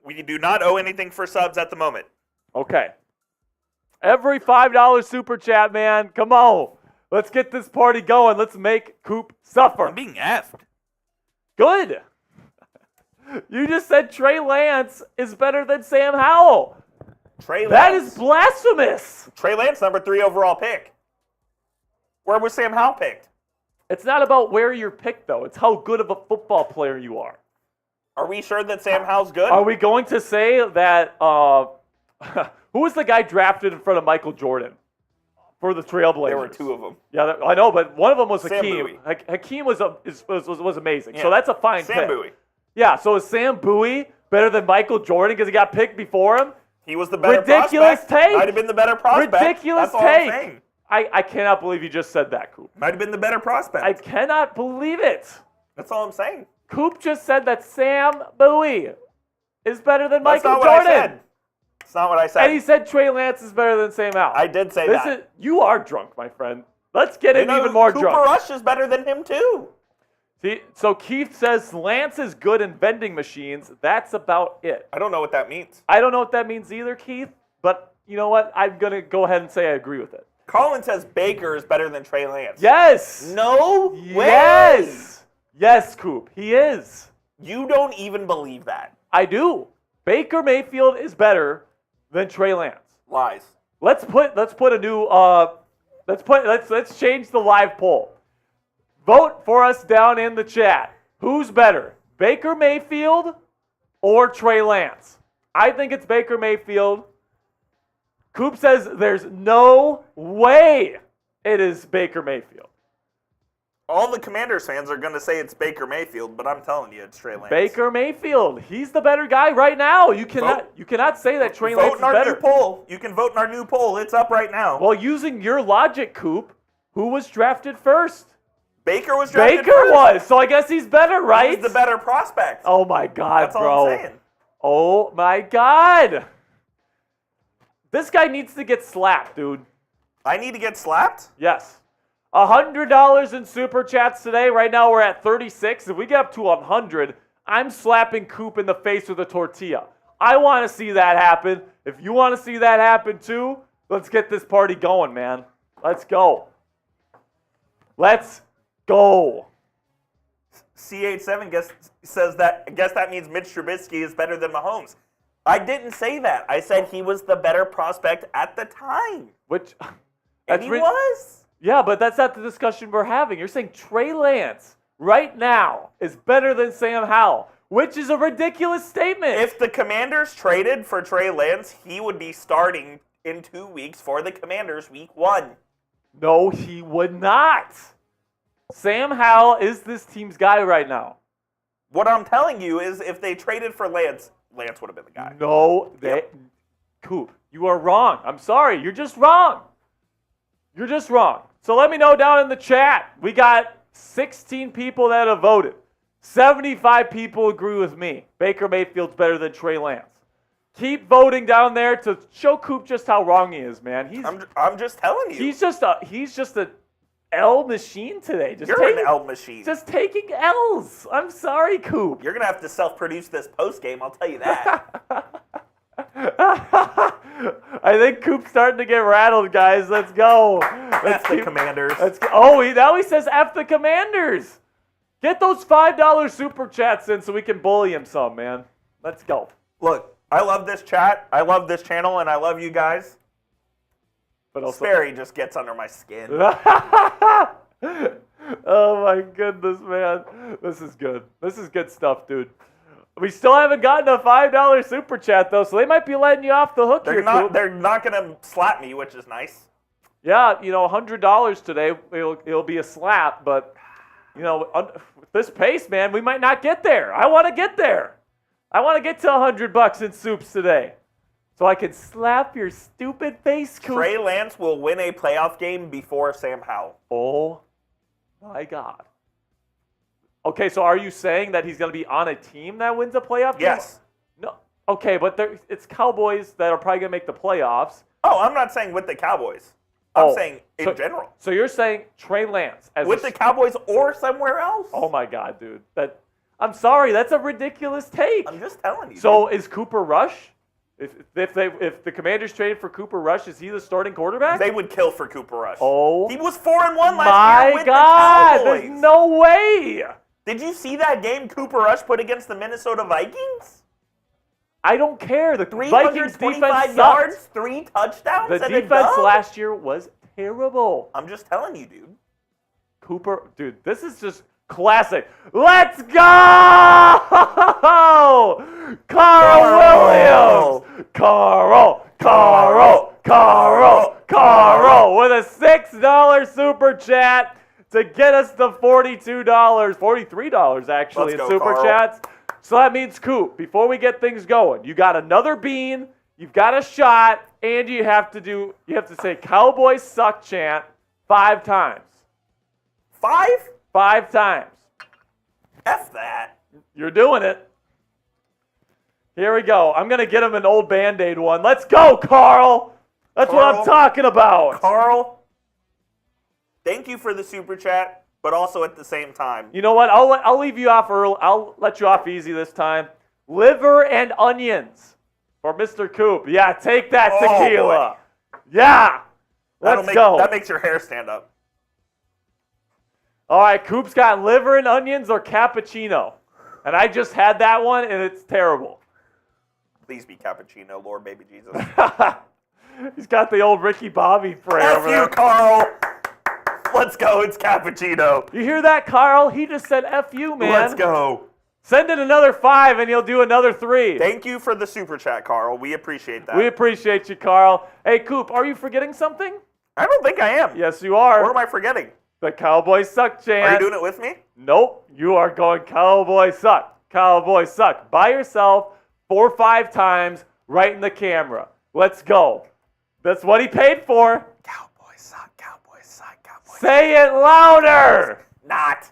We do not owe anything for subs at the moment. Okay. Every $5 super chat, man. Come on. Let's get this party going. Let's make Coop suffer. I'm being effed. Good. You just said Trey Lance is better than Sam Howell. That is blasphemous. Trey Lance, number 3 overall pick. Where was Sam Howell picked? It's not about where you're picked, though. It's how good of a football player you are. Are we sure that Sam Howell's good? Are we going to say that who was the guy drafted in front of Michael Jordan for the Trailblazers? There were 2 of them. Yeah, I know, but one of them was Sam Hakeem. Bowie. Hakeem was amazing. Yeah. So that's a fine Sam pick. Bowie. Yeah, so is Sam Bowie better than Michael Jordan because he got picked before him? He was the better Ridiculous prospect. take. Might have been the better prospect. Ridiculous That's all I'm take. saying. I cannot believe you just said that, Coop. Might have been the better prospect. I cannot believe it. That's all I'm saying. Coop just said that Sam Bowie is better than That's Michael not Jordan. what I said. It's not what I said. And he said Trey Lance is better than Sam Howell. I did say that. You are drunk, my friend. Let's get him even more Cooper drunk. Rush is better than him, too. See, so Keith says Lance is good in vending machines. That's about it. I don't know what that means. I don't know what that means either, Keith. But you know what? I'm going to go ahead and say I agree with it. Colin says Baker is better than Trey Lance. Yes. No way. Yes. Yes, Coop. He is. You don't even believe that. I do. Baker Mayfield is better than Trey Lance. Lies. Let's put a new let's change the live poll. Vote for us down in the chat. Who's better, Baker Mayfield or Trey Lance? I think it's Baker Mayfield. Coop says there's no way it is Baker Mayfield. All the Commanders fans are going to say it's Baker Mayfield, but I'm telling you, it's Trey Lance. Baker Mayfield. He's the better guy right now. You cannot say that Trey Lance is better. Vote in our new poll. You can vote in our new poll. It's up right now. Well, using your logic, Coop, who was drafted first? Baker was drafted Baker first. was, so I guess he's better, right? He's the better prospect. Oh my God, That's bro. all I'm saying. Oh my God. This guy needs to get slapped, dude. I need to get slapped? Yes. $100 in super chats today. Right now we're at 36. If we get up to 100, I'm slapping Coop in the face with a tortilla. I want to see that happen. If you want to see that happen too, let's get this party going, man. Let's go. Let's go. C87 guess that means Mitch Trubisky is better than Mahomes. I didn't say that. I said he was the better prospect at the time. And he was. Yeah, but that's not the discussion we're having. You're saying Trey Lance right now is better than Sam Howell, which is a ridiculous statement. If the Commanders traded for Trey Lance, he would be starting in 2 weeks for the Commanders week 1. No, he would not. Sam Howell is this team's guy right now. What I'm telling you is if they traded for Lance, Lance would have been the guy. No, Coop, you are wrong. I'm sorry. You're just wrong. You're just wrong. So let me know down in the chat. We got 16 people that have voted. 75 people agree with me. Baker Mayfield's better than Trey Lance. Keep voting down there to show Coop just how wrong he is, man. I'm just telling you. He's just a L machine today. You're an L machine. Just taking L's. I'm sorry, Coop. You're going to have to self-produce this post-game, I'll tell you that. I think Coop's starting to get rattled, guys. Let's go. F the Commanders. Now he says F the Commanders. Get those $5 super chats in so we can bully him some, man. Let's go. Look, I love this chat. I love this channel, and I love you guys. But also, Sperry just gets under my skin. Oh my goodness, man. This is good. This is good stuff, dude. We still haven't gotten a $5 super chat, though, so they might be letting you off the hook here, Coop. They're not going to slap me, which is nice. Yeah, $100 today, it'll be a slap, but, with this pace, man, we might not get there. I want to get there. I want to get to $100 in soups today. So I can slap your stupid face, Coop. Trey Lance will win a playoff game before Sam Howell. Oh, my God. Okay, so are you saying that he's going to be on a team that wins a playoff game? Yes. No. Okay, but it's Cowboys that are probably going to make the playoffs. Oh, I'm not saying with the Cowboys. I'm saying in general. So you're saying Trey Lance with the Cowboys or somewhere else? Oh my God, dude. I'm sorry, that's a ridiculous take. I'm just telling you. So is Cooper Rush? If the Commanders traded for Cooper Rush, is he the starting quarterback? They would kill for Cooper Rush. Oh, he was 4-1 last year with the Cowboys. There's no way. Did you see that game Cooper Rush put against the Minnesota Vikings? I don't care. The Vikings defense yards, sucked. 3 touchdowns. The defense last year was terrible. I'm just telling you, dude. Cooper, dude, this is just classic. Let's go! Carl Williams! Carl with a $6 super chat to get us the $42, $43 actually in super Carl. chats. So that means, Coop, before we get things going, you got another bean, you've got a shot, and you have to say Cowboys suck chant 5 times. 5? 5 times. F that. You're doing it. Here we go. I'm going to get him an old Band-Aid one. Let's go, Carl. That's what I'm talking about. Carl, thank you for the super chat, but also at the same time. You know what? I'll leave you off early. I'll let you off easy this time. Liver and onions for Mr. Coop. Yeah, take that tequila. Boy. Yeah. Let's go. That makes your hair stand up. All right, Coop's got liver and onions or cappuccino. And I just had that one, and it's terrible. Please be cappuccino, Lord baby Jesus. He's got the old Ricky Bobby prayer over there. F you, Carl. Let's go. It's cappuccino. You hear that, Carl? He just said F you, man. Let's go. Send in another 5, and he'll do another 3. Thank you for the super chat, Carl. We appreciate that. We appreciate you, Carl. Hey, Coop, are you forgetting something? I don't think I am. Yes, you are. What am I forgetting? The Cowboys suck chant. Are you doing it with me? Nope. You are going Cowboys suck. Cowboys suck. By yourself 4 or 5 times right in the camera. Let's go. That's what he paid for. Cowboys suck. Cowboys suck. Cowboys suck. Say it louder. Not.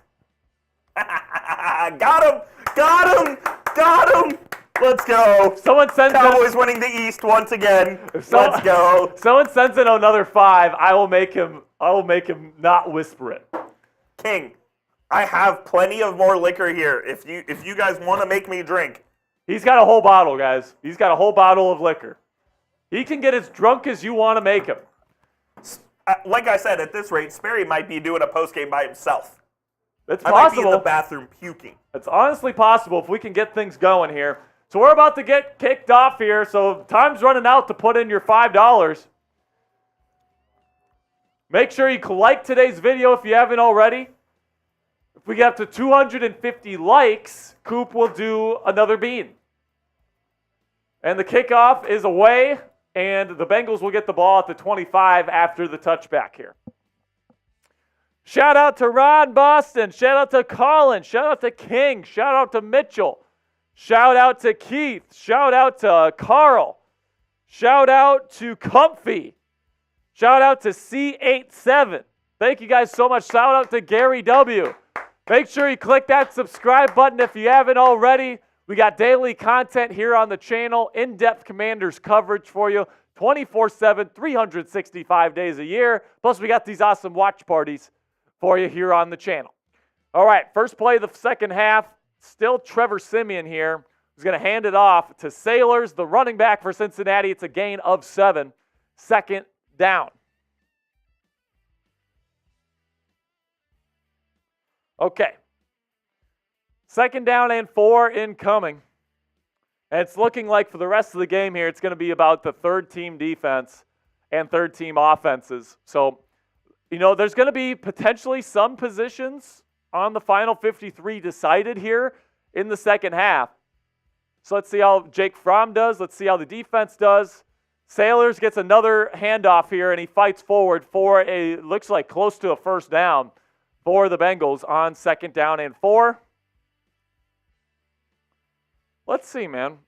Got him. Got him. Got him. Let's go. Someone sends Cowboys winning the East once again. Let's go. Someone sends in another 5. I will make him not whisper it. King, I have plenty of more liquor here. If you guys want to make me drink, He's got a whole bottle, guys. He's got a whole bottle of liquor. He can get as drunk as you want to make him. Like I said, at this rate, Sperry might be doing a postgame by himself. It's I might be possible. in the bathroom puking. It's honestly possible if we can get things going here. So we're about to get kicked off here, so time's running out to put in your $5. Make sure you like today's video if you haven't already. If we get up to 250 likes, Coop will do another bean. And the kickoff is away, and the Bengals will get the ball at the 25 after the touchback here. Shout out to Ron Boston. Shout out to Colin. Shout out to King. Shout out to Mitchell. Shout out to Keith. Shout out to Carl. Shout out to Comfy. Shout out to C87. Thank you guys so much. Shout out to Gary W. Make sure you click that subscribe button if you haven't already. We got daily content here on the channel, in-depth Commanders coverage for you, 24/7, 365 days a year. Plus, we got these awesome watch parties for you here on the channel. All right, first play of the second half, still Trevor Siemian here, who's going to hand it off to Sailors, the running back for Cincinnati. It's a gain of 7, second down. Okay. Second down and 4 incoming. And it's looking like for the rest of the game here, it's going to be about the third-team defense and third-team offenses. So, you know, there's going to be potentially some positions on the final 53 decided here in the second half. So let's see how Jake Fromm does. Let's see how the defense does. Sailors gets another handoff here, and he fights forward for looks like close to a first down for the Bengals on second down and 4. Let's see, man.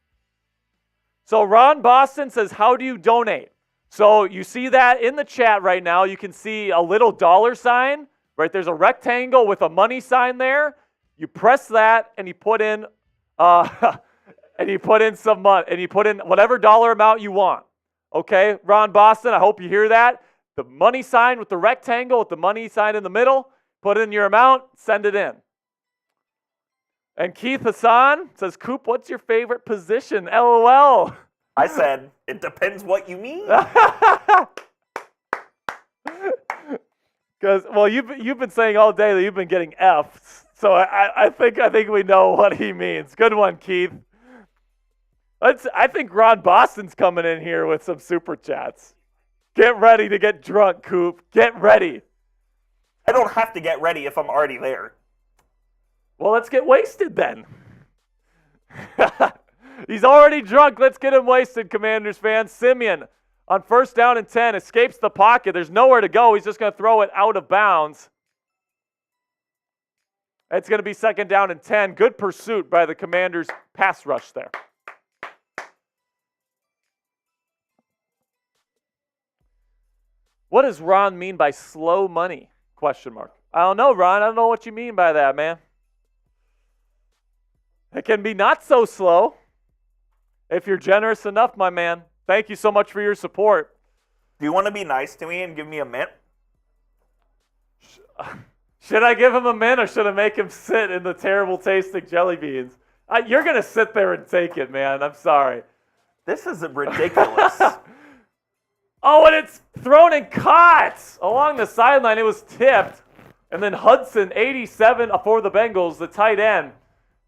So Ron Boston says, how do you donate? So you see that in the chat right now. You can see a little dollar sign, right? There's a rectangle with a money sign there. You press that, and you put in, some money, and you put in whatever dollar amount you want. Okay, Ron Boston, I hope you hear that. The money sign with the rectangle with the money sign in the middle. Put in your amount, send it in. And Keith Hassan says, Coop, what's your favorite position? LOL. I said, it depends what you mean. Because, well, you've been saying all day that you've been getting F's. So I think we know what he means. Good one, Keith. I think Ron Boston's coming in here with some super chats. Get ready to get drunk, Coop. Get ready. I don't have to get ready if I'm already there. Well, let's get wasted then. He's already drunk. Let's get him wasted, Commanders fans. Siemian on first down and 10 escapes the pocket. There's nowhere to go. He's just going to throw it out of bounds. It's going to be second down and 10. Good pursuit by the Commanders' pass rush there. What does Ron mean by slow money? Question mark. I don't know, Ron. I don't know what you mean by that, man. It can be not so slow if you're generous enough, my man. Thank you so much for your support. Do you want to be nice to me and give me a mint? Should I give him a mint or should I make him sit in the terrible tasting jelly beans? You're going to sit there and take it, man. I'm sorry. This is ridiculous. Oh, and it's thrown and caught along the sideline. It was tipped. And then Hudson, 87 for the Bengals, the tight end,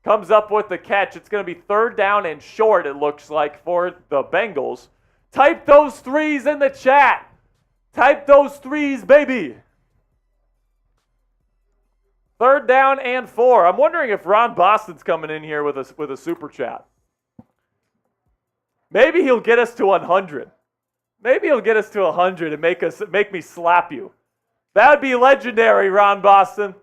comes up with the catch. It's going to be third down and short, it looks like, for the Bengals. Type those threes in the chat. Type those threes, baby. Third down and 4. I'm wondering if Ron Boston's coming in here with a super chat. Maybe he'll get us to 100. Maybe he'll get us to 100 and make me slap you. That would be legendary, Ron Boston.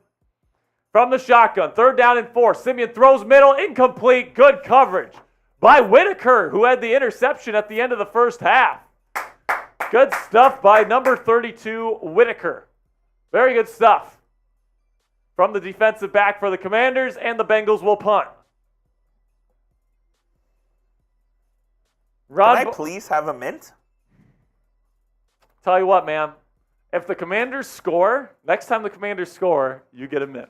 From the shotgun, third down and 4. Siemian throws middle, incomplete. Good coverage by Whitaker, who had the interception at the end of the first half. Good stuff by number 32, Whitaker. Very good stuff from the defensive back for the Commanders, and the Bengals will punt. Can I please have a mint? Tell you what, man. If the Commanders score, next time the Commanders score, you get a mint.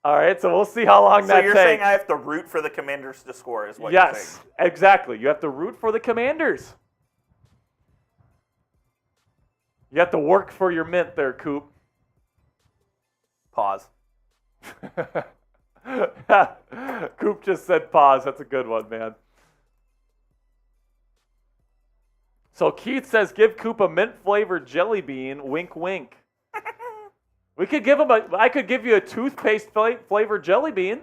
All right, so we'll see how long So that you're takes. saying I have to root for the Commanders to score is what you're saying? Yes, exactly. You have to root for the Commanders. You have to work for your mint there, Coop. Pause. Coop just said pause. That's a good one, man. So Keith says, give Coop a mint-flavored jelly bean. Wink, wink. We could give him I could give you a toothpaste-flavored jelly bean.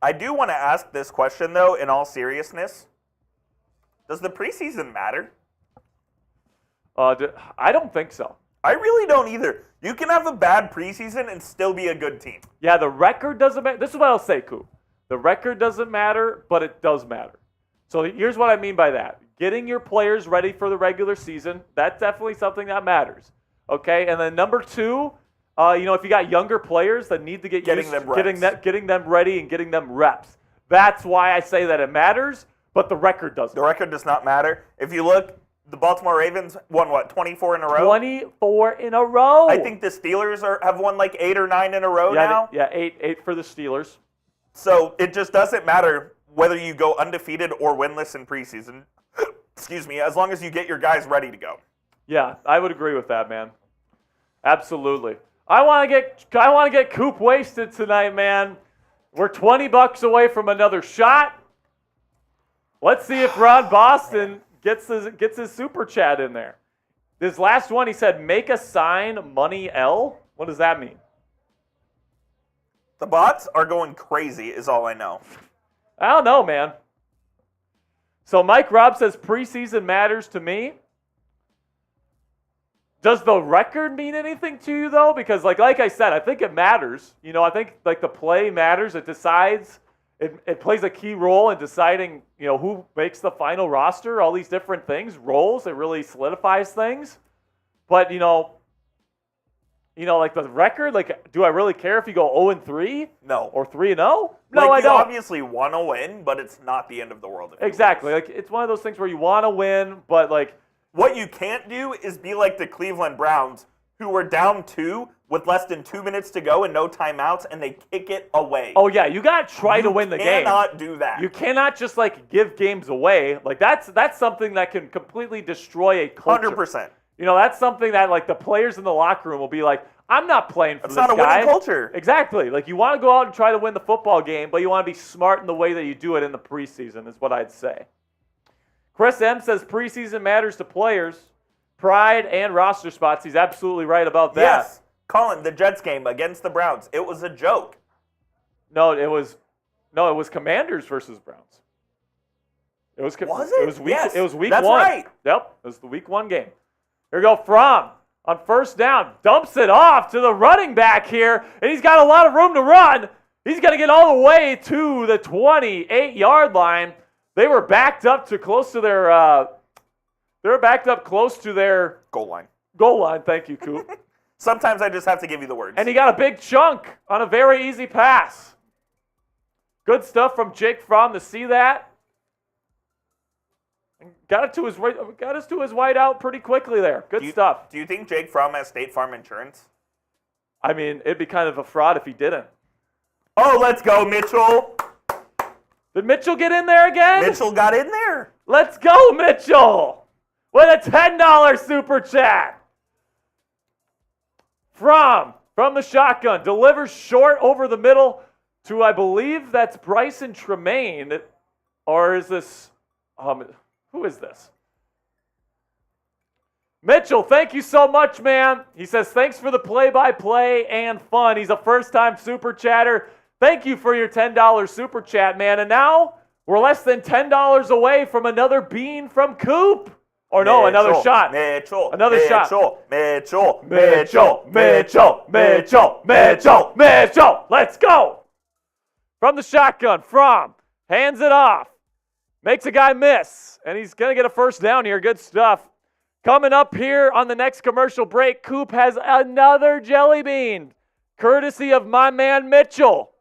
I do want to ask this question, though, in all seriousness. Does the preseason matter? I don't think so. I really don't either. You can have a bad preseason and still be a good team. Yeah, the record doesn't matter. This is what I'll say, Coop. The record doesn't matter, but it does matter. So here's what I mean by that. Getting your players ready for the regular season, that's definitely something that matters. Okay, and then number two, if you got younger players that need to get Getting used them to reps. getting them ready and getting them reps. That's why I say that it matters, but the record doesn't. The record does not matter. If you look, the Baltimore Ravens won, 24 in a row? 24 in a row. I think the Steelers have won like 8 or 9 in a row now. Yeah, eight for the Steelers. So it just doesn't matter whether you go undefeated or winless in preseason. Excuse me, as long as you get your guys ready to go. Yeah, I would agree with that, man. Absolutely. I want to get Coop wasted tonight, man. We're $20 away from another shot. Let's see if Ron Boston gets his super chat in there. This last one, he said, make a sign, money L. What does that mean? The bots are going crazy is all I know. I don't know, man. So Mike Robb says preseason matters to me. Does the record mean anything to you, though? Because, like I said, I think it matters. I think, the play matters. It decides. It plays a key role in deciding, who makes the final roster, all these different things, roles. It really solidifies things. But, the record, do I really care if you go 0-3? No. Or 3-0? No, I you don't. obviously want to win, but it's not the end of the world. If you Exactly. lose. It's one of those things where you want to win, but, What you can't do is be like the Cleveland Browns, who were down 2 with less than 2 minutes to go and no timeouts, and they kick it away. oh, yeah, you got to try to win the game. You cannot do that. You cannot just give games away. That's something that can completely destroy a culture. 100%. That's something that the players in the locker room will be like, I'm not playing for It's this not a guy. winning culture. Exactly. You want to go out and try to win the football game, but you want to be smart in the way that you do it in the preseason is what I'd say. Chris M says preseason matters to players, pride, and roster spots. He's absolutely right about that. Yes. Colin, the Jets game against the Browns, it was a joke. No, it was Commanders versus Browns. Was it? It was week. Yes, It was week that's one. right. Yep, it was the week 1 game. Here we go. Fromm on first down dumps it off to the running back here, and he's got a lot of room to run. He's going to get all the way to the 28-yard line. They were backed up to close to their. Goal line. Goal line. Thank you, Coop. Sometimes I just have to give you the words. And he got a big chunk on a very easy pass. Good stuff from Jake Fromm to see that. And got us to his wide out pretty quickly there. Good stuff. Do you think Jake Fromm has State Farm insurance? I mean, it'd be kind of a fraud if he didn't. Oh, let's go, Mitchell. Did Mitchell get in there again? Mitchell got in there. Let's go, Mitchell! With a $10 super chat. From the shotgun, delivers short over the middle to, I believe that's Bryson Tremaine. Or is this, who is this? Mitchell, thank you so much, man. He says, thanks for the play-by-play and fun. He's a first-time super chatter. Thank you for your $10 super chat, man. And now we're less than $10 away from another bean from Coop. Or no, another shot. Another shot. Mitchell. Let's go. From the shotgun, Fromm hands it off. Makes a guy miss. And he's going to get a first down here. Good stuff. Coming up here on the next commercial break, Coop has another jelly bean, courtesy of my man Mitchell.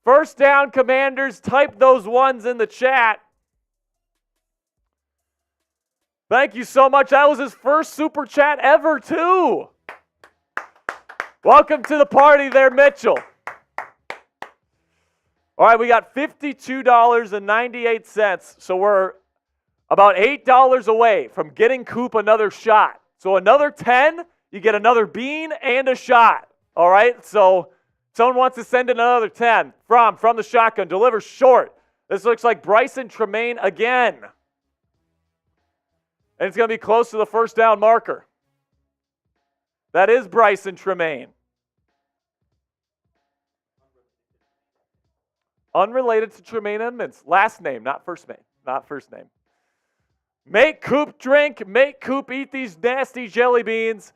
First down, Commanders. Type those ones in the chat. Thank you so much. That was his first super chat ever, too. Welcome to the party there, Mitchell. All right, we got $52.98, so we're about $8 away from getting Coop another shot. So another 10, you get another bean and a shot. All right, so someone wants to send in another 10 from the shotgun, delivers short. This looks like Bryson Tremaine again. And it's going to be close to the first down marker. That is Bryson Tremaine. Unrelated to Tremaine Edmonds. Last name, not first name. Not first name. Make Coop drink. Make Coop eat these nasty jelly beans.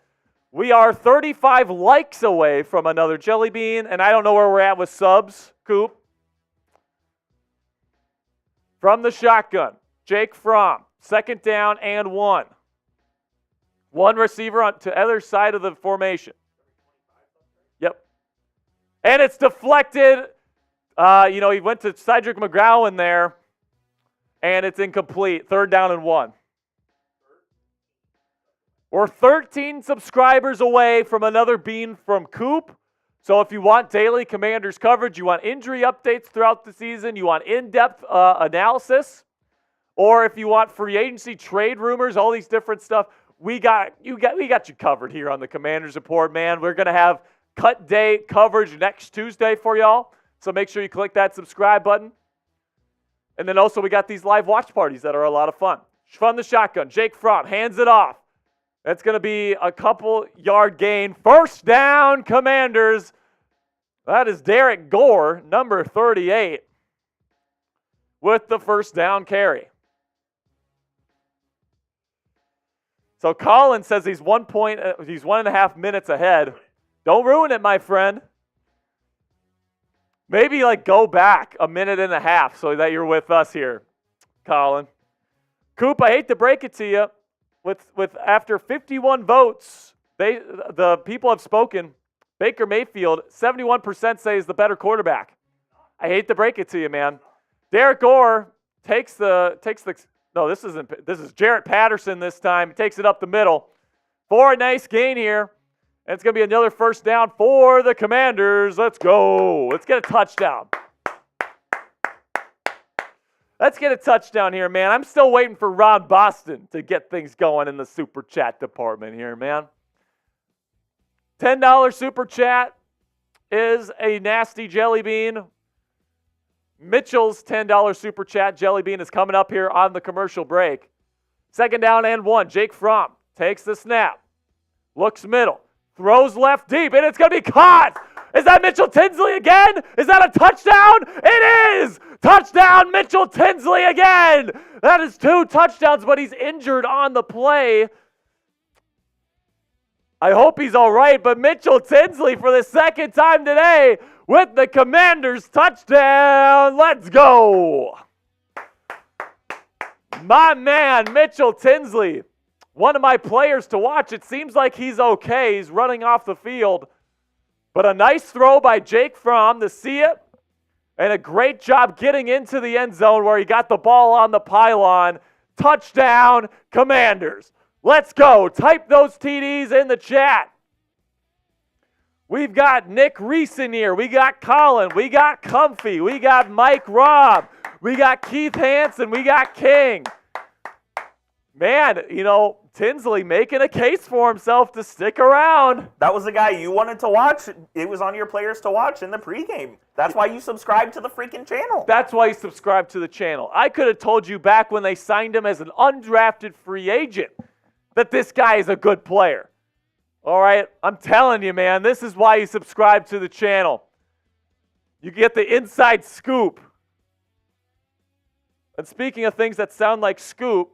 We are 35 likes away from another jelly bean, and I don't know where we're at with subs, Coop. From the shotgun, Jake Fromm. Second down and 1. One receiver on to other side of the formation. Yep. And it's deflected. He went to Cedric McGowan there, and it's incomplete. Third down and 1. We're 13 subscribers away from another bean from Coop. So if you want daily Commanders coverage, you want injury updates throughout the season, you want in-depth analysis, or if you want free agency trade rumors, all these different stuff, we got you covered here on the Commanders Report, man. We're going to have cut day coverage next Tuesday for y'all. So make sure you click that subscribe button. And then also we got these live watch parties that are a lot of fun. From the shotgun, Jake Fromm hands it off. That's going to be a couple yard gain. First down, Commanders. That is Derek Gore, number 38, with the first down carry. So Colin says he's 1.5 minutes ahead. Don't ruin it, my friend. Maybe go back a minute and a half so that you're with us here, Colin. Coop, I hate to break it to you. With after 51 votes, the people have spoken. Baker Mayfield, 71% say is the better quarterback. I hate to break it to you, man. Derek Gore takes the no, this is Jarrett Patterson this time. He takes it up the middle for a nice gain here. And it's going to be another first down for the Commanders. Let's go. Let's get a touchdown. Let's get a touchdown here, man. I'm still waiting for Ron Boston to get things going in the Super Chat department here, man. $10 Super Chat is a nasty jelly bean. Mitchell's $10 Super Chat jelly bean is coming up here on the commercial break. Second down and 1. Jake Fromm takes the snap. Looks middle. Throws left deep, and it's going to be caught. Is that Mitchell Tinsley again? Is that a touchdown? It is! Touchdown, Mitchell Tinsley again! That is 2 touchdowns, but he's injured on the play. I hope he's all right, but Mitchell Tinsley for the second time today with the Commanders touchdown. Let's go! My man, Mitchell Tinsley. One of my players to watch. It seems like he's okay. He's running off the field. But a nice throw by Jake Fromm to see it. And a great job getting into the end zone where he got the ball on the pylon. Touchdown, Commanders. Let's go. Type those TDs in the chat. We've got Nick Reese in here. We got Colin. We got Comfy. We got Mike Robb. We got Keith Hansen. We got King. Man, Tinsley making a case for himself to stick around. That was the guy you wanted to watch. It was on your players to watch in the pregame. That's why you subscribed to the freaking channel. That's why you subscribed to the channel. I could have told you back when they signed him as an undrafted free agent that this guy is a good player. All right? I'm telling you, man, this is why you subscribe to the channel. You get the inside scoop. And speaking of things that sound like scoop,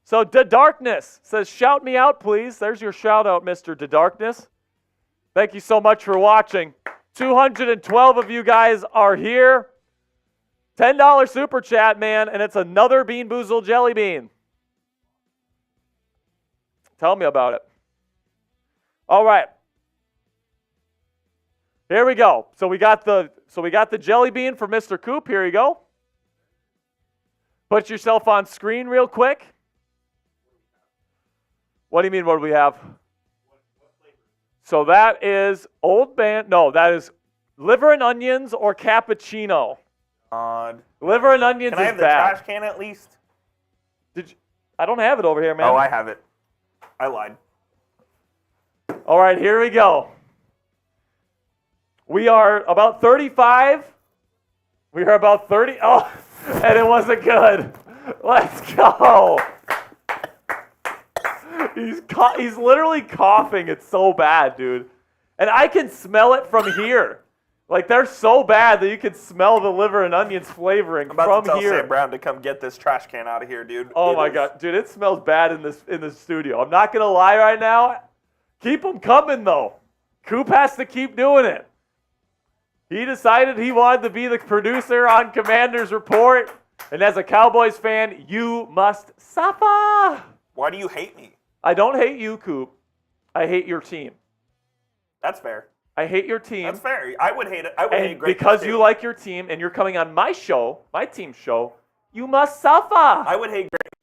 so The Darkness says, shout me out, please. There's your shout out, Mr. The Darkness. Thank you so much for watching. 212 of you guys are here. $10 super chat, man, and it's another Bean-Boozled jelly bean. Tell me about it. All right. Here we go. So we got the jelly bean for Mr. Coop. Here you go. Put yourself on screen real quick. What do you mean, what do we have? So that is Old Band. No, that is liver and onions or cappuccino. Odd. Liver and onions Can I is have the bad. trash can at least? I don't have it over here, man. Oh, I have it. I lied. All right, here we go. We are about 35. We are about 30. Oh, and it wasn't good. Let's go. He's literally coughing. It's so bad, dude. And I can smell it from here. Like, they're so bad that you can smell the liver and onions flavoring I'm about from to tell here. Sam Brown to come get this trash can out of here, dude. Oh my God, dude, it smells bad in this studio. I'm not gonna lie right now. Keep them coming though. Coop has to keep doing it. He decided he wanted to be the producer on Commander's Report, and as a Cowboys fan, you must suffer. Why do you hate me? I don't hate you, Coop. I hate your team. That's fair. I hate your team. That's fair. I would hate it. I would hate And great because too. you like your team and you're coming on my show, my team's show, you must suffer. I would hate great.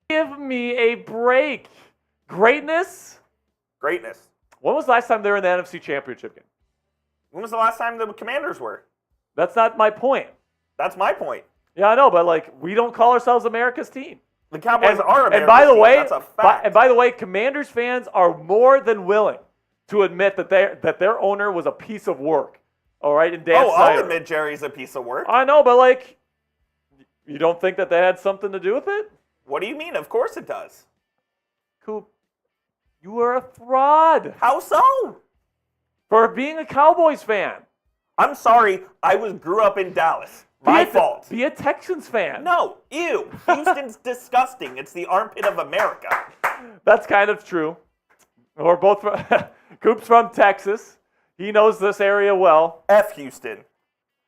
Give me a break. Greatness? Greatness. When was the last time they were in the NFC Championship game? When was the last time the Commanders were? That's not my point. That's my point. Yeah, I know, but like we don't call ourselves America's team. The Cowboys are America's and by the team. way, That's a fact. by the way, Commanders fans are more than willing to admit that their owner was a piece of work. All right, and Dan I'll Snyder. admit Jerry's a piece of work. I know, but like, you don't think that they had something to do with it? What do you mean? Of course it does. Coop, you are a fraud How so? for being a Cowboys fan. I'm sorry. I grew up in Dallas. My fault. Be a Texans fan. No. Ew. Houston's disgusting. It's the armpit of America. That's kind of true. We're both from, Coop's from Texas. He knows this area well. F Houston.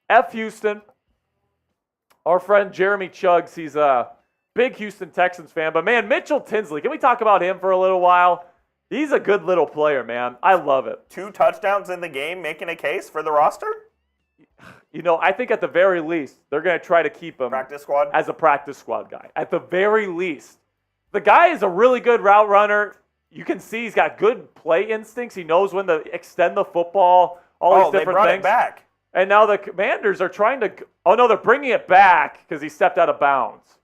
F Houston. Our friend Jeremy Chuggs, he's a big Houston Texans fan. But man, Mitchell Tinsley, can we talk about him for a little while? He's a good little player, man. I love it. 2 touchdowns in the game, making a case for the roster? You know, I think at the very least, they're going to try to keep him Practice squad? as a practice squad guy. At the very least. The guy is a really good route runner. You can see he's got good play instincts. He knows when to extend the football, all these different they brought things. it back. And now the Commanders are trying to – oh, no, they're bringing it back because he stepped out of bounds.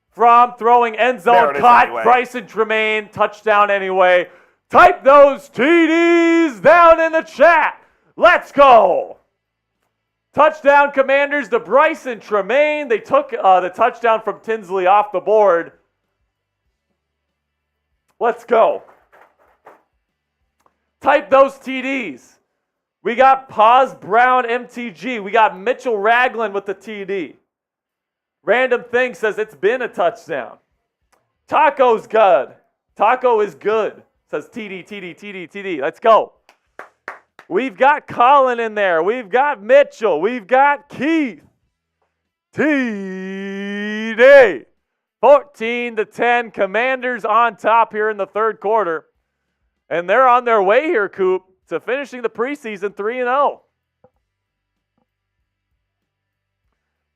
From throwing end There zone it is cut, anyway. Bryson Tremaine, touchdown anyway. Type those TDs down in the chat. Let's go. Touchdown Commanders to Bryson Tremaine. They took the touchdown from Tinsley off the board. Let's go. Type those TDs. We got Paz Brown MTG. We got Mitchell Ragland with the TD. Random Thing says it's been a touchdown. Taco's good. Taco is good. Says TD, TD, TD, TD. Let's go. We've got Colin in there. We've got Mitchell. We've got Keith. TD. 14-10. Commanders on top here in the third quarter. And they're on their way here, Coop, to finishing the preseason 3-0.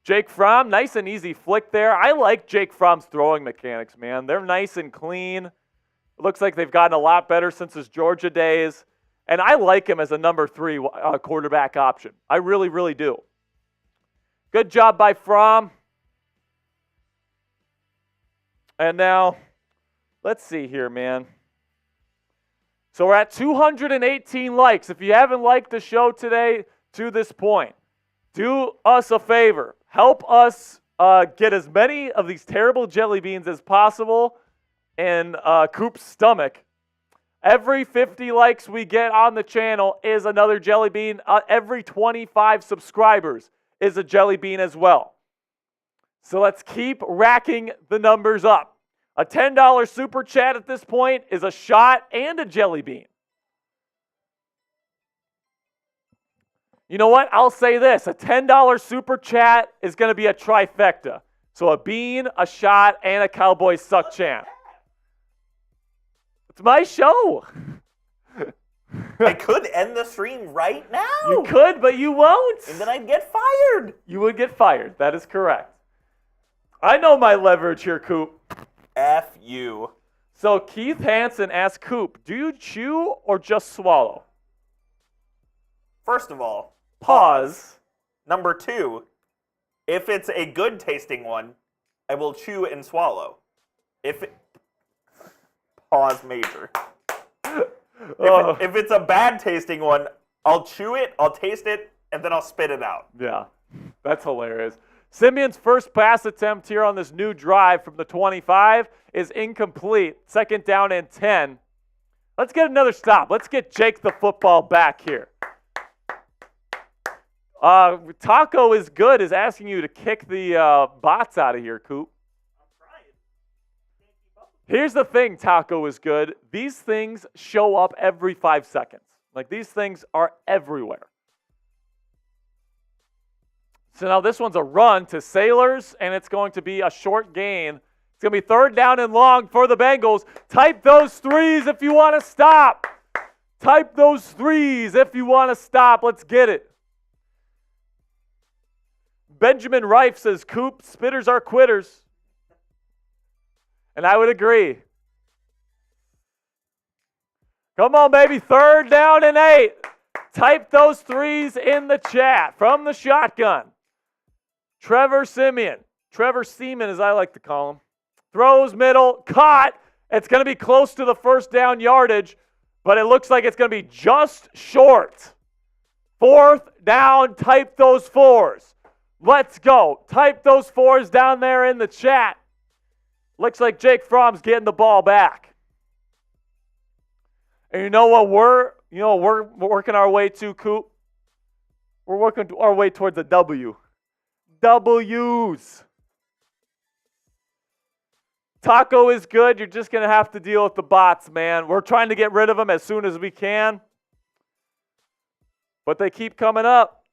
Jake Fromm, nice and easy flick there. I like Jake Fromm's throwing mechanics, man. They're nice and clean. It looks like they've gotten a lot better since his Georgia days. And I like him as a number 3 quarterback option. I really, really do. Good job by Fromm. And now, let's see here, man. So we're at 218 likes. If you haven't liked the show today to this point, do us a favor. Help us get as many of these terrible jelly beans as possible in Coop's stomach. Every 50 likes we get on the channel is another jelly bean. Every 25 subscribers is a jelly bean as well. So let's keep racking the numbers up. A $10 super chat at this point is a shot and a jelly bean. You know what? I'll say this. A $10 super chat is going to be a trifecta. So a bean, a shot, and a Cowboys suck chant. It's my show. I could end the stream right now. You could, but you won't. And then I'd get fired. You would get fired. That is correct. I know my leverage here, Coop. F you. So Keith Hansen asked Coop, do you chew or just swallow? First of all, Pause. Number 2, if it's a good tasting one, I will chew and swallow. Pause major. If it's a bad tasting one, I'll chew it, I'll taste it, and then I'll spit it out. Yeah, that's hilarious. Simeon's first pass attempt here on this new drive from the 25 is incomplete. 2nd down and 10. Let's get another stop. Let's get Jake the football back here. Taco is good is asking you to kick the bots out of here, Coop. I'm trying. Can't keep up with Here's the thing, Taco is good. These things show up every 5 seconds. Like, these things are everywhere. So now this one's a run to Sailors, and it's going to be a short gain. It's going to be 3rd down and long for the Bengals. Type those 3s if you want to stop. Type those 3s if you want to stop. Let's get it. Benjamin Rife says, Coop, spitters are quitters. And I would agree. Come on, baby. 3rd down and 8. Type those 3s in the chat from the shotgun. Trevor Simeon, as I like to call him, throws middle, caught. It's going to be close to the 1st down yardage, but it looks like it's going to be just short. 4th down, type those 4s. Let's go. Type those 4s down there in the chat. Looks like Jake Fromm's getting the ball back. And you know what we're working our way to, Coop? We're working our way towards a W. W's. Taco is good. You're just going to have to deal with the bots, man. We're trying to get rid of them as soon as we can. But they keep coming up.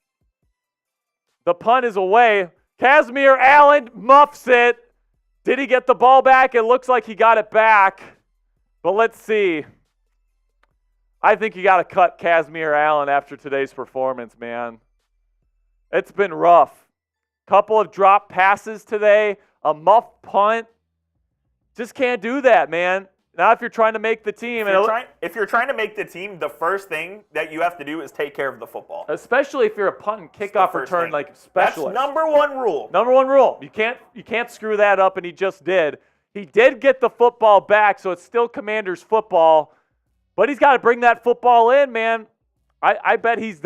The punt is away. Casimir Allen muffs it. Did he get the ball back? It looks like he got it back. But let's see. I think you got to cut Casimir Allen after today's performance, man. It's been rough. Couple of drop passes today, a muff punt. Just can't do that, man. Now if you're trying to make the team. If you're trying to make the team, the first thing that you have to do is take care of the football. Especially if you're a punt and kickoff return like specialist. That's number 1 rule. Number 1 rule. You can't screw that up, and he just did. He did get the football back, so it's still Commanders football. But he's got to bring that football in, man. I bet he's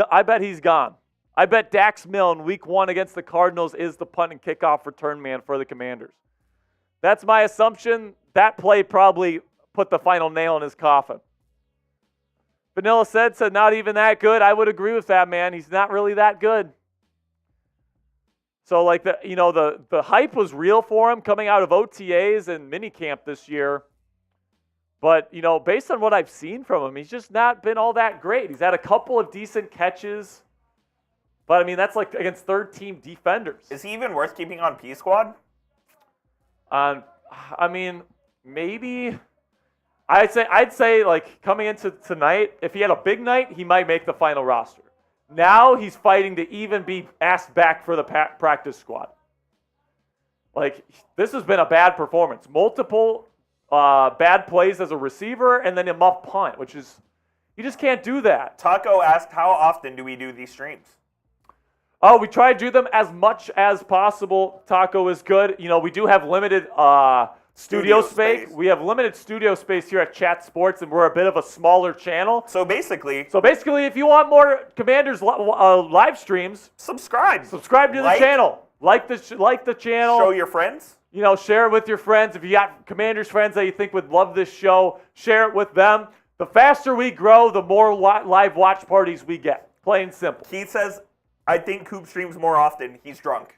gone. I bet Dax Milne, week 1 against the Cardinals, is the punt and kickoff return man for the Commanders. That's my assumption. That play probably put the final nail in his coffin. Vanilla said not even that good. I would agree with that, man. He's not really that good. So like the hype was real for him coming out of OTAs and minicamp this year. But, based on what I've seen from him, he's just not been all that great. He's had a couple of decent catches. But, I mean, that's like against 3rd-team defenders. Is he even worth keeping on P squad? I mean, maybe. I'd say like coming into tonight, if he had a big night, he might make the final roster. Now he's fighting to even be asked back for the practice squad. Like, this has been a bad performance. Multiple bad plays as a receiver and then a muff punt, which is, you just can't do that. Taco asked, how often do we do these streams? Oh, we try to do them as much as possible. Taco is good. We do have limited studio space. We have limited studio space here at Chat Sports, and we're a bit of a smaller channel. So basically, if you want more Commanders live streams, subscribe to the channel. Like the channel. Show your friends. Share it with your friends. If you got Commanders friends that you think would love this show, share it with them. The faster we grow, the more live watch parties we get. Plain simple. Keith says, I think Coop streams more often. He's drunk.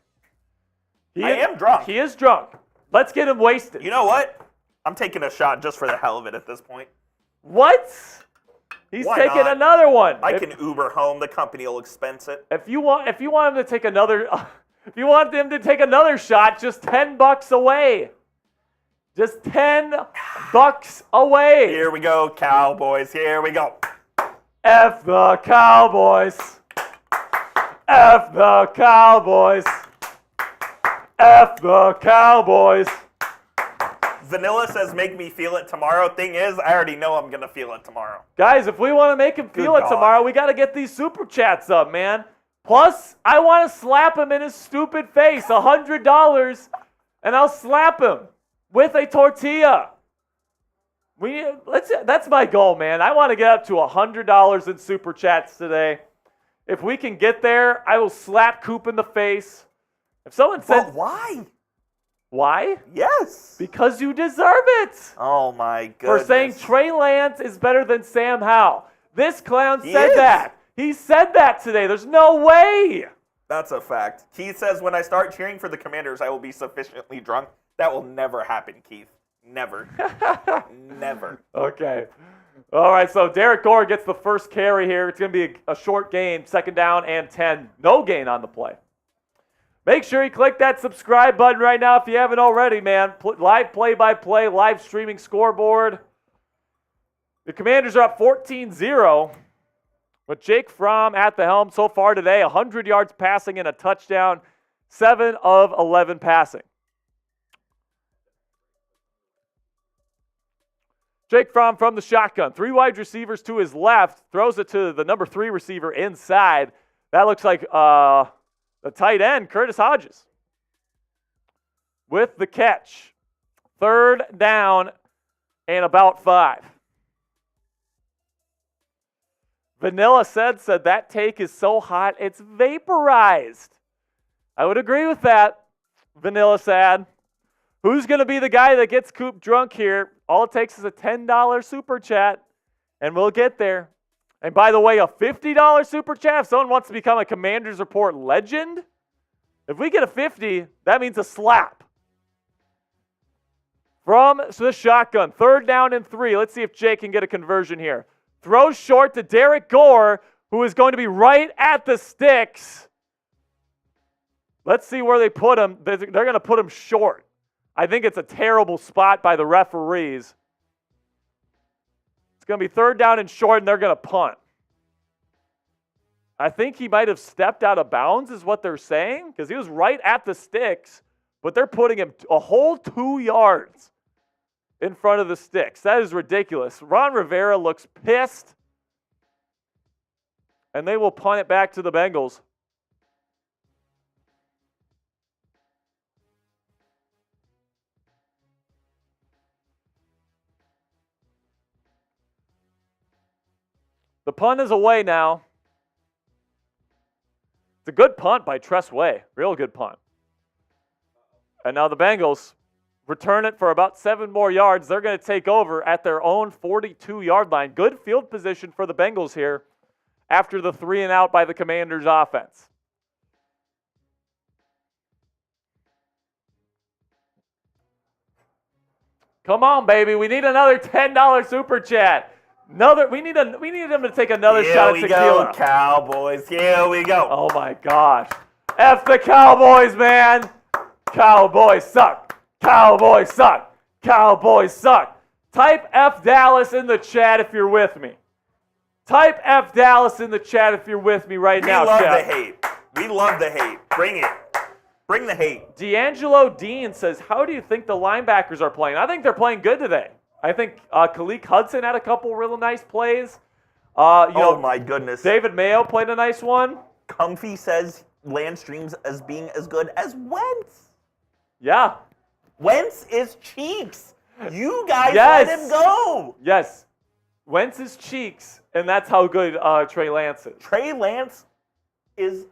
I am drunk. He is drunk. Let's get him wasted. You know what? I'm taking a shot just for the hell of it at this point. What? He's taking another one. I can Uber home. The company will expense it. If you want him to take another, shot, just $10 away. Just $10 away. Here we go, Cowboys. Here we go. F the Cowboys. F the Cowboys. F the Cowboys. Vanilla says make me feel it tomorrow. Thing is, I already know I'm going to feel it tomorrow. Guys, if we want to make him feel Good it God. tomorrow, we got to get these super chats up, man. Plus, I want to slap him in his stupid face, $100, and I'll slap him with a tortilla. That's my goal, man. I want to get up to $100 in super chats today. If we can get there, I will slap Coop in the face. If someone says, But why? why? Yes. Because you deserve it. Oh, my goodness. For saying Trey Lance is better than Sam Howell. This clown He said is. that. He said that today. There's no way. That's a fact. Keith says, when I start cheering for the Commanders, I will be sufficiently drunk. That will never happen, Keith. Never. Never. Okay. All right, so Derek Gore gets the first carry here. It's going to be a short game, 2nd down and 10. No gain on the play. Make sure you click that subscribe button right now if you haven't already, man. Live play-by-play, live streaming scoreboard. The Commanders are up 14-0. With Jake Fromm at the helm so far today, 100 yards passing and a touchdown, 7 of 11 passing. Jake Fromm from the shotgun. 3 wide receivers to his left. Throws it to the number 3 receiver inside. That looks like the tight end, Curtis Hodges. With the catch. 3rd down and about 5. Vanilla said that take is so hot, it's vaporized. I would agree with that, Vanilla said. Who's going to be the guy that gets Coop drunk here? All it takes is a $10 super chat, and we'll get there. And by the way, a $50 super chat, if someone wants to become a Commanders Report legend, if we get a 50, that means a slap. From the shotgun, 3rd down and 3. Let's see if Jake can get a conversion here. Throws short to Derek Gore, who is going to be right at the sticks. Let's see where they put him. They're going to put him short. I think it's a terrible spot by the referees. It's going to be 3rd down and short, and they're going to punt. I think he might have stepped out of bounds is what they're saying, because he was right at the sticks, but they're putting him a whole 2 yards in front of the sticks. That is ridiculous. Ron Rivera looks pissed, and they will punt it back to the Bengals. The punt is away now. It's a good punt by Tress Way. Real good punt. And now the Bengals return it for about 7 more yards. They're going to take over at their own 42-yard line. Good field position for the Bengals here after the 3-and-out by the Commanders' offense. Come on, baby. We need another $10 super chat. We need them to take another shot at tequila. Here we go, Cowboys. Here we go. Oh, my gosh. F the Cowboys, man. Cowboys suck. Cowboys suck. Cowboys suck. Type F Dallas in the chat if you're with me. Type F Dallas in the chat if you're with me right now, We love chat. the hate. We love the hate. Bring it. Bring the hate. D'Angelo Dean says, how do you think the linebackers are playing? I think they're playing good today. I think Khaleke Hudson had a couple really nice plays. Oh, my goodness. David Mayo played a nice one. Comfy says Landstream's as being as good as Wentz. Yeah. Wentz is cheeks. You guys Yes. let him go. Yes. Wentz's cheeks, and that's how good Trey Lance is. Trey Lance his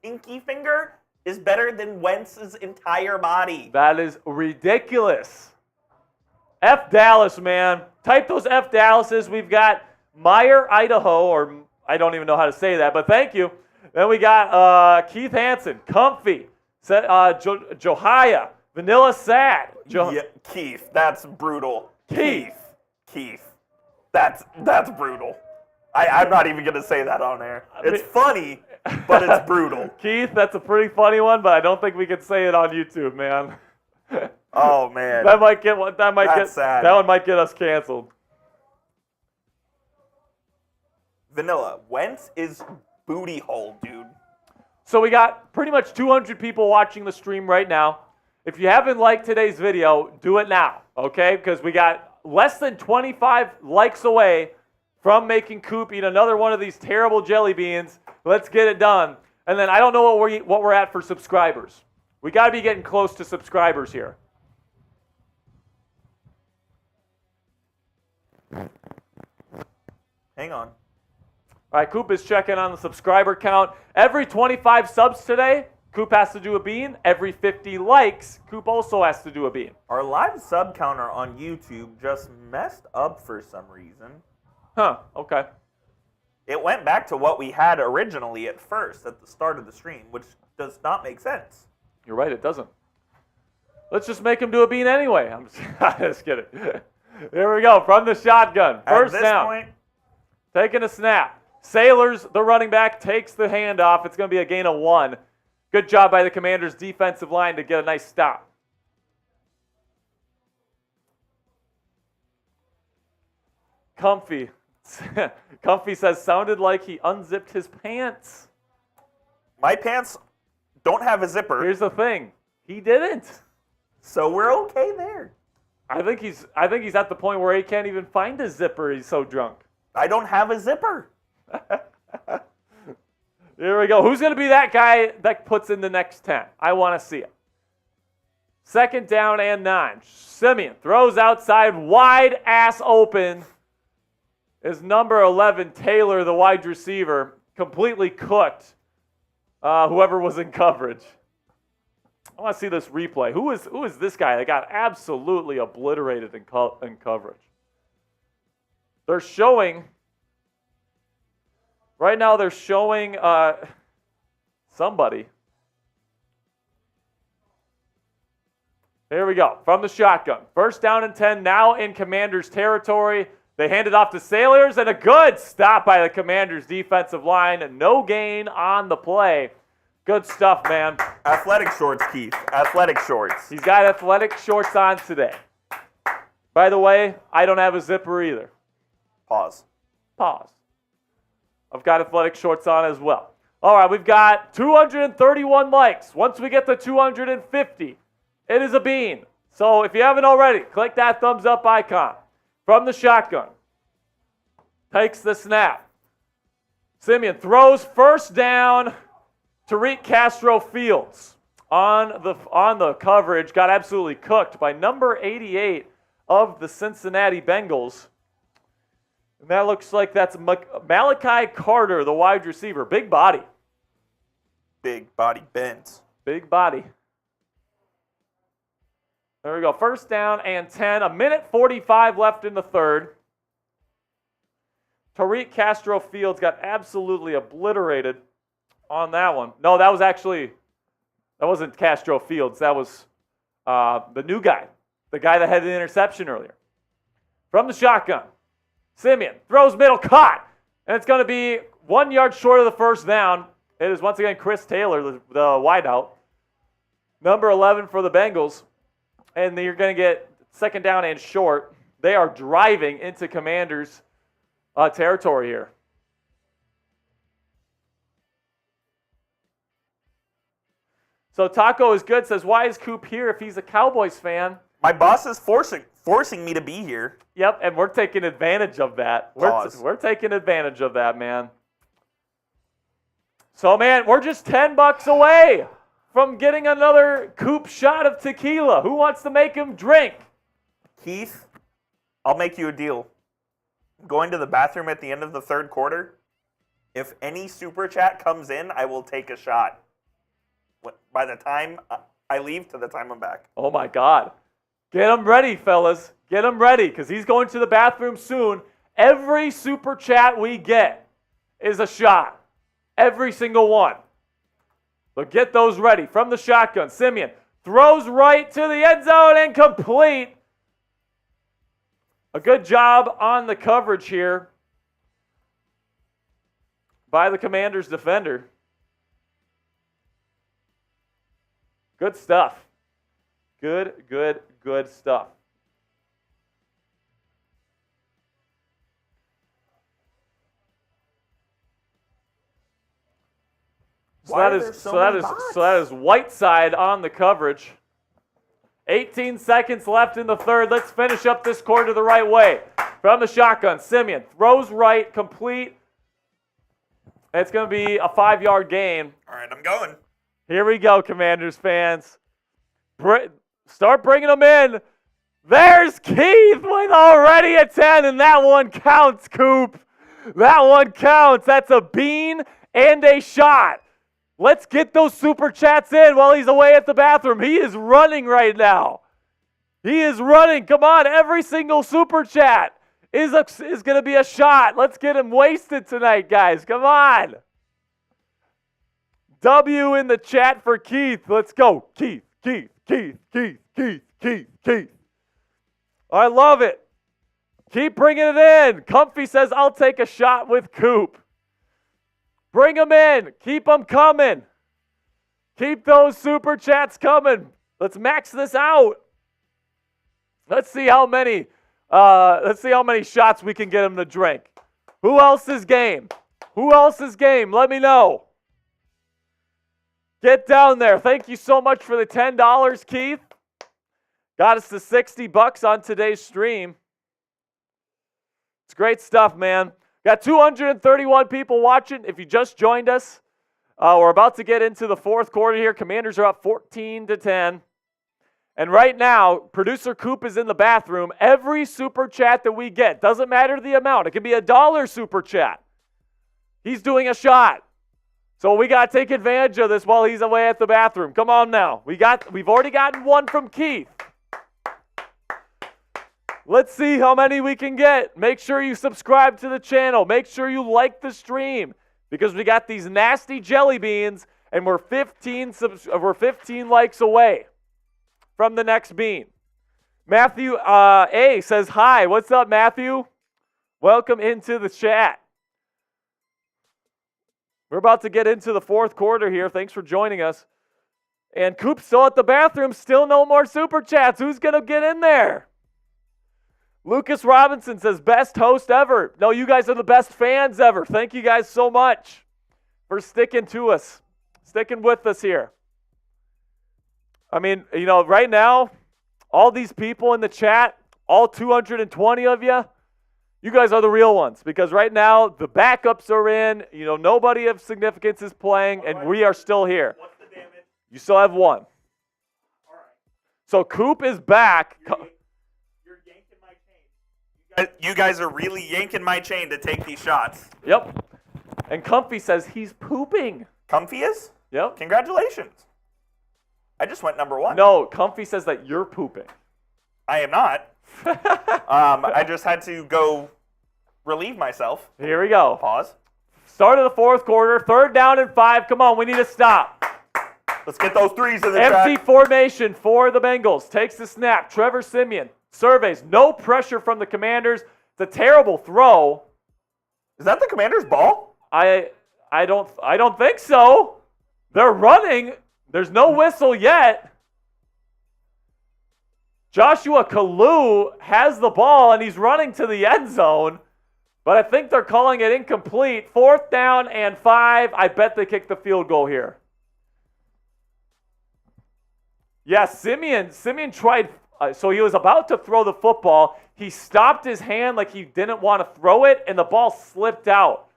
pinky finger is better than Wentz's entire body. That is ridiculous. F Dallas, man. Type those F Dallases. We've got Meyer, Idaho, or I don't even know how to say that, but thank you. Then we got Keith Hansen, Comfy, Johia, Vanilla Sad. Yeah, Keith, that's brutal. Keith, that's brutal. I'm not even going to say that on air. It's funny, but it's brutal. Keith, that's a pretty funny one, but I don't think we can say it on YouTube, man. Oh, man. That might get sad. That one might get us canceled. Vanilla, Wentz is booty hole, dude. So we got pretty much 200 people watching the stream right now. If you haven't liked today's video, do it now, okay? Because we got less than 25 likes away from making Coop eat another one of these terrible jelly beans. Let's get it done. And then I don't know what we're at for subscribers. We got to be getting close to subscribers here. Hang on. All right, Coop is checking on the subscriber count. Every 25 subs today, Coop has to do a bean. Every 50 likes, Coop also has to do a bean. Our live sub counter on YouTube just messed up for some reason. Huh, okay. It went back to what we had originally at first, at the start of the stream, which does not make sense. You're right, it doesn't. Let's just make him do a bean anyway. I'm just kidding. Here we go, from the shotgun. First At this down. point, Taking a snap. Sailors, the running back, takes the handoff. It's going to be a gain of 1. Good job by the Commanders' defensive line to get a nice stop. Comfy. Comfy says, sounded like he unzipped his pants. my pants don't have a zipper, Here's the thing. He didn't. so we're okay there. I think he's at the point where he can't even find a zipper. He's so drunk. I don't have a zipper. Here we go. Who's going to be that guy that puts in the next 10? I want to see it. Second down and 9. Simeon throws outside, wide ass open. Is number 11, Taylor, the wide receiver, completely cooked whoever was in coverage. I want to see this replay. Who is this guy that got absolutely obliterated in coverage? They're showing, right now they're showing somebody. Here we go, from the shotgun. First down and 10, now in Commanders territory. They hand it off to Sailors, and a good stop by the Commanders defensive line, and no gain on the play. Good stuff, man. Athletic shorts, Keith. Athletic shorts. He's got athletic shorts on today. By the way, I don't have a zipper either. Pause. Pause. I've got athletic shorts on as well. All right, we've got 231 likes. Once we get to 250, it is a bean. So if you haven't already, click that thumbs up icon. From the shotgun. Takes the snap. Simeon throws first down. Tariq Castro Fields on the coverage. Got absolutely cooked by number 88 of the Cincinnati Bengals. And that looks like that's Malachi Carter, the wide receiver. Big body. Big body bends. Big body. There we go. First down and 10. 1:45 left in the third. Tariq Castro Fields got absolutely obliterated on that one. No, that wasn't Castro Fields. That was the new guy. The guy that had the interception earlier. From the shotgun. Simeon throws middle, caught. And it's going to be 1 yard short of the first down. It is once again Chris Taylor, the wideout. Number 11 for the Bengals. And you're going to get second down and short. They are driving into Commanders' territory here. So Taco is good, says, why is Coop here if he's a Cowboys fan? My boss is forcing me to be here. Yep, and we're taking advantage of that. We're taking advantage of that, man. So, man, we're just $10 away from getting another Coop shot of tequila. Who wants to make him drink? Keith, I'll make you a deal. I'm going to the bathroom at the end of the third quarter. If any super chat comes in, I will take a shot. By the time I leave to the time I'm back. Oh, my God. Get him ready, fellas. Get him ready, because he's going to the bathroom soon. Every super chat we get is a shot. Every single one. So get those ready. From the shotgun, Simeon throws right to the end zone and complete. A good job on the coverage here by the Commanders defender. Good stuff. Good stuff. So that is Whiteside on the coverage. 18 seconds left in the third. Let's finish up this quarter the right way. From the shotgun, Simeon throws right, complete. It's going to be a 5-yard gain. All right, I'm going. Here we go, Commanders fans. Start bringing them in. There's Keith with already a 10, and that one counts, Coop. That one counts. That's a bean and a shot. Let's get those super chats in while he's away at the bathroom. He is running right now. He is running. Come on, every single super chat is going to be a shot. Let's get him wasted tonight, guys. Come on. W in the chat for Keith. Let's go. Keith, Keith, Keith, Keith, Keith, Keith, Keith. I love it. Keep bringing it in. Comfy says, I'll take a shot with Coop. Bring them in. Keep them coming. Keep those super chats coming. Let's max this out. Let's see how many shots we can get them to drink. Who else is game? Who else is game? Let me know. Get down there. Thank you so much for the $10, Keith. Got us to $60 on today's stream. It's great stuff, man. Got 231 people watching. If you just joined us, we're about to get into the fourth quarter here. Commanders are up 14-10. And right now, producer Coop is in the bathroom. Every super chat that we get, doesn't matter the amount. It can be $1 super chat. He's doing a shot. So we got to take advantage of this while he's away at the bathroom. Come on now. We've already gotten one from Keith. Let's see how many we can get. Make sure you subscribe to the channel. Make sure you like the stream because we got these nasty jelly beans and we're 15 likes away from the next bean. Matthew A says, hi. What's up, Matthew? Welcome into the chat. We're about to get into the fourth quarter here. Thanks for joining us. And Coop's still at the bathroom. Still no more super chats. Who's going to get in there? Lucas Robinson says, best host ever. No, you guys are the best fans ever. Thank you guys so much for sticking to us, sticking with us here. I mean, you know, right now, all these people in the chat, all 220 of you, you guys are the real ones because right now the backups are in. You know, nobody of significance is playing, and we are still here. What's the damage? You still have one. All right. So Coop is back. You're yanking my chain. You guys are really yanking my chain to take these shots. Yep. And Comfy says he's pooping. Comfy is? Yep. Congratulations. I just went number 1. No, Comfy says that you're pooping. I am not. I just had to go relieve myself. Here we go. Pause. Start of the fourth quarter. 3rd down and 5. Come on, we need to stop. Let's get those threes in the Empty track. formation for the Bengals. Takes the snap. Trevor Siemian surveys. No pressure from the Commanders. It's a terrible throw. Is that the Commander's ball? I don't think so. They're running. There's no whistle yet. Joshua Kalu has the ball, and he's running to the end zone. But I think they're calling it incomplete. 4th down and 5. I bet they kick the field goal here. Yeah, Simeon tried. So he was about to throw the football. He stopped his hand like he didn't want to throw it, and the ball slipped out.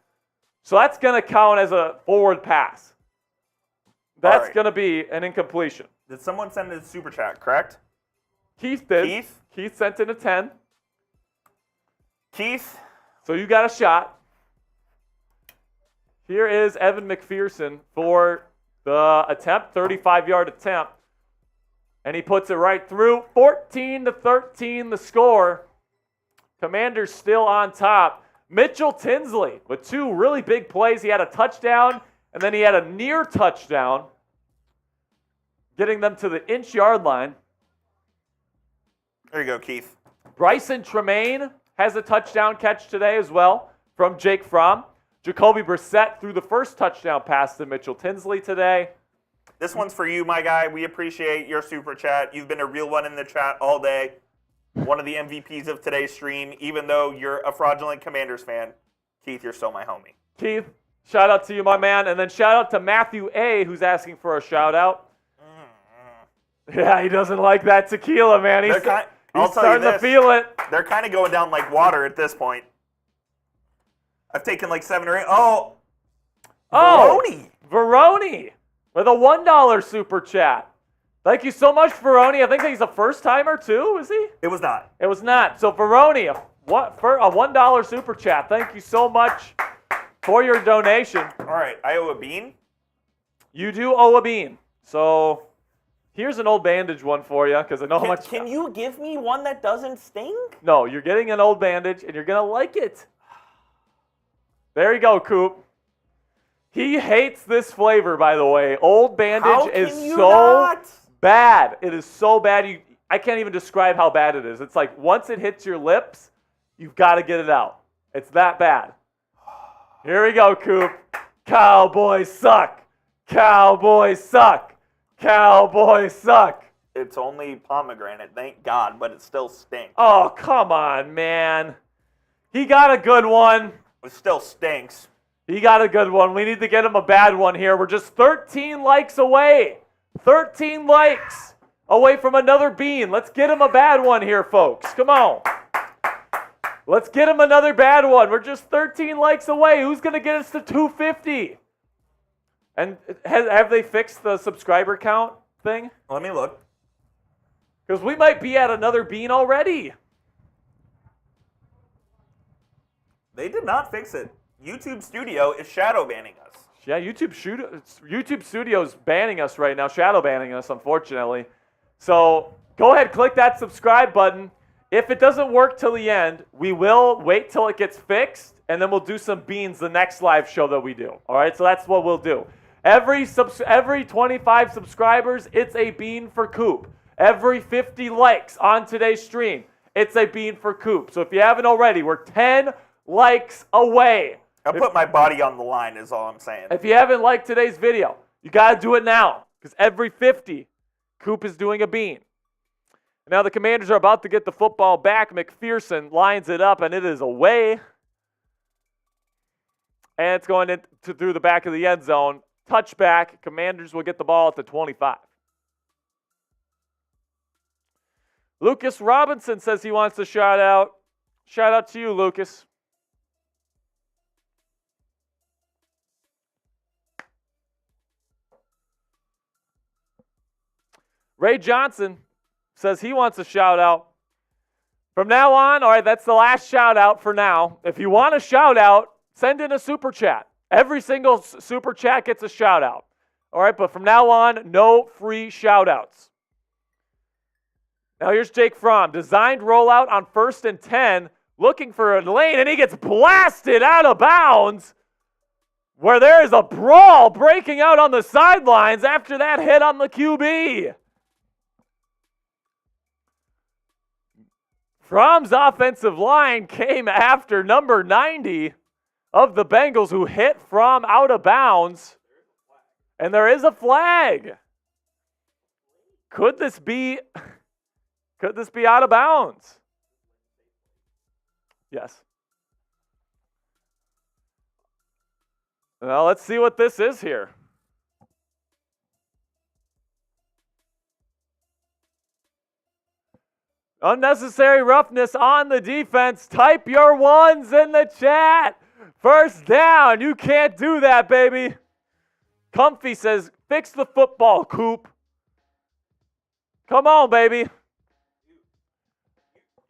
So that's going to count as a forward pass. That's going to be an incompletion. Did someone send a super chat, correct? Keith did. Keith sent in a 10. Keith. So you got a shot. Here is Evan McPherson for the attempt, 35-yard attempt. And he puts it right through. 14-13 the score. Commanders still on top. Mitchell Tinsley with 2 really big plays. He had a touchdown, and then he had a near touchdown, getting them to the inch-yard line. There you go, Keith. Bryson Tremaine has a touchdown catch today as well from Jake Fromm. Jacoby Brissett threw the first touchdown pass to Mitchell Tinsley today. This one's for you, my guy. We appreciate your super chat. You've been a real one in the chat all day. One of the MVPs of today's stream, even though you're a fraudulent Commanders fan. Keith, you're still my homie. Keith, shout out to you, my man. And then shout out to Matthew A., who's asking for a shout out. Yeah, he doesn't like that tequila, man. He's I'll tell you starting to this. feel it. They're kind of going down like water at this point. I've taken like 7 or 8. Oh, Veroni with a $1 super chat. Thank you so much, Veroni. I think he's a first timer too. Is he? It was not. It was not. So Veroni, for a $1 super chat. Thank you so much for your donation. All right, I owe a bean. You do owe a bean. So here's an old bandage one for you because I know how much. Can you give me one that doesn't sting? No, you're getting an old bandage and you're gonna like it. There you go, Coop. He hates this flavor, by the way. Old bandage is so bad. It is so bad. I can't even describe how bad it is. It's like once it hits your lips, you've got to get it out. It's that bad. Here we go, Coop. Cowboys suck. Cowboys suck. Cowboys suck. It's only pomegranate, thank God, but it still stinks. Oh, come on, man. He got a good one. It still stinks. He got a good one. We need to get him a bad one here. We're just 13 likes away. 13 likes away from another bean. Let's get him a bad one here, folks. Come on. Let's get him another bad one. We're just 13 likes away. Who's going to get us to 250? And have they fixed the subscriber count thing? Let me look. Because we might be at another bean already. They did not fix it. YouTube Studio is shadow banning us. Yeah, YouTube Studio's banning us right now, shadow banning us, unfortunately. So go ahead, click that subscribe button. If it doesn't work till the end, we will wait till it gets fixed, and then we'll do some beans the next live show that we do. All right, so that's what we'll do. Every 25 subscribers, it's a bean for Coop. Every 50 likes on today's stream, it's a bean for Coop. So if you haven't already, we're 10 likes away. I put my body on the line is all I'm saying. If you haven't liked today's video, you got to do it now because every 50, Coop is doing a bean. Now the Commanders are about to get the football back. McPherson lines it up, and it is away. And it's going through the back of the end zone. Touchback. Commanders will get the ball at the 25. Lucas Robinson says he wants a shout out. Shout out to you, Lucas. Ray Johnson says he wants a shout out. From now on, all right, that's the last shout out for now. If you want a shout out, send in a super chat. Every single super chat gets a shout out. All right, but from now on, no free shout outs. Now here's Jake Fromm. Designed rollout on 1st and 10, looking for a lane, and he gets blasted out of bounds where there is a brawl breaking out on the sidelines after that hit on the QB. Fromm's offensive line came after number 90 of the Bengals who hit Fromm out of bounds. And there is a flag. Could this be out of bounds? Yes. Well, let's see what this is here. Unnecessary roughness on the defense. Type your ones in the chat. First down. You can't do that, baby. Comfy says, fix the football, Coop. Come on, baby.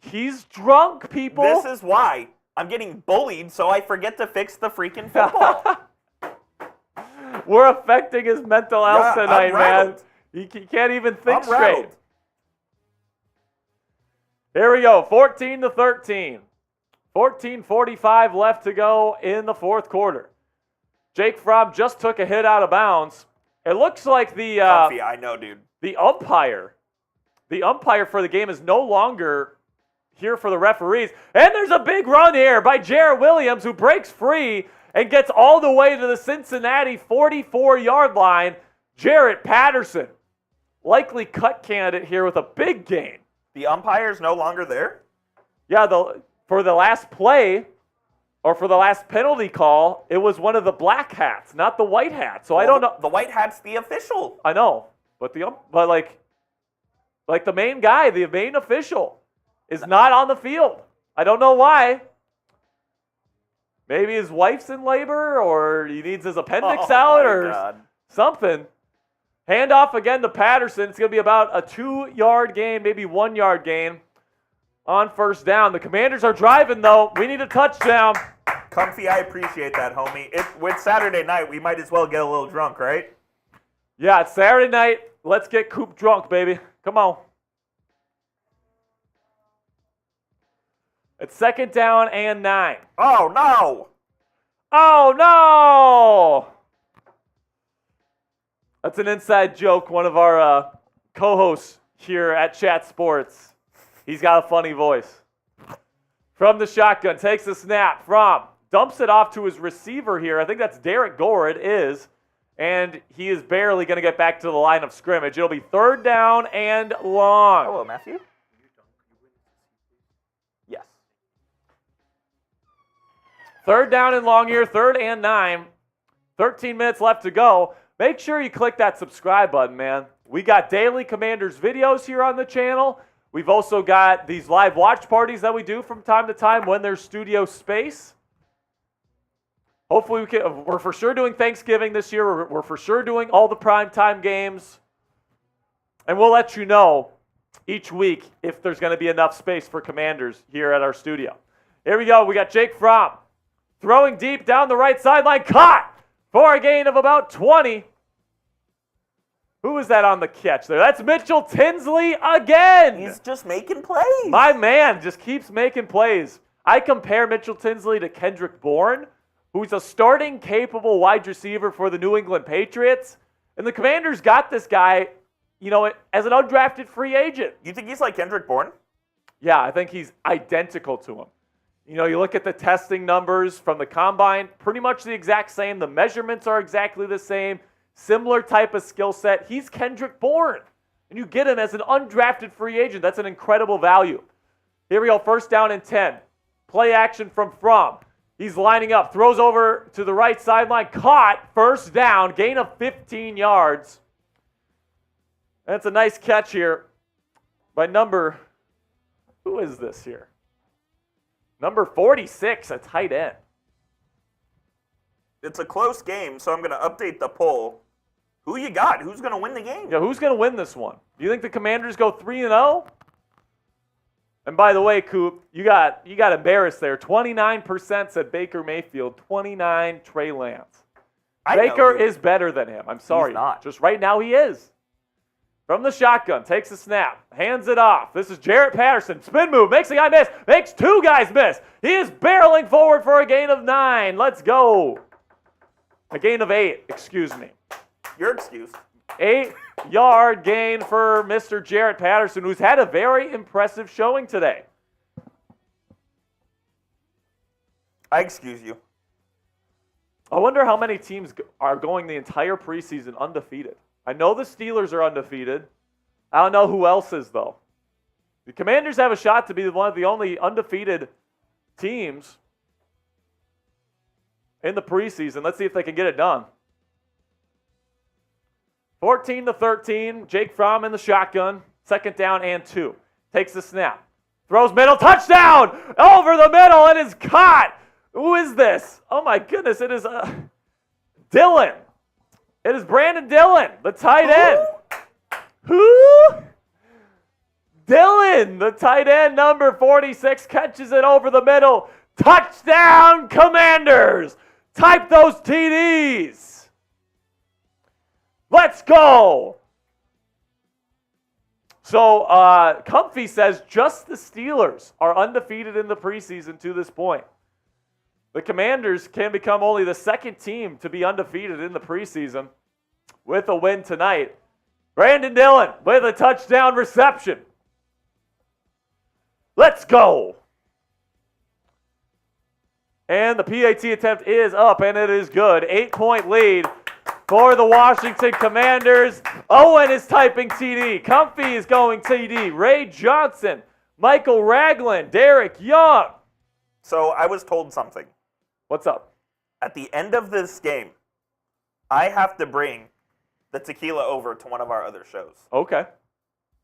He's drunk, people. This is why I'm getting bullied, so I forget to fix the freaking football. We're affecting his mental health tonight, man. He can't even think straight. Here we go, 14-13. 14:45 left to go in the fourth quarter. Jake Fromm just took a hit out of bounds. It looks like I know, dude. The umpire for the game is no longer here for the referees. And there's a big run here by Jarrett Williams, who breaks free and gets all the way to the Cincinnati 44-yard line. Jarrett Patterson, likely cut candidate here with a big gain. The umpire's no longer there? Yeah, for the last play, or for the last penalty call, it was one of the black hats, not the white hat. So I don't know. The white hat's the official. I know, but Like the main guy, the main official, is not on the field. I don't know why. Maybe his wife's in labor, or he needs his appendix out, or something. Handoff again to Patterson. It's going to be about a 2-yard gain, maybe 1-yard gain on first down. The Commanders are driving, though. We need a touchdown. Comfy, I appreciate that, homie. With Saturday night, we might as well get a little drunk, right? Yeah, it's Saturday night. Let's get Coop drunk, baby. Come on. It's 2nd down and 9. Oh, no. Oh, no. That's an inside joke. One of our co-hosts here at Chat Sports. He's got a funny voice. From the shotgun, takes the snap from, dumps it off to his receiver here. I think that's Derek Gore, it is. And he is barely going to get back to the line of scrimmage. It'll be 3rd down and long. Hello, Matthew. Yes. 3rd down and long here, 3rd and 9. 13 minutes left to go. Make sure you click that subscribe button, man. We got daily Commanders videos here on the channel. We've also got these live watch parties that we do from time to time when there's studio space. Hopefully we're for sure doing Thanksgiving this year. We're for sure doing all the primetime games. And we'll let you know each week if there's going to be enough space for Commanders here at our studio. Here we go. We got Jake Fromm throwing deep down the right sideline. Caught for a gain of about 20. Who is that on the catch there? That's Mitchell Tinsley again. He's just making plays. My man just keeps making plays. I compare Mitchell Tinsley to Kendrick Bourne, who's a starting capable wide receiver for the New England Patriots. And the Commanders got this guy, as an undrafted free agent. You think he's like Kendrick Bourne? Yeah, I think he's identical to him. You look at the testing numbers from the combine, pretty much the exact same. The measurements are exactly the same. Similar type of skill set. He's Kendrick Bourne. And you get him as an undrafted free agent. That's an incredible value. Here we go, 1st down and 10. Play action from Fromm. He's lining up, throws over to the right sideline, caught, 1st down, gain of 15 yards. That's a nice catch here by who is this here? Number 46, a tight end. It's a close game, so I'm going to update the poll. Who you got? Who's going to win the game? Yeah, who's going to win this one? Do you think the Commanders go 3-0? And by the way, Coop, you got embarrassed there. 29% said Baker Mayfield, 29 Trey Lance. Baker is better than him. I'm sorry. He's not. Just right now he is. From the shotgun, takes a snap, hands it off. This is Jarrett Patterson. Spin move, makes a guy miss, makes 2 guys miss. He is barreling forward for a gain of 9. Let's go. A gain of 8, excuse me. Your excuse. 8-yard gain for Mr. Jarrett Patterson, who's had a very impressive showing today. I excuse you. I wonder how many teams are going the entire preseason undefeated. I know the Steelers are undefeated. I don't know who else is, though. The Commanders have a shot to be one of the only undefeated teams in the preseason. Let's see if they can get it done. 14-13, Jake Fromm in the shotgun, 2nd down and 2. Takes the snap, throws middle, touchdown! Over the middle, it is caught! Who is this? Oh my goodness, it is Dillon. It is Brandon Dillon, the tight end. Who? Dillon, the tight end, number 46, catches it over the middle. Touchdown, Commanders! Type those TDs. Let's go! So, Comfy says just the Steelers are undefeated in the preseason to this point. The Commanders can become only the 2nd team to be undefeated in the preseason with a win tonight. Brandon Dillon with a touchdown reception. Let's go! And the PAT attempt is up, and it is good. 8-point lead for the Washington Commanders. Owen is typing TD. Comfy is going TD. Ray Johnson, Michael Ragland, Derek Young. So I was told something. What's up? At the end of this game, I have to bring the tequila over to one of our other shows. Okay.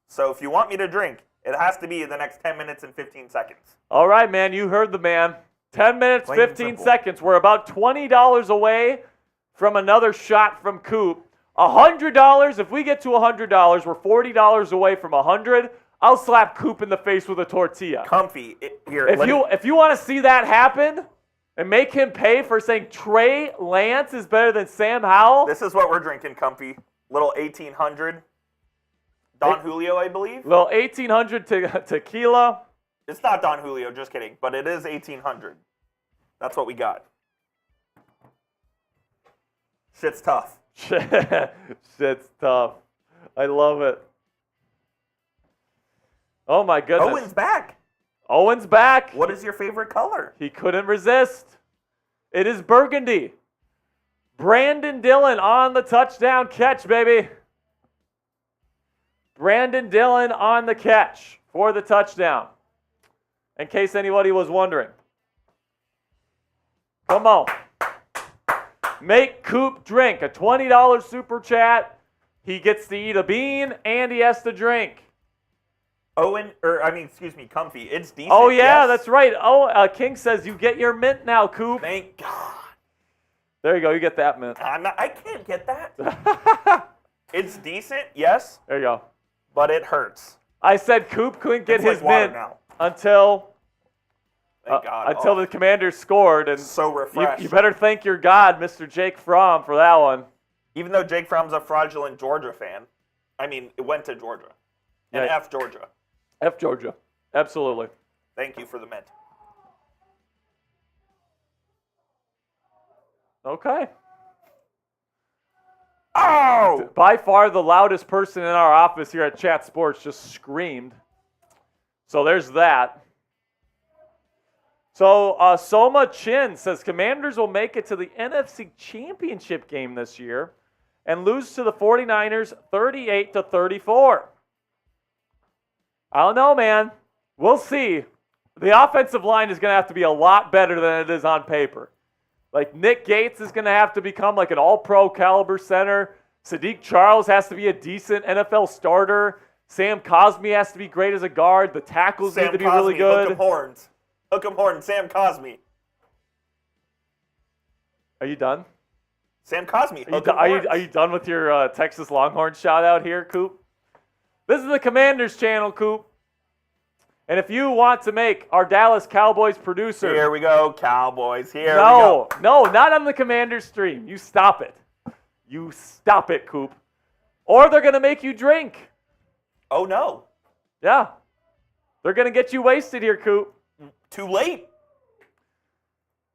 So if you want me to drink, it has to be in the next 10 minutes and 15 seconds. All right, man. You heard the man. 10 minutes, Plain and 15 simple. seconds. We're about $20 away from another shot from Coop. $100. If we get to $100, we're $40 away from $100. I'll slap Coop in the face with a tortilla. Comfy. Here, If you want to see that happen and make him pay for saying Trey Lance is better than Sam Howell, this is what we're drinking, Comfy. Little 1800. Don Julio, I believe. little 1800 tequila. It's not Don Julio, just kidding. But it is 1800. That's what we got. Shit's tough. Shit's tough. I love it. Oh my goodness. Owen's back. Owen's back. What is your favorite color? He couldn't resist. It is burgundy. Brandon Dillon on the touchdown catch, baby. Brandon Dillon on the catch for the touchdown. In case anybody was wondering. Come on. Make Coop drink. A $20 super chat. He gets to eat a bean and he has to drink. Comfy. It's decent. Oh, yeah, yes. that's right. Oh, King says you get your mint now, Coop. Thank God. There you go. You get that mint. I can't get that. It's decent, yes, There you go. but it hurts. I said Coop couldn't get It's like his water mint now. until Thank God. until the Commanders scored, and So you, refreshed. you better thank your God, Mr. Jake Fromm, for that one. Even though Jake Fromm's a fraudulent Georgia fan, it went to Georgia. And Yeah. F Georgia. F Georgia, absolutely. Thank you for the mint. Okay. Oh! By far the loudest person in our office here at Chat Sports just screamed. So there's that. So Soma Chin says Commanders will make it to the NFC Championship game this year and lose to the 49ers 38-34. I don't know, man. We'll see. The offensive line is going to have to be a lot better than it is on paper. Like Nick Gates is going to have to become like an all-pro caliber center. Sadiq Charles has to be a decent NFL starter. Sam Cosmi has to be great as a guard. The tackles need to be really good. Hook 'em horns. Hook 'em horns. Sam Cosmi. Are you done? Sam Cosmi. Hook 'em Are horns. you done with your Texas Longhorn shout out here, Coop? This is the Commanders channel, Coop. And if you want to make our Dallas Cowboys producer... Here we go, Cowboys. Here we go. No, not on the Commanders stream. You stop it. You stop it, Coop. Or they're going to make you drink. Oh, no. Yeah. They're going to get you wasted here, Coop. Too late.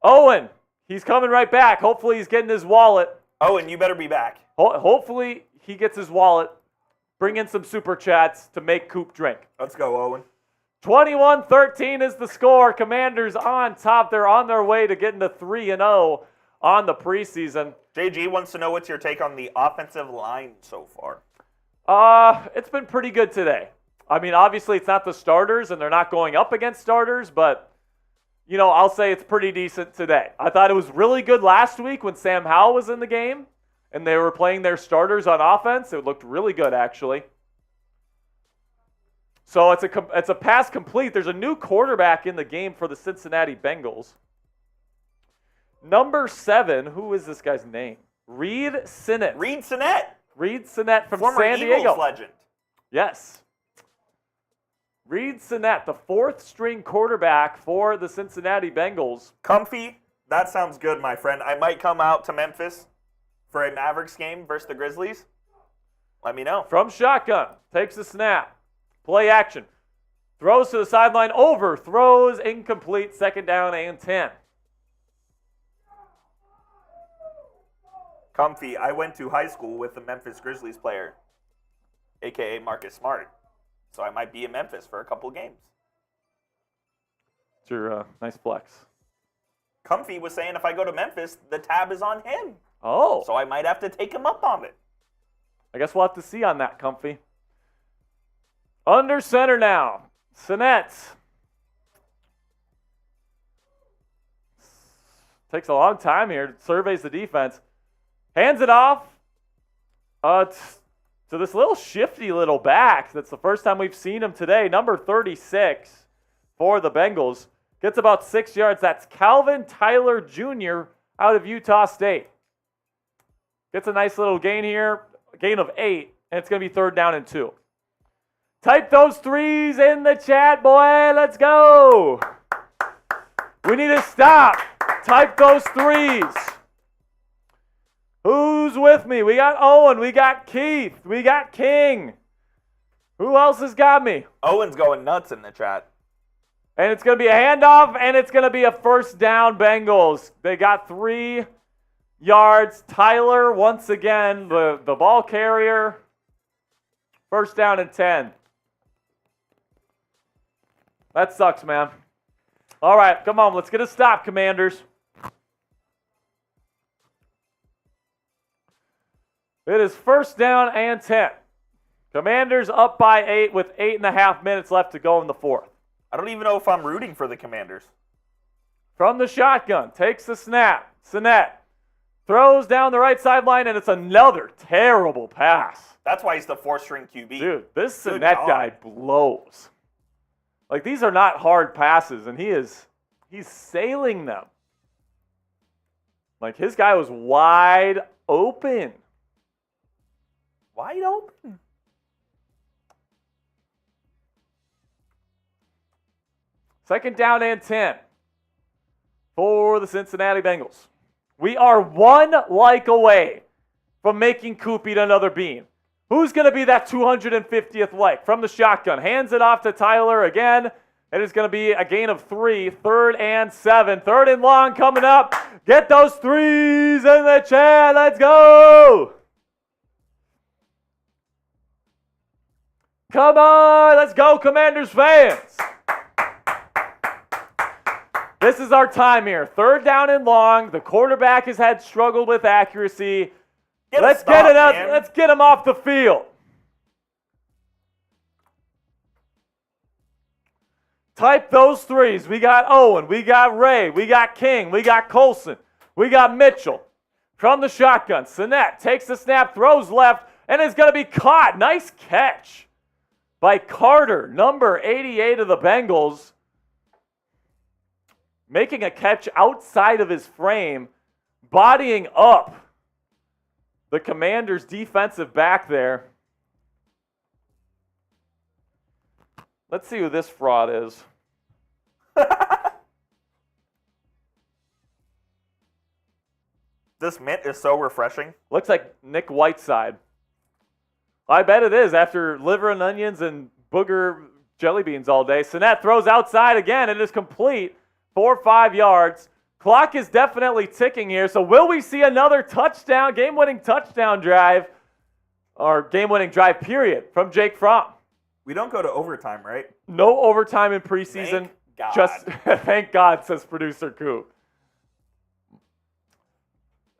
Owen, he's coming right back. Hopefully he's getting his wallet. Owen, you better be back. Hopefully he gets his wallet. Bring in some super chats to make Coop drink. Let's go, Owen. 21-13 is the score. Commanders on top. They're on their way to getting to 3-0 on the preseason. JG wants to know what's your take on the offensive line so far. It's been pretty good today. I mean, obviously it's not the starters and they're not going up against starters, but I'll say it's pretty decent today. I thought it was really good last week when Sam Howell was in the game and they were playing their starters on offense. It looked really good, actually. So it's a pass complete. There's a new quarterback in the game for the Cincinnati Bengals. Number 7, who is this guy's name? Reed Sinnett. Reed Sinnett. Reed Sinnett from Former San Diego. Eagles legend. Yes. Reed Sinnett, the 4th string quarterback for the Cincinnati Bengals. Comfy. That sounds good, my friend. I might come out to Memphis for a Mavericks game versus the Grizzlies. Let me know. From shotgun, takes the snap. Play action. Throws to the sideline, overthrows, incomplete, 2nd down and 10. Comfy, I went to high school with the Memphis Grizzlies player, a.k.a. Marcus Smart. So I might be in Memphis for a couple games. It's your nice flex. Comfy was saying if I go to Memphis, the tab is on him. Oh, So I might have to take him up on it. I guess we'll have to see on that, Comfy. Under center now. Sinnett. Takes a long time here. Surveys the defense. Hands it off. So this little shifty little back, that's the first time we've seen him today, number 36 for the Bengals, gets about 6 yards. That's Calvin Tyler Jr. out of Utah State. Gets a nice little gain here, a gain of 8, and it's going to be 3rd down and 2. Type those threes in the chat, boy. Let's go. We need to stop. Type those threes. Who's with me? We got Owen. We got Keith. We got King. Who else has got me? Owen's going nuts in the chat. And it's going to be a handoff, and it's going to be a 1st down Bengals. They got 3 yards. Tyler, once again, the ball carrier. 1st down and 10. That sucks, man. All right, come on. Let's get a stop, Commanders. It is 1st down and 10. Commanders up by 8 with 8.5 minutes left to go in the 4th. I don't even know if I'm rooting for the Commanders. From the shotgun, takes the snap. Sinet throws down the right sideline, and it's another terrible pass. That's why he's the 4th-string QB. Dude, this Good Sinet God. guy blows. Like, these are not hard passes, and he's sailing them. Like, his guy was wide open. Wide open. Second down and 10 for the Cincinnati Bengals. We are 1 like away from making Coop eat another bean. Who's going to be that 250th like? From the shotgun, hands it off to Tyler again. It is going to be a gain of 3, 3rd and 7. 3rd and long coming up. Get those threes in the chat. Let's go. Come on, let's go, Commanders fans. This is our time here. 3rd down and long. The quarterback has had struggled with accuracy. Let's get him off the field. Type those threes. We got Owen, we got Ray, we got King, we got Colson, we got Mitchell. From the shotgun, Sinet takes the snap, throws left, and is going to be caught. Nice catch by Carter, number 88 of the Bengals, making a catch outside of his frame, bodying up the Commanders' defensive back there. Let's see who this fraud is. This mint is so refreshing. Looks like Nick Whiteside. I bet it is after liver and onions and booger jelly beans all day. Sinet throws outside again. It is complete. 4 or 5 yards. Clock is definitely ticking here. So will we see another touchdown, game-winning touchdown drive, or game-winning drive period from Jake Fromm? We don't go to overtime, right? No overtime in preseason. Thank God. Just thank God, says producer Coop.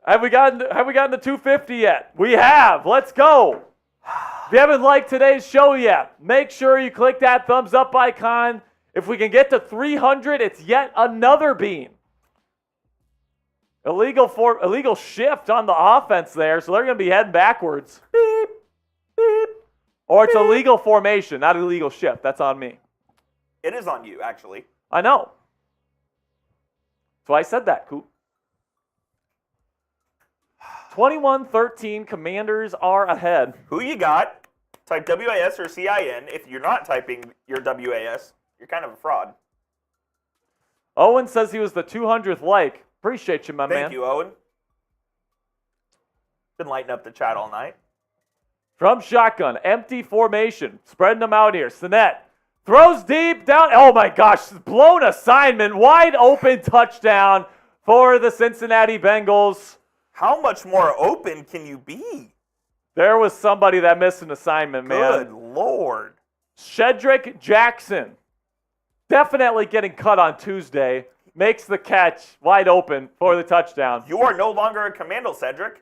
Have we gotten the 250 yet? We have. Let's go. If you haven't liked today's show yet, make sure you click that thumbs up icon. If we can get to 300, it's yet another bean. Illegal shift on the offense there, so they're going to be heading backwards. Beep, beep. Or it's illegal formation, not illegal shift. That's on me. It is on you, actually. I know. That's why I said that, Coop. 21-13, Commanders are ahead. Who you got? Type WAS or CIN. If you're not typing your WAS, you're kind of a fraud. Owen says he was the 200th like. Appreciate you, my man. Thank you, Owen. Been lighting up the chat all night. From shotgun, empty formation. Spreading them out here. Sinet throws deep down. Oh, my gosh. Blown assignment. Wide open touchdown for the Cincinnati Bengals. How much more open can you be? There was somebody that missed an assignment, man. Good Lord. Shedrick Jackson, definitely getting cut on Tuesday, makes the catch wide open for the touchdown. You are no longer a commando, Cedric.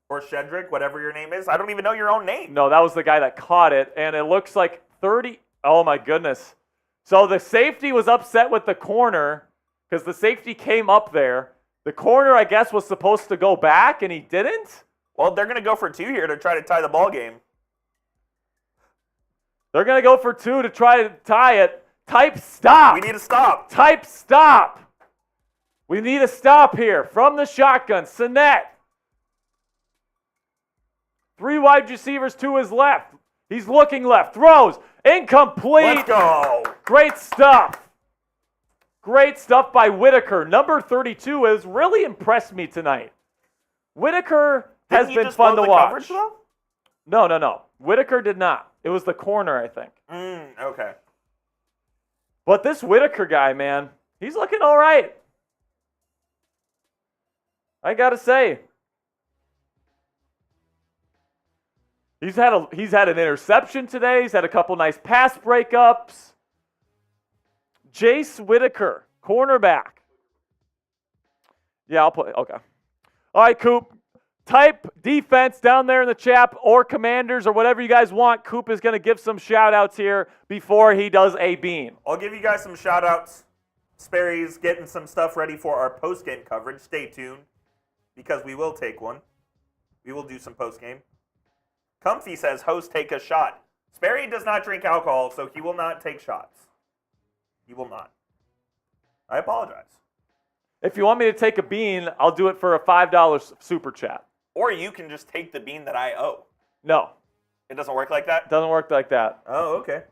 Or Shedrick, whatever your name is. I don't even know your own name. No, that was the guy that caught it, and it looks like 30. Oh, my goodness. So the safety was upset with the corner because the safety came up there. The corner, I guess, was supposed to go back, and he didn't? Well, they're going to go for 2 here to try to tie the ball game. They're going to go for 2 to try to tie it. Type stop. We need to stop. Type stop. We need a stop here from the shotgun. Sinet. 3 wide receivers to his left. He's looking left. Throws. Incomplete. Let's go. Great stuff. Great stuff by Whitaker. Number 32 has really impressed me tonight. Whitaker has Didn't he been just fun blow to the watch. coverage, though? No. Whitaker did not. It was the corner, I think. Okay. But this Whitaker guy, man, he's looking all right. I got to say. He's had an interception today. He's had a couple nice pass breakups. Jace Whitaker, cornerback. Yeah, I'll play. Okay. All right, Coop. Type defense down there in the chat or commanders or whatever you guys want. Coop is going to give some shout-outs here before he does a bean. I'll give you guys some shout-outs. Sperry's getting some stuff ready for our post-game coverage. Stay tuned because we will take one. We will do some post-game. Comfy says, host, take a shot. Sperry does not drink alcohol, so he will not take shots. He will not. I apologize. If you want me to take a bean, I'll do it for a $5 super chat. Or you can just take the bean that I owe. No. It doesn't work like that? Doesn't work like that. Oh, okay.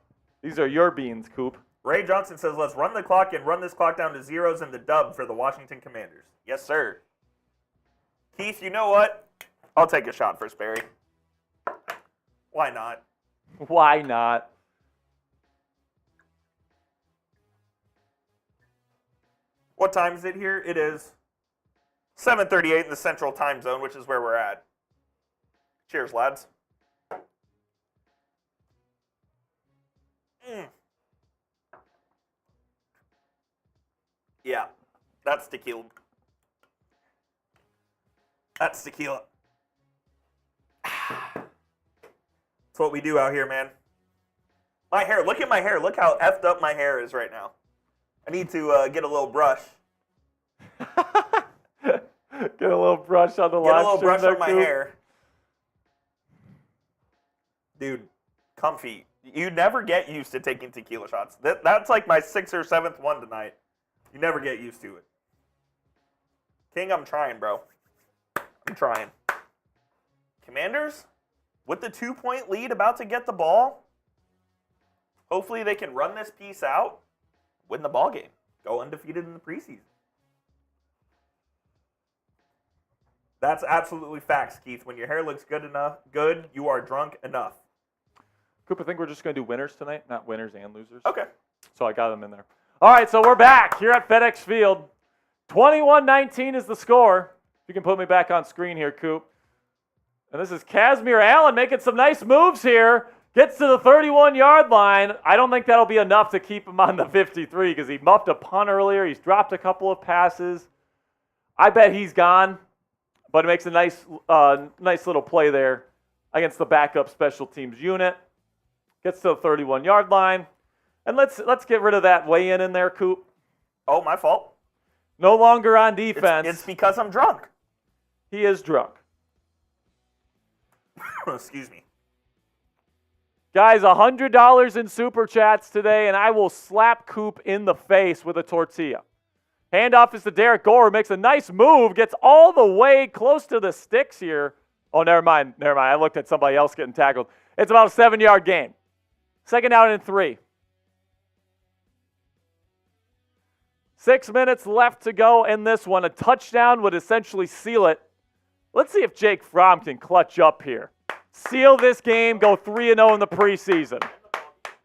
These are your beans, Coop. Ray Johnson says, let's run the clock and run this clock down to zeros in the dub for the Washington Commanders. Yes, sir. Keith, you know what? I'll take a shot for Sperry. Why not? Why not? What time is it here? It is 7:38 in the Central Time Zone, which is where we're at. Cheers, lads. Yeah, that's tequila. That's tequila. That's what we do out here, man. My hair, look at my hair. Look how effed up my hair is right now. I need to get a little brush. Get a little brush on the Get a live little stream brush there, on my Coop. hair. Dude, comfy. You never get used to taking tequila shots. That's like my 6th or 7th one tonight. You never get used to it. King, I'm trying, bro. I'm trying. Commanders, with the 2-point lead about to get the ball, hopefully they can run this piece out, win the ball game, go undefeated in the preseason. That's absolutely facts, Keith. When your hair looks good, you are drunk enough. Coop, I think we're just going to do winners tonight, not winners and losers. Okay. So I got them in there. All right, so we're back here at FedEx Field. 21-19 is the score. If you can put me back on screen here, Coop. And this is Casimir Allen making some nice moves here. Gets to the 31-yard line. I don't think that'll be enough to keep him on the 53 because he muffed a punt earlier. He's dropped a couple of passes. I bet he's gone, but it makes a nice little play there against the backup special teams unit. Gets to the 31-yard line. And let's get rid of that weigh-in in there, Coop. Oh, my fault. No longer on defense. It's because I'm drunk. He is drunk. Excuse me. Guys, $100 in super chats today, and I will slap Coop in the face with a tortilla. Handoff is to Derek Gore, makes a nice move, gets all the way close to the sticks here. Oh, never mind. I looked at somebody else getting tackled. It's about a 7-yard gain. 2nd down and 3. 6 minutes left to go in this one. A touchdown would essentially seal it. Let's see if Jake Fromm can clutch up here. Seal this game, go 3-0 in the preseason.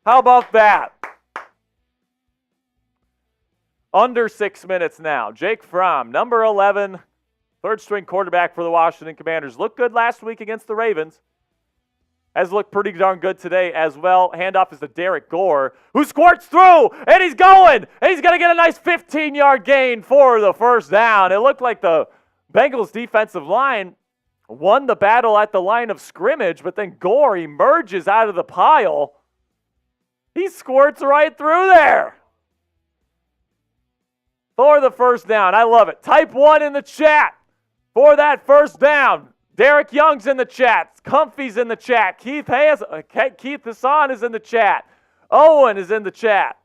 How about that? Under 6 minutes now. Jake Fromm, number 11, third-string quarterback for the Washington Commanders. Looked good last week against the Ravens. Has looked pretty darn good today as well. Handoff is to Derek Gore, who squirts through, and he's going! And he's going to get a nice 15-yard gain for the first down. It looked like the Bengals defensive line won the battle at the line of scrimmage, but then Gore emerges out of the pile. He squirts right through there for the first down. I love it. Type 1 in the chat for that first down. Derek Young's in the chat. Comfy's in the chat. Keith Hassan is in the chat. Owen is in the chat.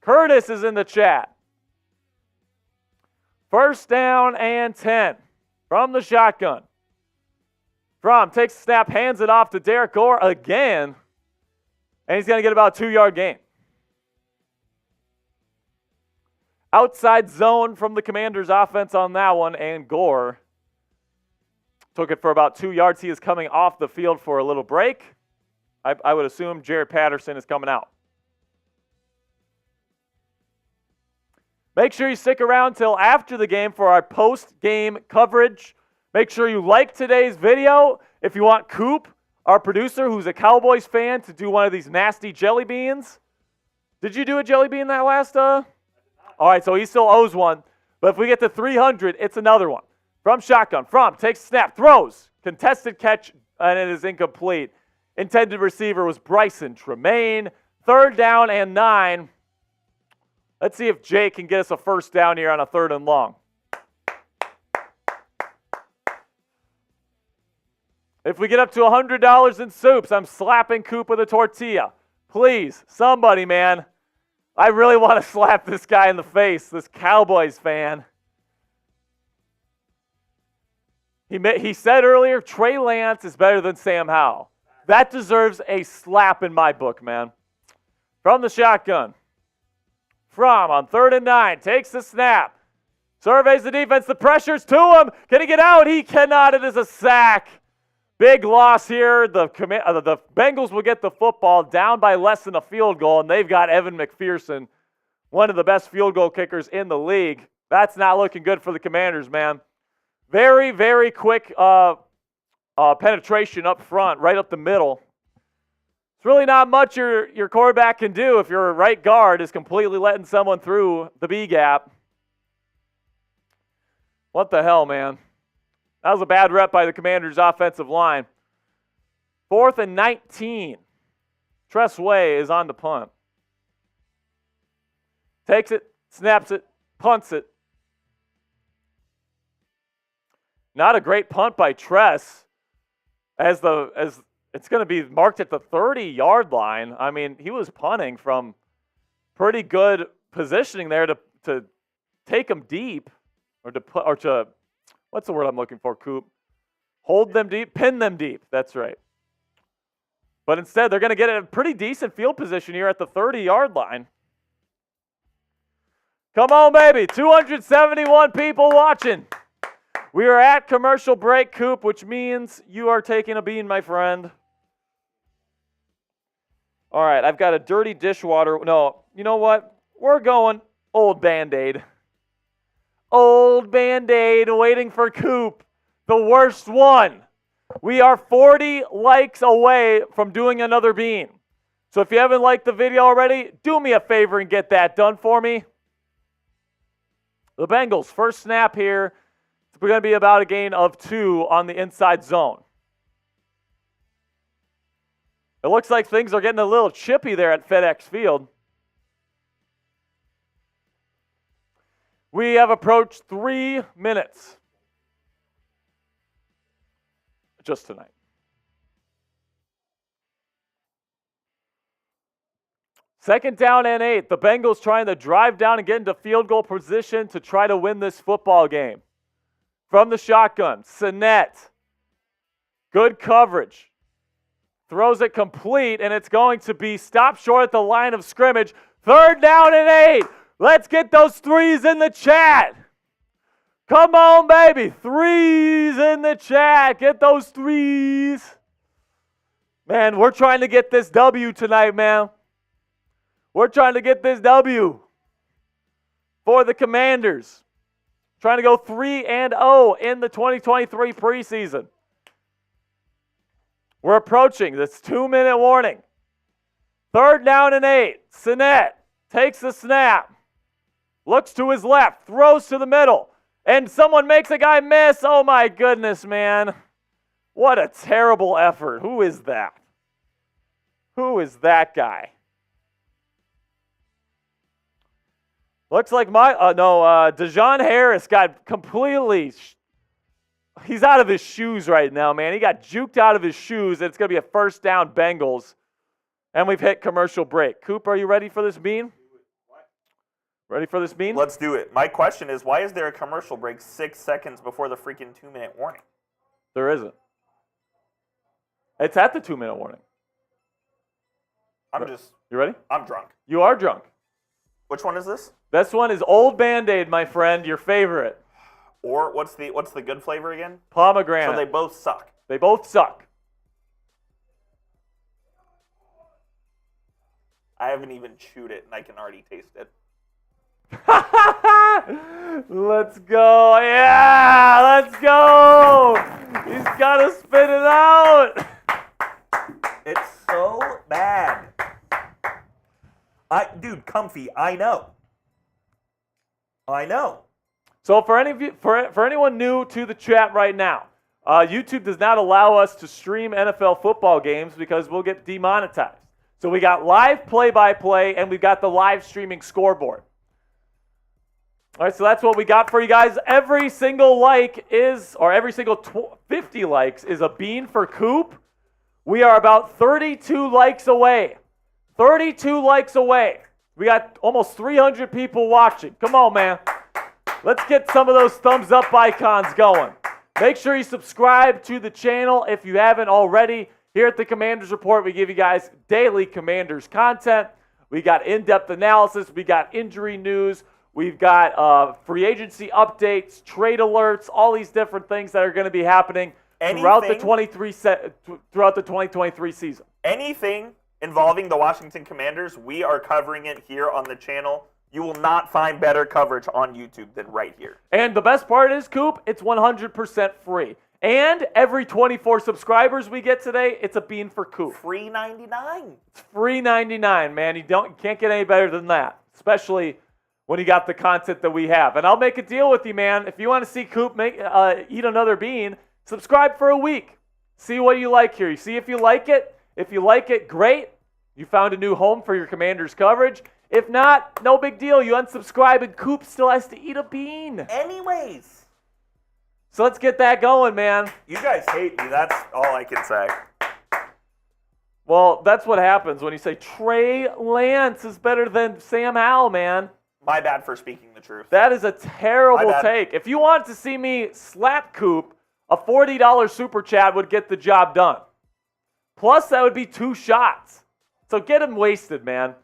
Curtis is in the chat. First down and 10 from the shotgun. Fromm takes the snap, hands it off to Derek Gore again, and he's going to get about a 2-yard gain. Outside zone from the Commanders' offense on that one, and Gore took it for about 2 yards. He is coming off the field for a little break. I would assume Jared Patterson is coming out. Make sure you stick around till after the game for our post-game coverage. Make sure you like today's video. If you want Coop, our producer, who's a Cowboys fan, to do one of these nasty jelly beans. Did you do a jelly bean that last? All right, so he still owes one. But if we get to 300, it's another one. From shotgun. Fromm takes snap, throws. Contested catch, and it is incomplete. Intended receiver was Bryson Tremaine. 3rd down and 9. Let's see if Jake can get us a first down here on a 3rd and long. If we get up to $100 in soups, I'm slapping Coop with a tortilla. Please, somebody, man. I really want to slap this guy in the face, this Cowboys fan. He said earlier, Trey Lance is better than Sam Howell. That deserves a slap in my book, man. From the shotgun. Fromm on 3rd and 9, takes the snap. Surveys the defense, the pressure's to him. Can he get out? He cannot. It is a sack. Big loss here. The Bengals will get the football down by less than a field goal, and they've got Evan McPherson, one of the best field goal kickers in the league. That's not looking good for the Commanders, man. Very, very quick penetration up front, right up the middle. It's really not much your quarterback can do if your right guard is completely letting someone through the B gap. What the hell, man? That was a bad rep by the Commanders' offensive line. 4th and 19. Tress Way is on the punt. Takes it, snaps it, punts it. Not a great punt by Tress, as it's going to be marked at the 30-yard line. I mean, he was punting from pretty good positioning there to take them deep, or to what's the word I'm looking for, Coop? Hold them deep, pin them deep. That's right. But instead, they're going to get a pretty decent field position here at the 30-yard line. Come on, baby. 271 people watching. We are at commercial break, Coop, which means you are taking a bean, my friend. All right, I've got a dirty dishwater. No, you know what? We're going old Band-Aid. Old Band-Aid waiting for Coop. The worst one. We are 40 likes away from doing another bean. So if you haven't liked the video already, do me a favor and get that done for me. The Bengals, first snap here. We're going to be about a gain of 2 on the inside zone. It looks like things are getting a little chippy there at FedEx Field. We have approached 3 minutes just tonight. Second down and 8. The Bengals trying to drive down and get into field goal position to try to win this football game. From the shotgun, Sinnett. Good coverage. Throws it complete, and it's going to be stopped short at the line of scrimmage. 3rd down and 8. Let's get those 3s in the chat. Come on, baby. 3s in the chat. Get those 3s. Man, we're trying to get this W tonight, man. We're trying to get this W for the Commanders. Trying to go 3-0 in the 2023 preseason. We're approaching this 2-minute warning. 3rd down and 8. Sinnett takes the snap. Looks to his left. Throws to the middle. And someone makes a guy miss. Oh my goodness, man. What a terrible effort. Who is that? Who is that guy? Looks like Dejon Harris got completely He's out of his shoes right now, man. He got juked out of his shoes, and it's going to be a first down Bengals. And we've hit commercial break. Coop, are you ready for this bean? Ready for this bean? Let's do it. My question is, why is there a commercial break 6 seconds before the freaking 2-minute warning? There isn't. It's at the 2-minute warning. You ready? I'm drunk. You are drunk. Which one is this? This one is Old Band-Aid, my friend, your favorite. Or what's the good flavor again? Pomegranate. So they both suck. They both suck. I haven't even chewed it, and I can already taste it. Let's go. Yeah, let's go. He's got to spit it out. It's so bad. Dude, comfy, I know. So for any of you, for anyone new to the chat right now, YouTube does not allow us to stream NFL football games because we'll get demonetized. So we got live play-by-play, and we've got the live streaming scoreboard. All right, so that's what we got for you guys. Every single like is, or every single 50 likes is a bean for Coop. We are about 32 likes away. 32 likes away. We got almost 300 people watching. Come on, man. Let's get some of those thumbs up icons going. Make sure you subscribe to the channel if you haven't already. Here at the Commanders Report, we give you guys daily Commanders content. We got in-depth analysis. We got injury news. We've got free agency updates, trade alerts, all these different things that are going to be happening throughout the 2023 season. Anything involving the Washington Commanders, we are covering it here on the channel. You will not find better coverage on YouTube than right here. And the best part is, Coop, it's 100% free. And every 24 subscribers we get today, it's a bean for Coop. Free 99. It's free 99, man. You can't get any better than that, especially when you got the content that we have. And I'll make a deal with you, man. If you want to see Coop eat another bean, subscribe for a week. See what you like here. You see if you like it. If you like it, great. You found a new home for your Commanders coverage. If not, no big deal. You unsubscribe and Coop still has to eat a bean. Anyways. So let's get that going, man. You guys hate me. That's all I can say. Well, that's what happens when you say Trey Lance is better than Sam Howell, man. My bad for speaking the truth. That is a terrible take. If you want to see me slap Coop, a $40 super chat would get the job done. Plus, that would be 2 shots. So get him wasted, man.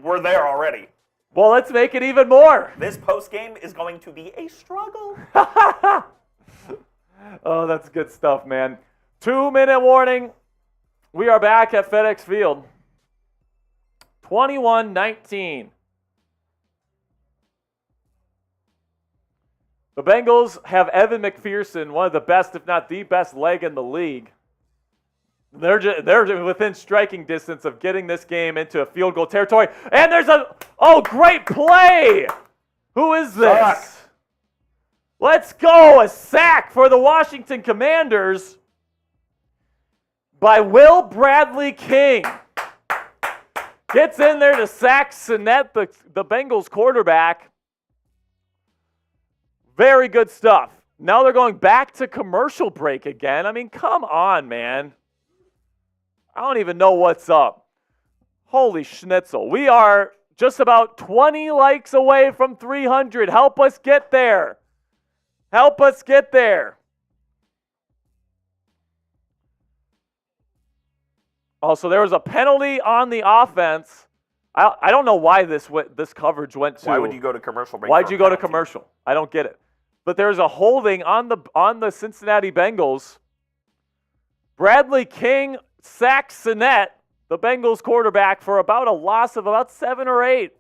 We're there already. Well, let's make it even more. This postgame is going to be a struggle. Oh, that's good stuff, man. 2-minute warning. We are back at FedEx Field. 21-19. The Bengals have Evan McPherson, one of the best, if not the best leg in the league. They're within striking distance of getting this game into a field goal territory. And there's great play! Who is this? Suck. Let's go! A sack for the Washington Commanders by Will Bradley King. Gets in there to sack Sinet, the Bengals quarterback. Very good stuff. Now they're going back to commercial break again. I mean, come on, man. I don't even know what's up. Holy schnitzel. We are just about 20 likes away from 300. Help us get there. Help us get there. Also, there was a penalty on the offense. I don't know why this coverage went to. Why would you go to commercial break? Why'd you go to commercial? I don't get it. But there's a holding on the Cincinnati Bengals. Bradley King sacks Sinet, the Bengals quarterback, for about a loss of about 7 or 8.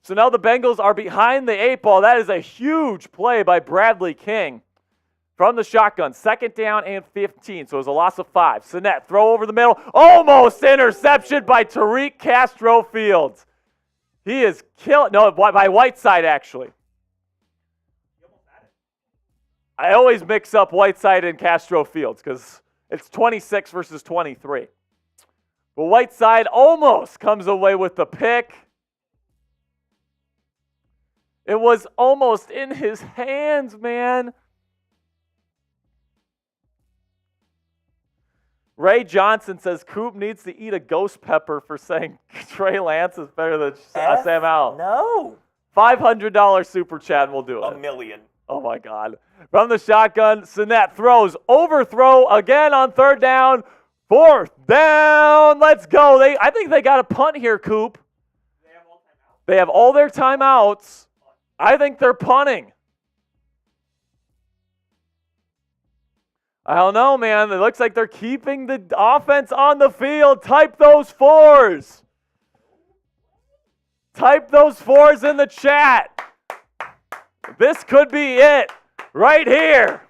So now the Bengals are behind the 8 ball. That is a huge play by Bradley King from the shotgun. 2nd down and 15. So it was a loss of 5. Sinet, throw over the middle. Almost interception by Tariq Castro Fields. He is killing. No, by Whiteside, actually. I always mix up Whiteside and Castro Fields because it's 26 versus 23. But Whiteside almost comes away with the pick. It was almost in his hands, man. Ray Johnson says Coop needs to eat a ghost pepper for saying Trey Lance is better than Sam Howell. No. $500 super chat and we'll do it. $1 million. Oh, my God. From the shotgun, Sinet throws. Overthrow again on third down. Fourth down. Let's go. I think they got a punt here, Coop. They have all their timeouts. I think they're punting. I don't know, man. It looks like they're keeping the offense on the field. Type those fours. Type those fours in the chat. This could be it right here.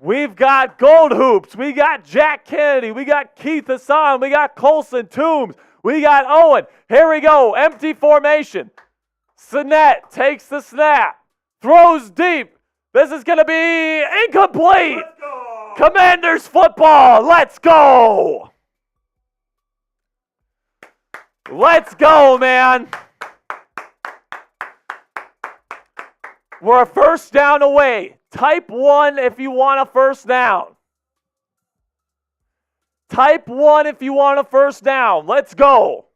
We've got Gold Hoops. We got Jack Kennedy. We got Keith Hassan. We got Colson Toombs. We got Owen. Here we go. Empty formation. Sinet takes the snap. Throws deep. This is going to be incomplete. Commanders football. Let's go. Let's go, man. We're a first down away. Type 1 if you want a first down. Type 1 if you want a first down. Let's go.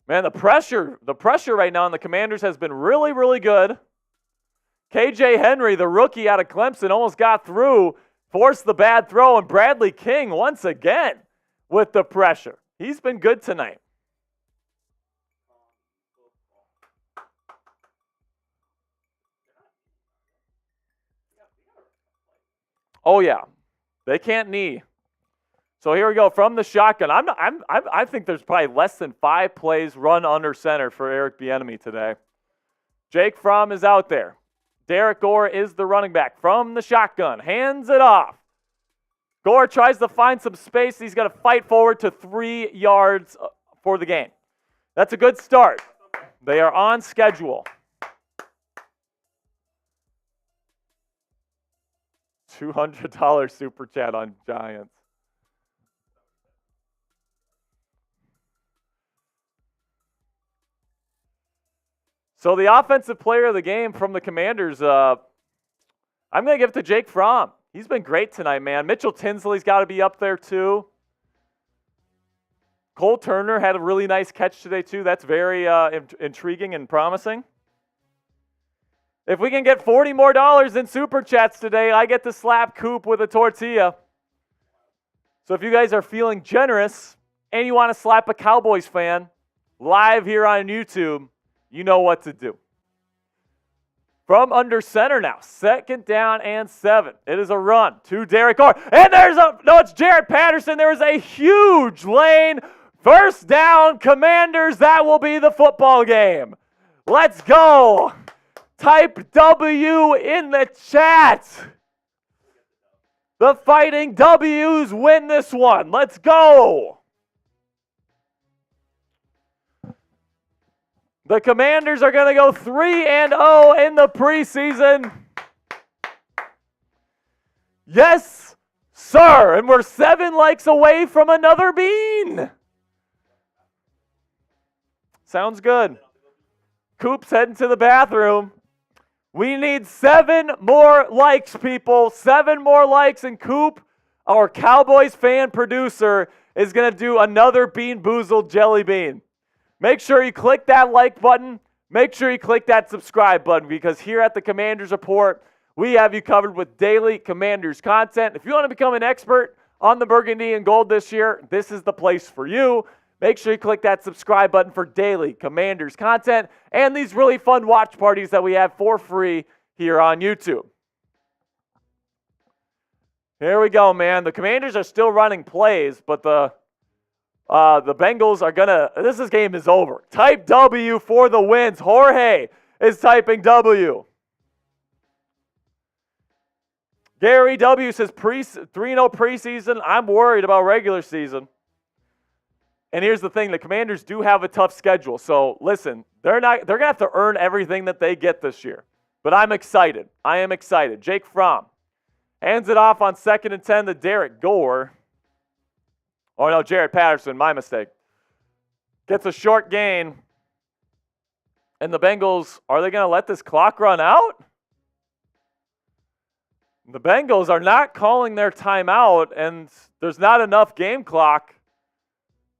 Man, the pressure right now on the Commanders has been really, really good. KJ Henry, the rookie out of Clemson, almost got through, forced the bad throw, and Bradley King once again with the pressure. He's been good tonight. Oh, yeah. They can't knee. So here we go from the shotgun. I think there's probably less than 5 plays run under center for Eric Bieniemy today. Jake Fromm is out there. Derek Gore is the running back from the shotgun. Hands it off. Gore tries to find some space. He's got to fight forward to 3 yards for the game. That's a good start. They are on schedule. $200 super chat on Giants. So the offensive player of the game from the Commanders, I'm going to give it to Jake Fromm. He's been great tonight, man. Mitchell Tinsley's got to be up there too. Cole Turner had a really nice catch today too. That's very intriguing and promising. If we can get $40 more in super chats today, I get to slap Coop with a tortilla. So if you guys are feeling generous and you want to slap a Cowboys fan live here on YouTube, you know what to do. From under center now, 2nd down and 7. It is a run to Derek Gore. And it's Jaret Patterson. There is a huge lane. First down, Commanders. That will be the football game. Let's go. Type W in the chat. The Fighting W's win this one. Let's go. The Commanders are going to go 3-0 in the preseason. Yes, sir. And we're 7 likes away from another bean. Sounds good. Coop's heading to the bathroom. We need 7 more likes, people. 7 more likes, and Coop, our Cowboys fan producer, is going to do another Bean-Boozled jelly bean. Make sure you click that like button. Make sure you click that subscribe button, because here at the Commanders Report, we have you covered with daily Commanders content. If you want to become an expert on the burgundy and gold this year, this is the place for you. Make sure you click that subscribe button for daily Commanders content and these really fun watch parties that we have for free here on YouTube. Here we go, man. The Commanders are still running plays, but the Bengals are this game is over. Type W for the wins. Jorge is typing W. Gary W says 3-0 preseason. I'm worried about regular season. And here's the thing, the Commanders do have a tough schedule. So listen, they're going to have to earn everything that they get this year. But I'm excited. I am excited. Jake Fromm hands it off on 2nd and 10 to Derek Gore. Oh no, Jaret Patterson, my mistake. Gets a short gain. And the Bengals, are they going to let this clock run out? The Bengals are not calling their timeout, and there's not enough game clock.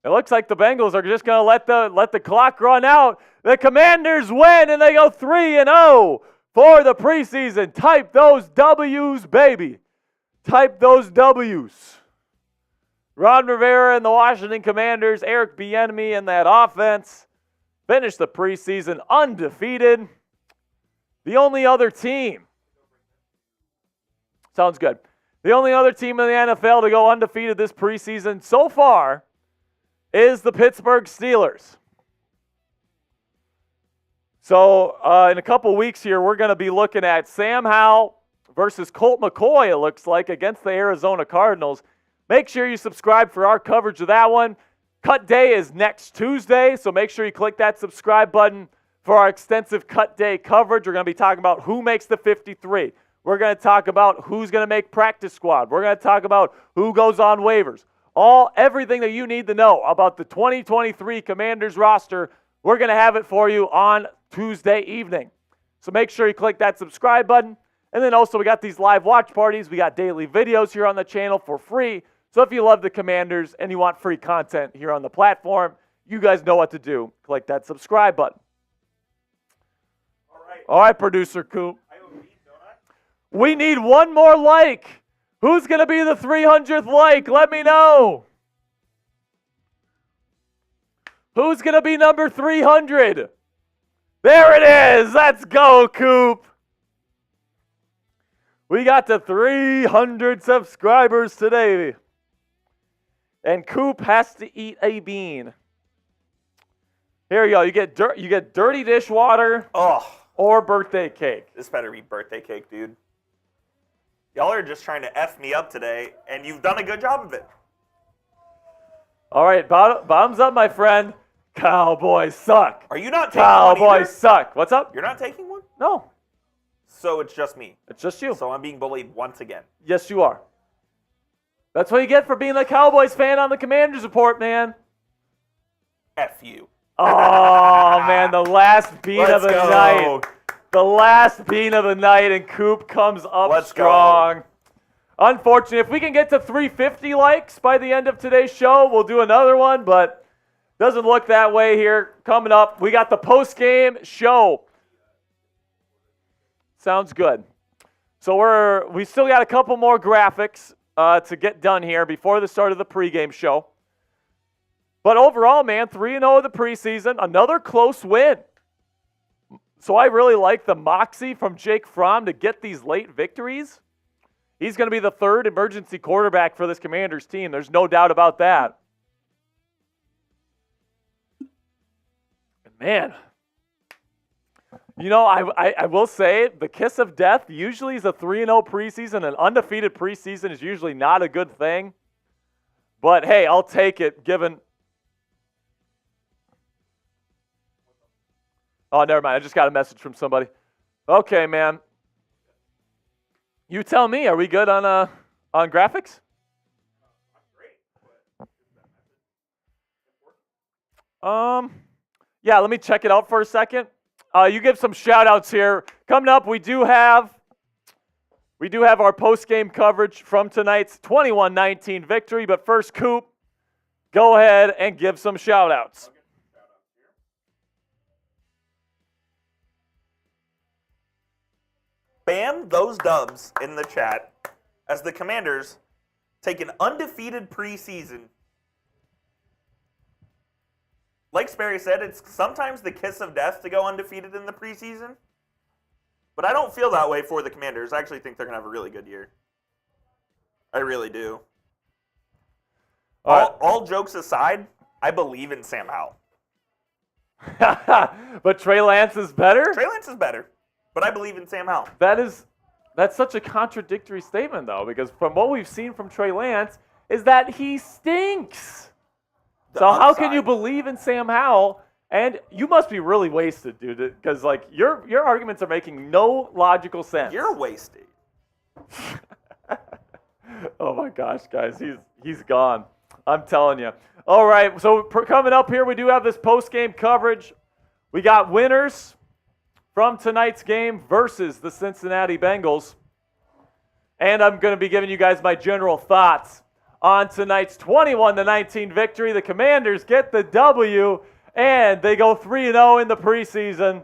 It looks like the Bengals are just going to let the clock run out. The Commanders win, and they go 3-0 for the preseason. Type those W's, baby. Type those W's. Ron Rivera and the Washington Commanders, Eric Bieniemy and that offense finished the preseason undefeated. The only other team. Sounds good. The only other team in the NFL to go undefeated this preseason so far is the Pittsburgh Steelers. So in a couple weeks here, we're going to be looking at Sam Howell versus Colt McCoy, it looks like, against the Arizona Cardinals. Make sure you subscribe for our coverage of that one. Cut day is next Tuesday, so make sure you click that subscribe button for our extensive cut day coverage. We're going to be talking about who makes the 53. We're going to talk about who's going to make practice squad. We're going to talk about who goes on waivers. Everything that you need to know about the 2023 Commanders roster, we're going to have it for you on Tuesday evening. So make sure you click that subscribe button. And then also we got these live watch parties. We got daily videos here on the channel for free. So if you love the Commanders and you want free content here on the platform, you guys know what to do. Click that subscribe button. All right, producer Coop. I owe Reed, don't I? We need one more like. Who's going to be the 300th like? Let me know. Who's going to be number 300? There it is. Let's go, Coop. We got to 300 subscribers today. And Coop has to eat a bean. Here you go. You get dirty dishwater or birthday cake. This better be birthday cake, dude. Y'all are just trying to F me up today, and you've done a good job of it. All right, bottoms up, my friend. Cowboys suck. Are you not taking one Cowboys either? suck. What's up? You're not taking one? No, So it's just me. it's just you. So I'm being bullied once again. Yes, you are. That's what you get for being a Cowboys fan on the Commanders Report, man. F you. Oh, man, the last beat of the Let's go. night. The last beat of the night, and Coop comes up Let's strong. Unfortunately, if we can get to 350 likes by the end of today's show, we'll do another one, but doesn't look that way here. Coming up, we got the post-game show. Sounds good. So we still got a couple more graphics to get done here before the start of the pregame show. But overall, man, 3-0 of the preseason, another close win. So I really like the moxie from Jake Fromm to get these late victories. He's going to be the third emergency quarterback for this Commanders team. There's no doubt about that. And man, you know, I will say the kiss of death usually is a 3-0 preseason. An undefeated preseason is usually not a good thing. But hey, I'll take it given... Oh, never mind. I just got a message from somebody. Okay, man. You tell me. Are we good on graphics? Yeah. Let me check it out for a second. You give some shout outs here. Coming up, we do have our post game coverage from tonight's 21-19 victory. But first, Coop, go ahead and give some shout outs. Bam those dubs in the chat as the Commanders take an undefeated preseason. Like Sperry said, it's sometimes the kiss of death to go undefeated in the preseason. But I don't feel that way for the Commanders. I actually think they're going to have a really good year. I really do. All jokes aside, I believe in Sam Howell. But Trey Lance is better? Trey Lance is better, but I believe in Sam Howell. That's such a contradictory statement, though, because from what we've seen from Trey Lance is that he stinks. So how can you believe in Sam Howell? And you must be really wasted, dude, because like your arguments are making no logical sense. You're wasted. Oh my gosh, guys, he's gone. I'm telling you. All right, so coming up here, we do have this post-game coverage. We got winners from tonight's game versus the Cincinnati Bengals. And I'm going to be giving you guys my general thoughts on tonight's 21-19 victory. The Commanders get the W, and they go 3-0 in the preseason.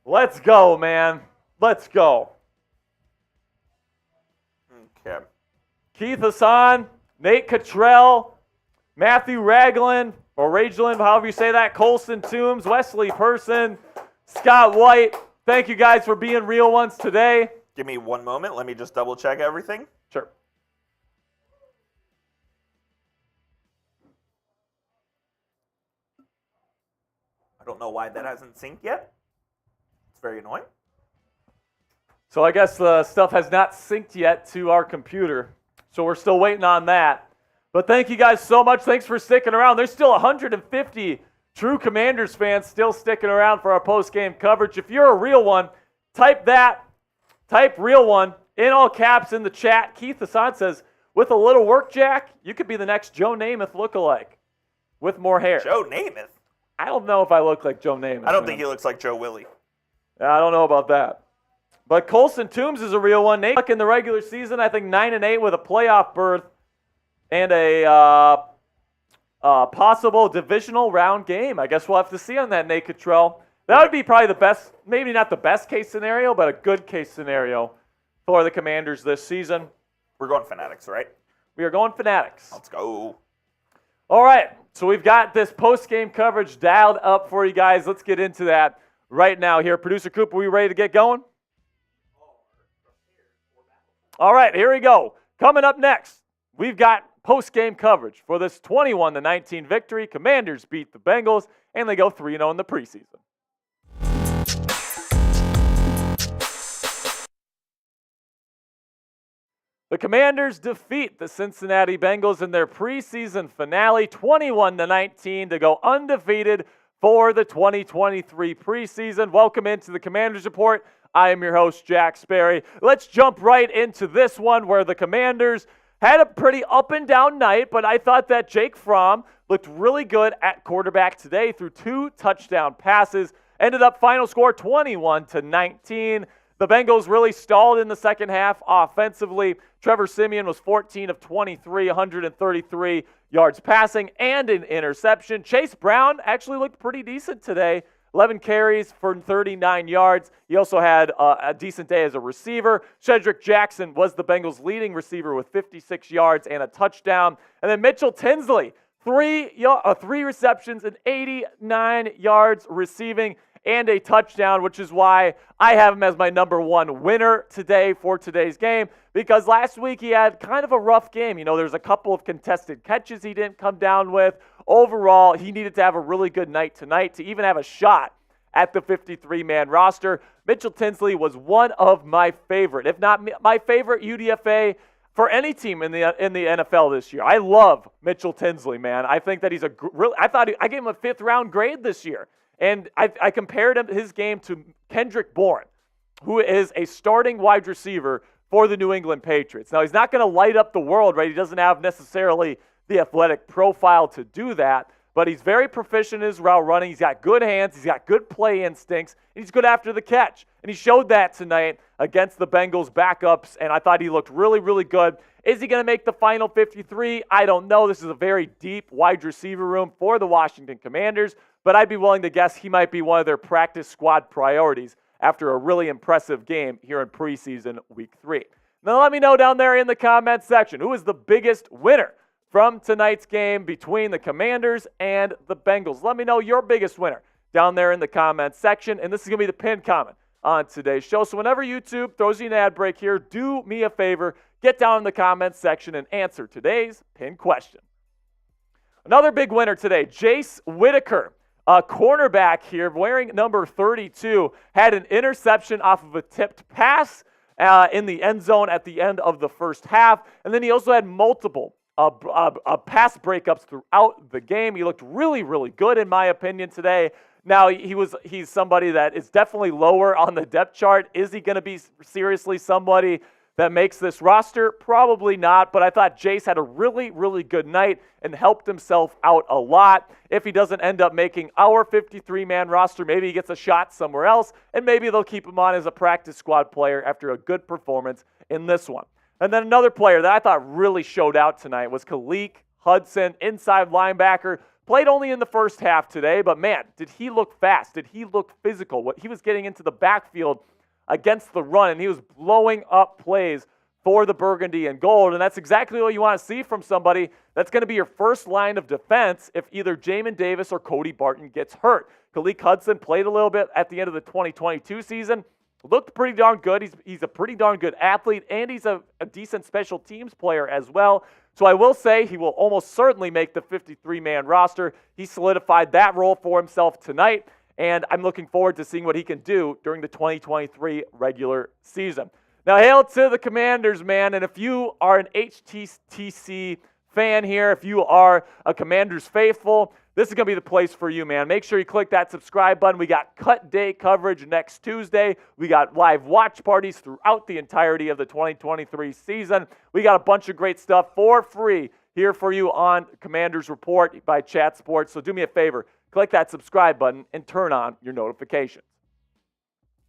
Let's go, man. Let's go. Okay. Keith Hassan, Nate Cottrell, Matthew Ragland, or Rageland, however you say that, Colson Toombs, Wesley Person, Scott White. Thank you guys for being real ones today. Give me one moment. Let me just double check everything. Sure. I don't know why that hasn't synced yet. It's very annoying. So I guess the stuff has not synced yet to our computer. So we're still waiting on that. But thank you guys so much. Thanks for sticking around. There's still 150 true Commanders fans still sticking around for our post-game coverage. If you're a real one, type real one in all caps in the chat. Keith Hassan says, with a little work, Jack, you could be the next Joe Namath lookalike with more hair. Joe Namath? I don't know if I look like Joe Namath. I don't think he looks like Joe Willie. I don't know about that. But Colson Toombs is a real one. Nate in the regular season, I think 9-8 with a playoff berth and a possible divisional round game. I guess we'll have to see on that, Nate Cottrell. That would be probably the best, maybe not the best case scenario, but a good case scenario for the Commanders this season. We're going Fanatics, right? We are going Fanatics. Let's go. All right, so we've got this post-game coverage dialed up for you guys. Let's get into that right now here. Producer Cooper, are we ready to get going? All right, here we go. Coming up next, we've got post-game coverage for this 21-19 victory. Commanders beat the Bengals, and they go 3-0 in the preseason. The Commanders defeat the Cincinnati Bengals in their preseason finale, 21-19, to go undefeated for the 2023 preseason. Welcome into the Commanders Report. I am your host, Jack Sperry. Let's jump right into this one where the Commanders had a pretty up and down night, but I thought that Jake Fromm looked really good at quarterback today through 2 touchdown passes. Ended up final score 21-19. The Bengals really stalled in the second half offensively. Trevor Siemian was 14 of 23, 133 yards passing and an interception. Chase Brown actually looked pretty decent today. 11 carries for 39 yards. He also had a decent day as a receiver. Cedric Jackson was the Bengals' leading receiver with 56 yards and a touchdown. And then Mitchell Tinsley, 3 receptions and 89 yards receiving and a touchdown, which is why I have him as my number 1 winner today for today's game, because last week he had kind of a rough game. You know, there's a couple of contested catches he didn't come down with. Overall, he needed to have a really good night tonight to even have a shot at the 53-man roster. Mitchell Tinsley was one of my favorite, if not my favorite UDFA for any team in the NFL this year. I love Mitchell Tinsley, man. I think that he's I gave him a 5th-round grade this year. And I compared his game to Kendrick Bourne, who is a starting wide receiver for the New England Patriots. Now, he's not going to light up the world, right? He doesn't have necessarily the athletic profile to do that, but he's very proficient in his route running. He's got good hands. He's got good play instincts. And he's good after the catch. And he showed that tonight against the Bengals backups, and I thought he looked really, really good. Is he going to make the final 53? I don't know. This is a very deep wide receiver room for the Washington Commanders, but I'd be willing to guess he might be one of their practice squad priorities after a really impressive game here in preseason week 3. Now let me know down there in the comments section, who is the biggest winner from tonight's game between the Commanders and the Bengals? Let me know your biggest winner down there in the comments section, and this is going to be the pinned comment on today's show. So whenever YouTube throws you an ad break here, do me a favor, get down in the comments section and answer today's pinned question. Another big winner today, Jace Whitaker, a cornerback here wearing number 32, had an interception off of a tipped pass in the end zone at the end of the first half. And then he also had multiple pass breakups throughout the game. He looked really, really good in my opinion today. Now, he's somebody that is definitely lower on the depth chart. Is he going to be seriously somebody that makes this roster? Probably not, but I thought Jace had a really, really good night and helped himself out a lot. If he doesn't end up making our 53-man roster, maybe he gets a shot somewhere else, and maybe they'll keep him on as a practice squad player after a good performance in this one. And then another player that I thought really showed out tonight was Khaleke Hudson, inside linebacker. Played only in the first half today, but man, did he look fast? Did he look physical? He was getting into the backfield against the run, and he was blowing up plays for the burgundy and gold, and that's exactly what you want to see from somebody that's going to be your first line of defense if either Jamin Davis or Cody Barton gets hurt. Khaleke Hudson played a little bit at the end of the 2022 season, looked pretty darn good. He's a pretty darn good athlete, and he's a decent special teams player as well. So I will say he will almost certainly make the 53-man roster. He solidified that role for himself tonight, and I'm looking forward to seeing what he can do during the 2023 regular season. Now, hail to the Commanders, man, and if you are an HTTC fan here, if you are a Commanders faithful, this is going to be the place for you, man. Make sure you click that subscribe button. We got cut day coverage next Tuesday. We got live watch parties throughout the entirety of the 2023 season. We got a bunch of great stuff for free here for you on Commanders Report by Chat Sports. So do me a favor, click that subscribe button and turn on your notifications.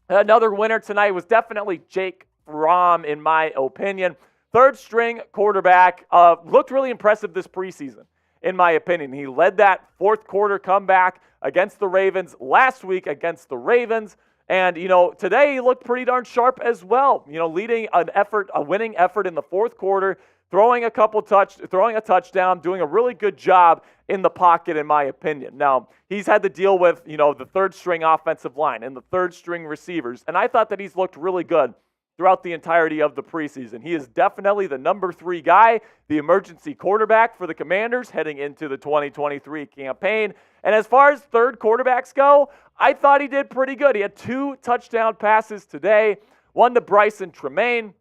Another winner tonight was definitely Jake Fromm, in my opinion. Third string quarterback, looked really impressive this preseason, in my opinion. He led that fourth quarter comeback against the Ravens last week against the Ravens. And, today he looked pretty darn sharp as well. Leading a winning effort in the fourth quarter, throwing a touchdown, doing a really good job in the pocket, in my opinion. Now, he's had to deal with, the third string offensive line and the third string receivers. And I thought that he's looked really good throughout the entirety of the preseason. He is definitely the number 3 guy, the emergency quarterback for the Commanders heading into the 2023 campaign. And as far as third quarterbacks go, I thought he did pretty good. He had 2 touchdown passes today, one to Bryson Tremaine,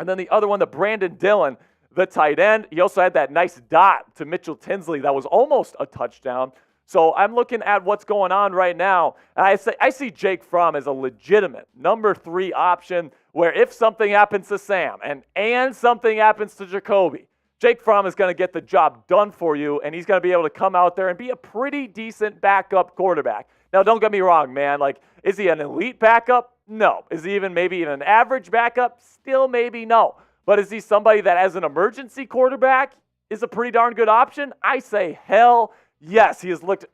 and then the other one to Brandon Dillon, the tight end. He also had that nice dot to Mitchell Tinsley that was almost a touchdown. So I'm looking at what's going on right now, and I see Jake Fromm as a legitimate number 3 option where if something happens to Sam and something happens to Jacoby, Jake Fromm is going to get the job done for you, and he's going to be able to come out there and be a pretty decent backup quarterback. Now, don't get me wrong, man. Is he an elite backup? No. Is he maybe even an average backup? Still maybe no. But is he somebody that as an emergency quarterback is a pretty darn good option? I say hell yes. He has looked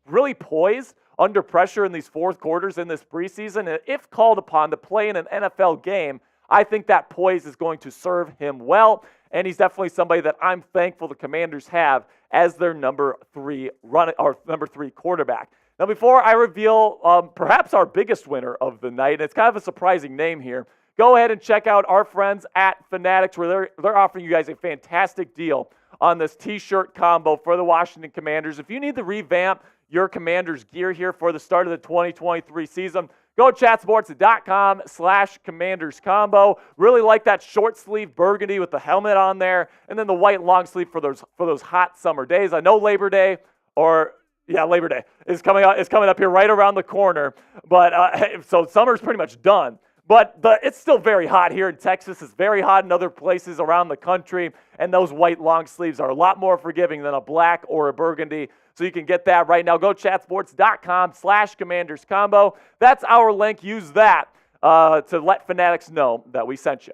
really poised under pressure in these fourth quarters in this preseason. And if called upon to play in an NFL game, I think that poise is going to serve him well. And he's definitely somebody that I'm thankful the Commanders have as their number 3 quarterback. Now, before I reveal perhaps our biggest winner of the night, and it's kind of a surprising name here, go ahead and check out our friends at Fanatics, where they're offering you guys a fantastic deal on this T-shirt combo for the Washington Commanders. If you need to revamp your Commanders gear here for the start of the 2023 season, go to chatsports.com/Commanders combo. Really like that short sleeve burgundy with the helmet on there, and then the white long sleeve for those hot summer days. I know Labor Day is coming up here right around the corner, but so summer's pretty much done. But it's still very hot here in Texas. It's very hot in other places around the country, and those white long sleeves are a lot more forgiving than a black or a burgundy. So you can get that right now. Go chatsports.com/Commanders combo. That's our link. Use that to let Fanatics know that we sent you.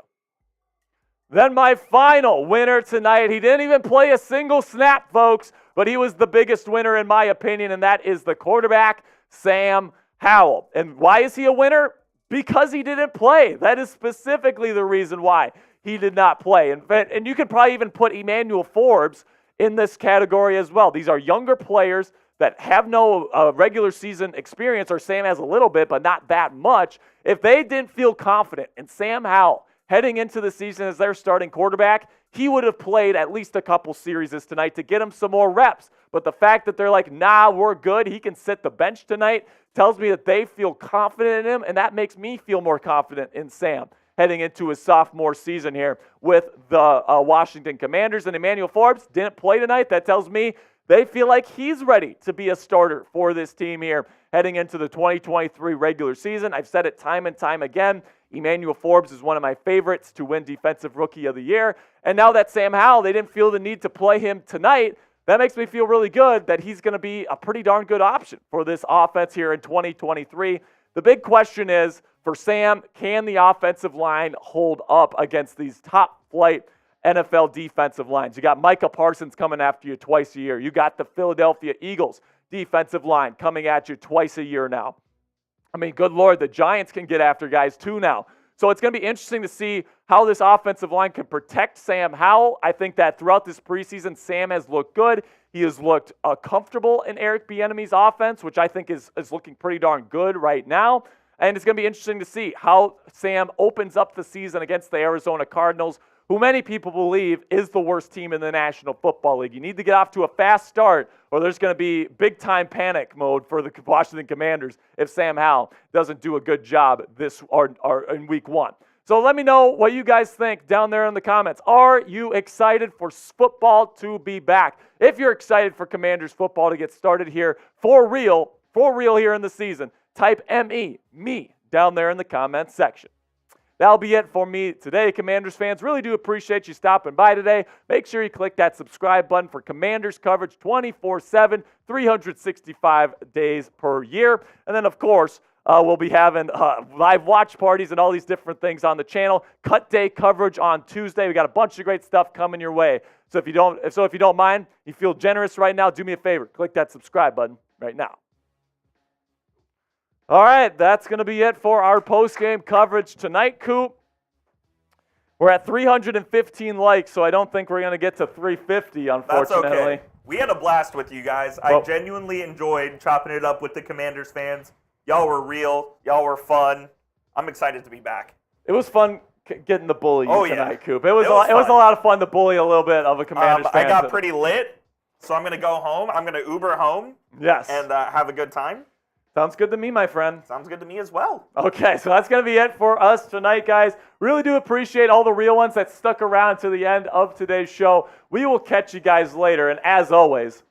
Then my final winner tonight. He didn't even play a single snap, folks, but he was the biggest winner in my opinion, and that is the quarterback, Sam Howell. And why is he a winner? Because he didn't play. That is specifically the reason why he did not play. And you could probably even put Emmanuel Forbes in this category as well. These are younger players that have no regular season experience, or Sam has a little bit, but not that much. If they didn't feel confident in Sam Howell heading into the season as their starting quarterback, he would have played at least a couple series tonight to get him some more reps. But the fact that they're like, nah, we're good, he can sit the bench tonight, tells me that they feel confident in him, and that makes me feel more confident in Sam heading into his sophomore season here with the Washington Commanders. And Emmanuel Forbes didn't play tonight. That tells me they feel like he's ready to be a starter for this team here heading into the 2023 regular season. I've said it time and time again. Emmanuel Forbes is one of my favorites to win Defensive Rookie of the Year. And now that Sam Howell, they didn't feel the need to play him tonight, that makes me feel really good that he's going to be a pretty darn good option for this offense here in 2023. The big question is, for Sam, can the offensive line hold up against these top-flight NFL defensive lines? You got Micah Parsons coming after you twice a year. You got the Philadelphia Eagles defensive line coming at you twice a year now. I mean, good Lord, the Giants can get after guys too now. So it's going to be interesting to see how this offensive line can protect Sam Howell. I think that throughout this preseason, Sam has looked good. He has looked comfortable in Eric Bieniemy's offense, which I think is looking pretty darn good right now. And it's going to be interesting to see how Sam opens up the season against the Arizona Cardinals, who many people believe is the worst team in the National Football League. You need to get off to a fast start, or there's going to be big-time panic mode for the Washington Commanders if Sam Howell doesn't do a good job or in Week 1. So let me know what you guys think down there in the comments. Are you excited for football to be back? If you're excited for Commanders football to get started here for real here in the season, type me, down there in the comments section. That'll be it for me today, Commanders fans. Really do appreciate you stopping by today. Make sure you click that subscribe button for Commanders coverage 24/7, 365 days per year. And then, of course, we'll be having live watch parties and all these different things on the channel. Cut day coverage on Tuesday. We got a bunch of great stuff coming your way. So if you don't mind, you feel generous right now, do me a favor. Click that subscribe button right now. All right, that's going to be it for our post-game coverage tonight, Coop. We're at 315 likes, so I don't think we're going to get to 350, unfortunately. That's okay. We had a blast with you guys. I genuinely enjoyed chopping it up with the Commanders fans. Y'all were real. Y'all were fun. I'm excited to be back. It was fun getting to bully you tonight, Coop. It was a fun. lot of fun to bully a little bit of a Commanders fan. I got pretty lit, so I'm going to go home. I'm going to Uber home. Yes. And have a good time. Sounds good to me, my friend. Sounds good to me as well. Okay, so that's going to be it for us tonight, guys. Really do appreciate all the real ones that stuck around to the end of today's show. We will catch you guys later, and as always,